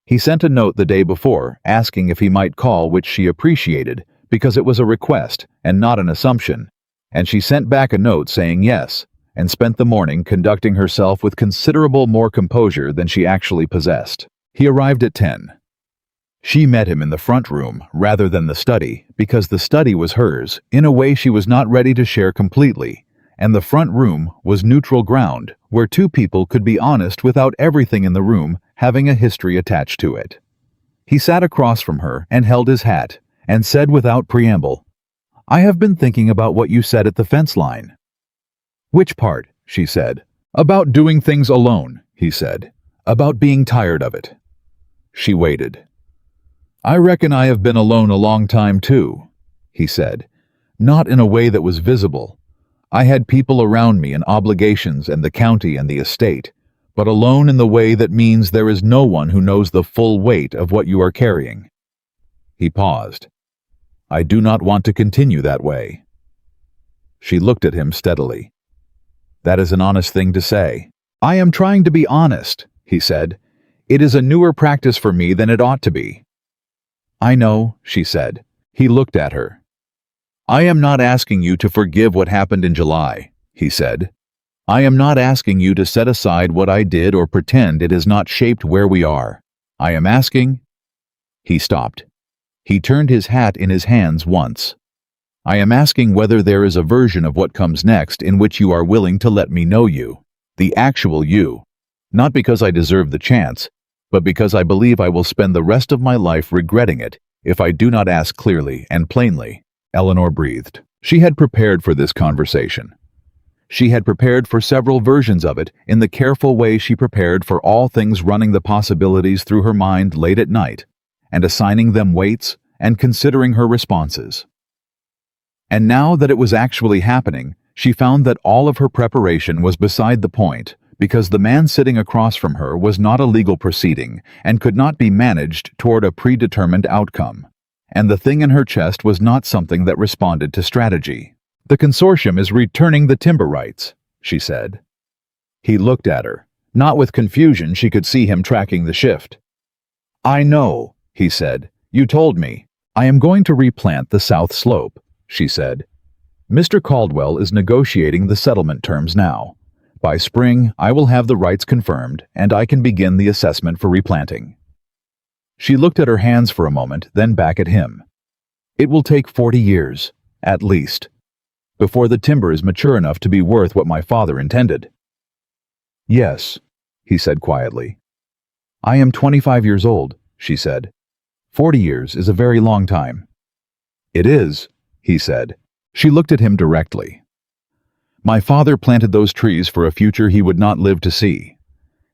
He sent a note the day before, asking if he might call, which she appreciated, because it was a request and not an assumption, and she sent back a note saying yes, and spent the morning conducting herself with considerable more composure than she actually possessed. He arrived at 10. She met him in the front room rather than the study, because the study was hers in a way she was not ready to share completely, and the front room was neutral ground where two people could be honest without everything in the room having a history attached to it. He sat across from her and held his hat and said without preamble, "I have been thinking about what you said at the fence line." "Which part?" she said. "About doing things alone," he said. "About being tired of it." She waited. "I reckon I have been alone a long time too," he said, not in a way that was visible. "I had people around me and obligations and the county and the estate, but alone in the way that means there is no one who knows the full weight of what you are carrying." He paused. "I do not want to continue that way." She looked at him steadily. "That is an honest thing to say." "I am trying to be honest," he said. "It is a newer practice for me than it ought to be." "I know," she said. He looked at her. "I am not asking you to forgive what happened in July," he said. "I am not asking you to set aside what I did or pretend it has not shaped where we are. I am asking—" He stopped. He turned his hat in his hands once. "I am asking whether there is a version of what comes next in which you are willing to let me know you, the actual you, not because I deserve the chance, but because I believe I will spend the rest of my life regretting it if I do not ask clearly and plainly." Eleanor breathed. She had prepared for this conversation. She had prepared for several versions of it in the careful way she prepared for all things, running the possibilities through her mind late at night, and assigning them weights and considering her responses. And now that it was actually happening, she found that all of her preparation was beside the point, because the man sitting across from her was not a legal proceeding and could not be managed toward a predetermined outcome. And the thing in her chest was not something that responded to strategy. "The consortium is returning the timber rights," she said. He looked at her. Not with confusion, she could see him tracking the shift. "I know," he said. "You told me. I am going to replant the south slope," she said. "Mr. Caldwell is negotiating the settlement terms now. By spring, I will have the rights confirmed, and I can begin the assessment for replanting." She looked at her hands for a moment, then back at him. "It will take 40 years, at least, before the timber is mature enough to be worth what my father intended." "Yes," he said quietly. "I am 25 years old," she said. 40 years is a very long time." "It is," he said. She looked at him directly. "My father planted those trees for a future he would not live to see.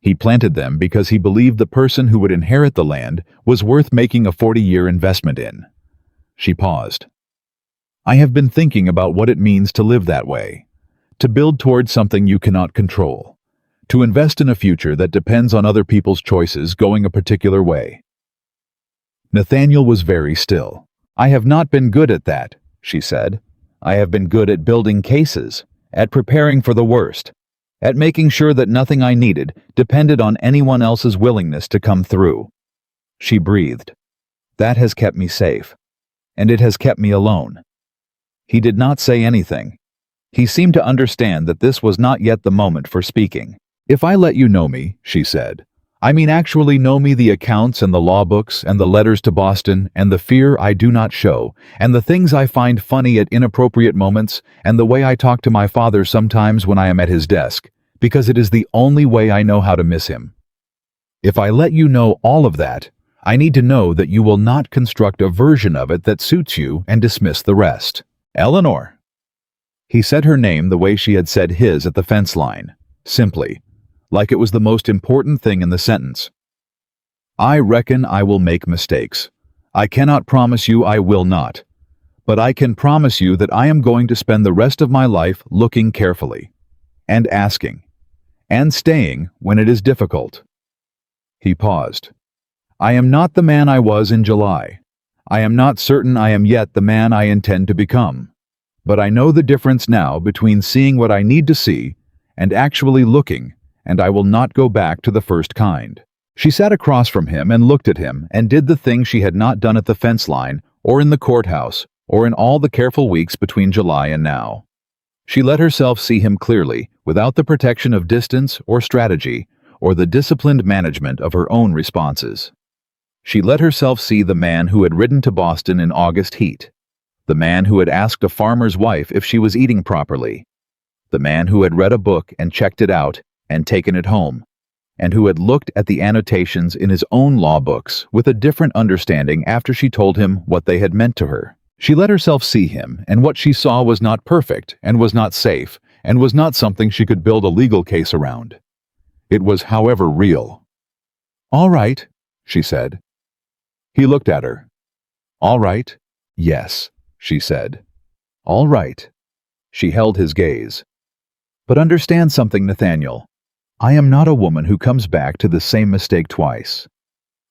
He planted them because he believed the person who would inherit the land was worth making a 40-year investment in." She paused. "I have been thinking about what it means to live that way, to build towards something you cannot control, to invest in a future that depends on other people's choices going a particular way." Nathaniel was very still. "I have not been good at that," she said. "I have been good at building cases, at preparing for the worst, at making sure that nothing I needed depended on anyone else's willingness to come through." She breathed. "That has kept me safe, and it has kept me alone." He did not say anything. He seemed to understand that this was not yet the moment for speaking. "If I let you know me," she said, "I mean actually know me, the accounts and the law books and the letters to Boston and the fear I do not show and the things I find funny at inappropriate moments and the way I talk to my father sometimes when I am at his desk, because it is the only way I know how to miss him. If I let you know all of that, I need to know that you will not construct a version of it that suits you and dismiss the rest." "Eleanor." He said her name the way she had said his at the fence line, simply, like it was the most important thing in the sentence. "I reckon I will make mistakes. I cannot promise you I will not. But I can promise you that I am going to spend the rest of my life looking carefully, and asking, and staying when it is difficult." He paused. "I am not the man I was in July. I am not certain I am yet the man I intend to become. But I know the difference now between seeing what I need to see and actually looking, and I will not go back to the first kind." She sat across from him and looked at him and did the thing she had not done at the fence line or in the courthouse or in all the careful weeks between July and now. She let herself see him clearly, without the protection of distance or strategy, or the disciplined management of her own responses. She let herself see the man who had ridden to Boston in August heat, the man who had asked a farmer's wife if she was eating properly, the man who had read a book and checked it out and taken it home, and who had looked at the annotations in his own law books with a different understanding after she told him what they had meant to her. She let herself see him, and what she saw was not perfect, and was not safe, and was not something she could build a legal case around. It was, however, real. "All right," she said. He looked at her. "All right." "Yes," she said. "All right." She held his gaze. "But understand something, Nathaniel. I am not a woman who comes back to the same mistake twice.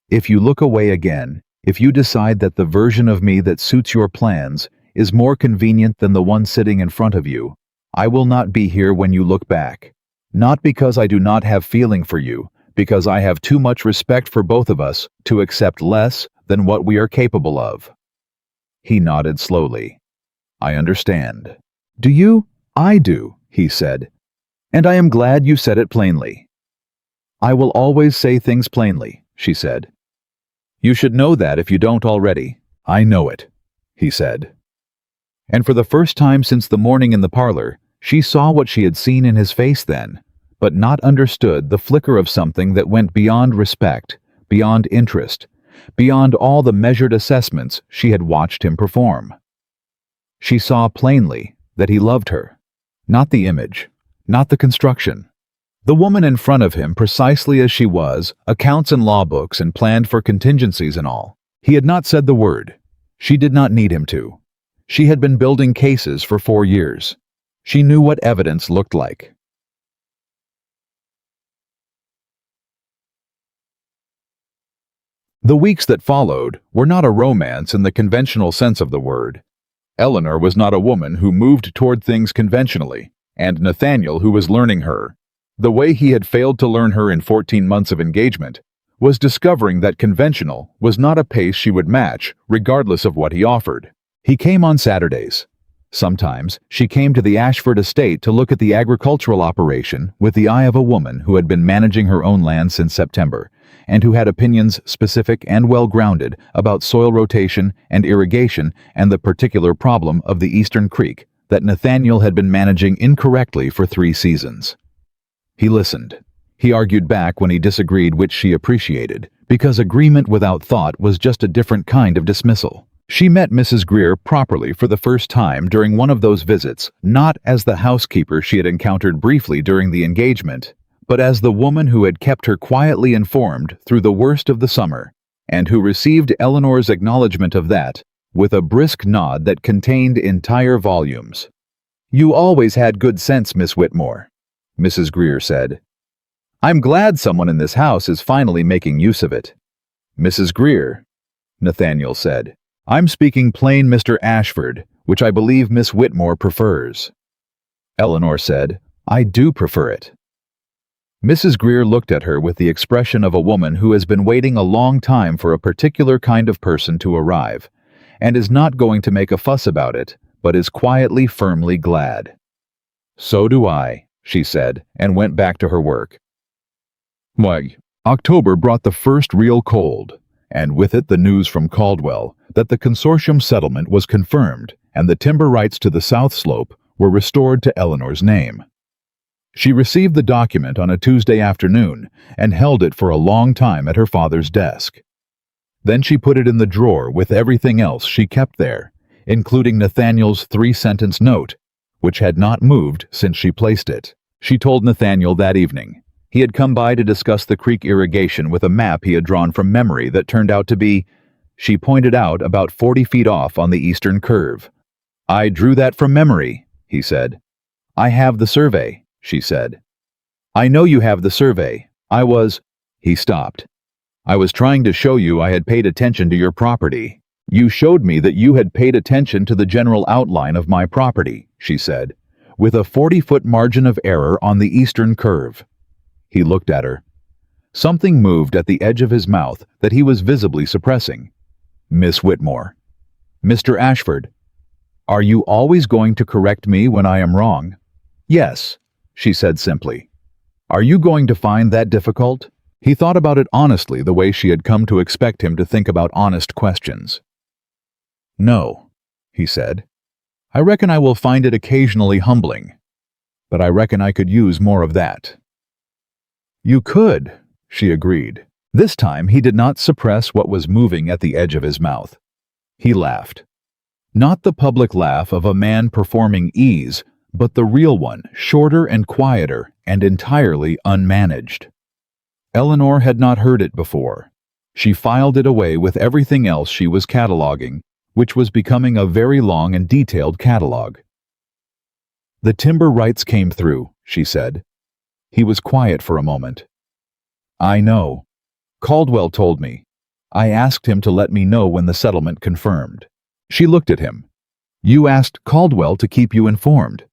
If you look away again, if you decide that the version of me that suits your plans is more convenient than the one sitting in front of you, I will not be here when you look back. Not because I do not have feeling for you, because I have too much respect for both of us to accept less than what we are capable of." He nodded slowly. "I understand." "Do you?" "I do," he said. "And I am glad you said it plainly." "I will always say things plainly," she said. "You should know that if you don't already." "I know it," he said. And for the first time since the morning in the parlor, she saw what she had seen in his face then, but not understood the flicker of something that went beyond respect, beyond interest, beyond all the measured assessments she had watched him perform. She saw plainly that he loved her, not the image, not the construction. The woman in front of him, precisely as she was, accounts and law books and planned for contingencies and all. He had not said the word. She did not need him to. She had been building cases for 4 years. She knew what evidence looked like. The weeks that followed were not a romance in the conventional sense of the word. Eleanor was not a woman who moved toward things conventionally, and Nathaniel who was learning her, the way he had failed to learn her in 14 months of engagement, was discovering that conventional was not a pace she would match, regardless of what he offered. He came on Saturdays. Sometimes she came to the Ashford estate to look at the agricultural operation with the eye of a woman who had been managing her own land since September, and who had opinions specific and well-grounded about soil rotation and irrigation and the particular problem of the Eastern Creek that Nathaniel had been managing incorrectly for 3 seasons. He listened. He argued back when he disagreed, which she appreciated, because agreement without thought was just a different kind of dismissal. She met Mrs. Greer properly for the first time during one of those visits, not as the housekeeper she had encountered briefly during the engagement, but as the woman who had kept her quietly informed through the worst of the summer, and who received Eleanor's acknowledgement of that with a brisk nod that contained entire volumes. "You always had good sense, Miss Whitmore," Mrs. Greer said. "I'm glad someone in this house is finally making use of it." "Mrs. Greer," Nathaniel said, "I'm speaking plain Mr. Ashford, which I believe Miss Whitmore prefers." Eleanor said, "I do prefer it." Mrs. Greer looked at her with the expression of a woman who has been waiting a long time for a particular kind of person to arrive, and is not going to make a fuss about it, but is quietly, firmly glad. "So do I," she said, and went back to her work. Why, October brought the first real cold, and with it the news from Caldwell that the consortium settlement was confirmed and the timber rights to the South Slope were restored to Eleanor's name. She received the document on a Tuesday afternoon and held it for a long time at her father's desk. Then she put it in the drawer with everything else she kept there, including Nathaniel's 3-sentence note, which had not moved since she placed it. She told Nathaniel that evening. He had come by to discuss the creek irrigation with a map he had drawn from memory that turned out to be, she pointed out, about 40 feet off on the eastern curve. "I drew that from memory," he said. "I have the survey," she said. "I know you have the survey. He stopped. "I was trying to show you I had paid attention to your property. You showed me that you had paid attention to the general outline of my property," she said, "with a 40-foot margin of error on the eastern curve." He looked at her. Something moved at the edge of his mouth that he was visibly suppressing. "Miss Whitmore." "Mr. Ashford," Are you always going to correct me when I am wrong? Yes, she said simply. Are you going to find that difficult? He thought about it honestly, the way she had come to expect him to think about honest questions. No, he said. I reckon I will find it occasionally humbling, but I reckon I could use more of that. You could, she agreed. This time he did not suppress what was moving at the edge of his mouth. He laughed. Not the public laugh of a man performing ease, but the real one, shorter and quieter and entirely unmanaged. Eleanor had not heard it before. She filed it away with everything else she was cataloging, which was becoming a very long and detailed catalog. The timber rights came through, she said. He was quiet for a moment. I know. Caldwell told me. I asked him to let me know when the settlement confirmed. She looked at him. You asked Caldwell to keep you informed.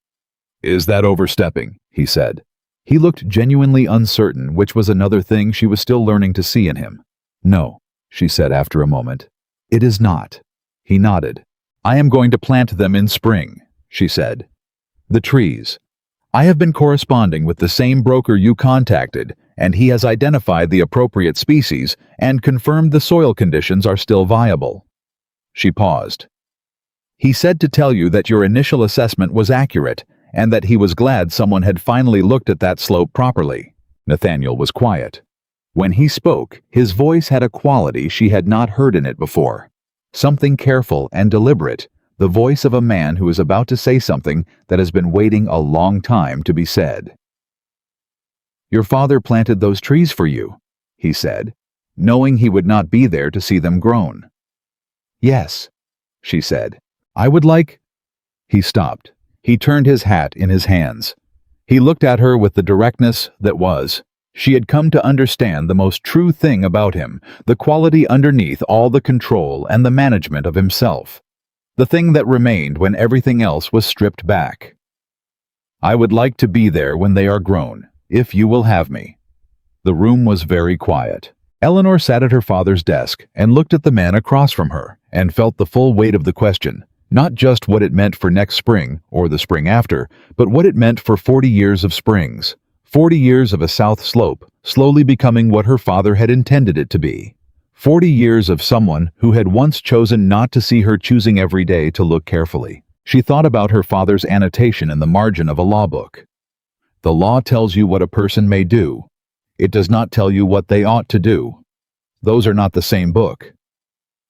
Is that overstepping? He said. He looked genuinely uncertain, which was another thing she was still learning to see in him. No, she said after a moment. It is not. He nodded. I am going to plant them in spring, she said. The trees. I have been corresponding with the same broker you contacted, and he has identified the appropriate species and confirmed the soil conditions are still viable. She paused. He said to tell you that your initial assessment was accurate and that he was glad someone had finally looked at that slope properly. Nathaniel was quiet. When he spoke, his voice had a quality she had not heard in it before. Something careful and deliberate, the voice of a man who is about to say something that has been waiting a long time to be said. Your father planted those trees for you, he said, knowing he would not be there to see them grown. Yes, she said. I would like... He stopped. He turned his hat in his hands. He looked at her with the directness that was. She had come to understand the most true thing about him, the quality underneath all the control and the management of himself. The thing that remained when everything else was stripped back. I would like to be there when they are grown, if you will have me. The room was very quiet. Eleanor sat at her father's desk and looked at the man across from her and felt the full weight of the question, not just what it meant for next spring or the spring after, but what it meant for 40 years of springs, 40 years of a south slope, slowly becoming what her father had intended it to be. 40 years of someone who had once chosen not to see her choosing every day to look carefully. She thought about her father's annotation in the margin of a law book. The law tells you what a person may do. It does not tell you what they ought to do. Those are not the same book.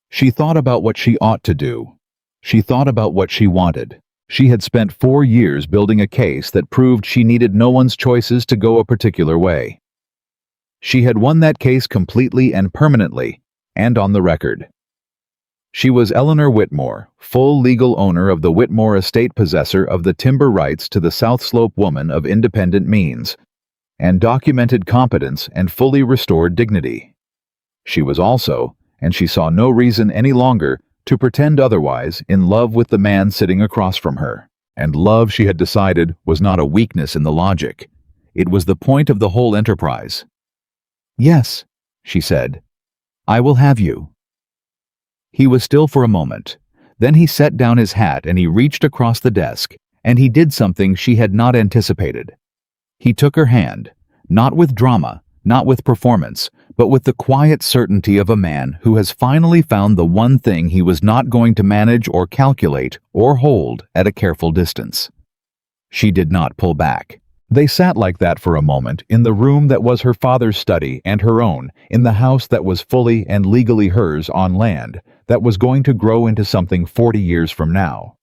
She thought about what she ought to do. She thought about what she wanted. She had spent 4 years building a case that proved she needed no one's choices to go a particular way. She had won that case completely and permanently, and on the record. She was Eleanor Whitmore, full legal owner of the Whitmore estate, possessor of the timber rights to the South Slope, woman of independent means, and documented competence and fully restored dignity. She was also, and she saw no reason any longer to pretend otherwise, in love with the man sitting across from her. And love, she had decided, was not a weakness in the logic. It was the point of the whole enterprise. Yes, she said. I will have you. He was still for a moment. Then he set down his hat and he reached across the desk, and he did something she had not anticipated. He took her hand, not with drama, not with performance, but with the quiet certainty of a man who has finally found the one thing he was not going to manage or calculate or hold at a careful distance. She did not pull back. They sat like that for a moment in the room that was her father's study and her own, in the house that was fully and legally hers on land that was going to grow into something 40 years from now,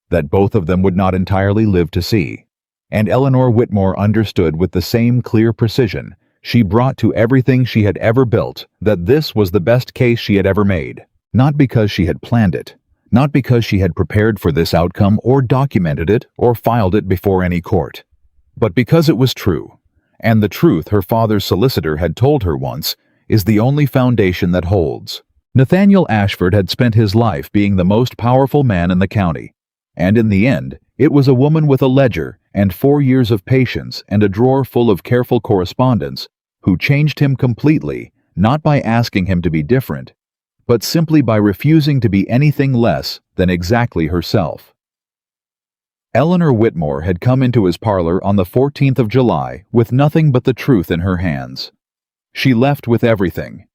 that both of them would not entirely live to see. And Eleanor Whitmore understood with the same clear precision she brought to everything she had ever built that this was the best case she had ever made, not because she had planned it, not because she had prepared for this outcome or documented it or filed it before any court, but because it was true, and the truth her father's solicitor had told her once is the only foundation that holds. Nathaniel Ashford had spent his life being the most powerful man in the county, and in the end, it was a woman with a ledger and 4 years of patience and a drawer full of careful correspondence who changed him completely, not by asking him to be different, but simply by refusing to be anything less than exactly herself. Eleanor Whitmore had come into his parlor on the 14th of July with nothing but the truth in her hands. She left with everything: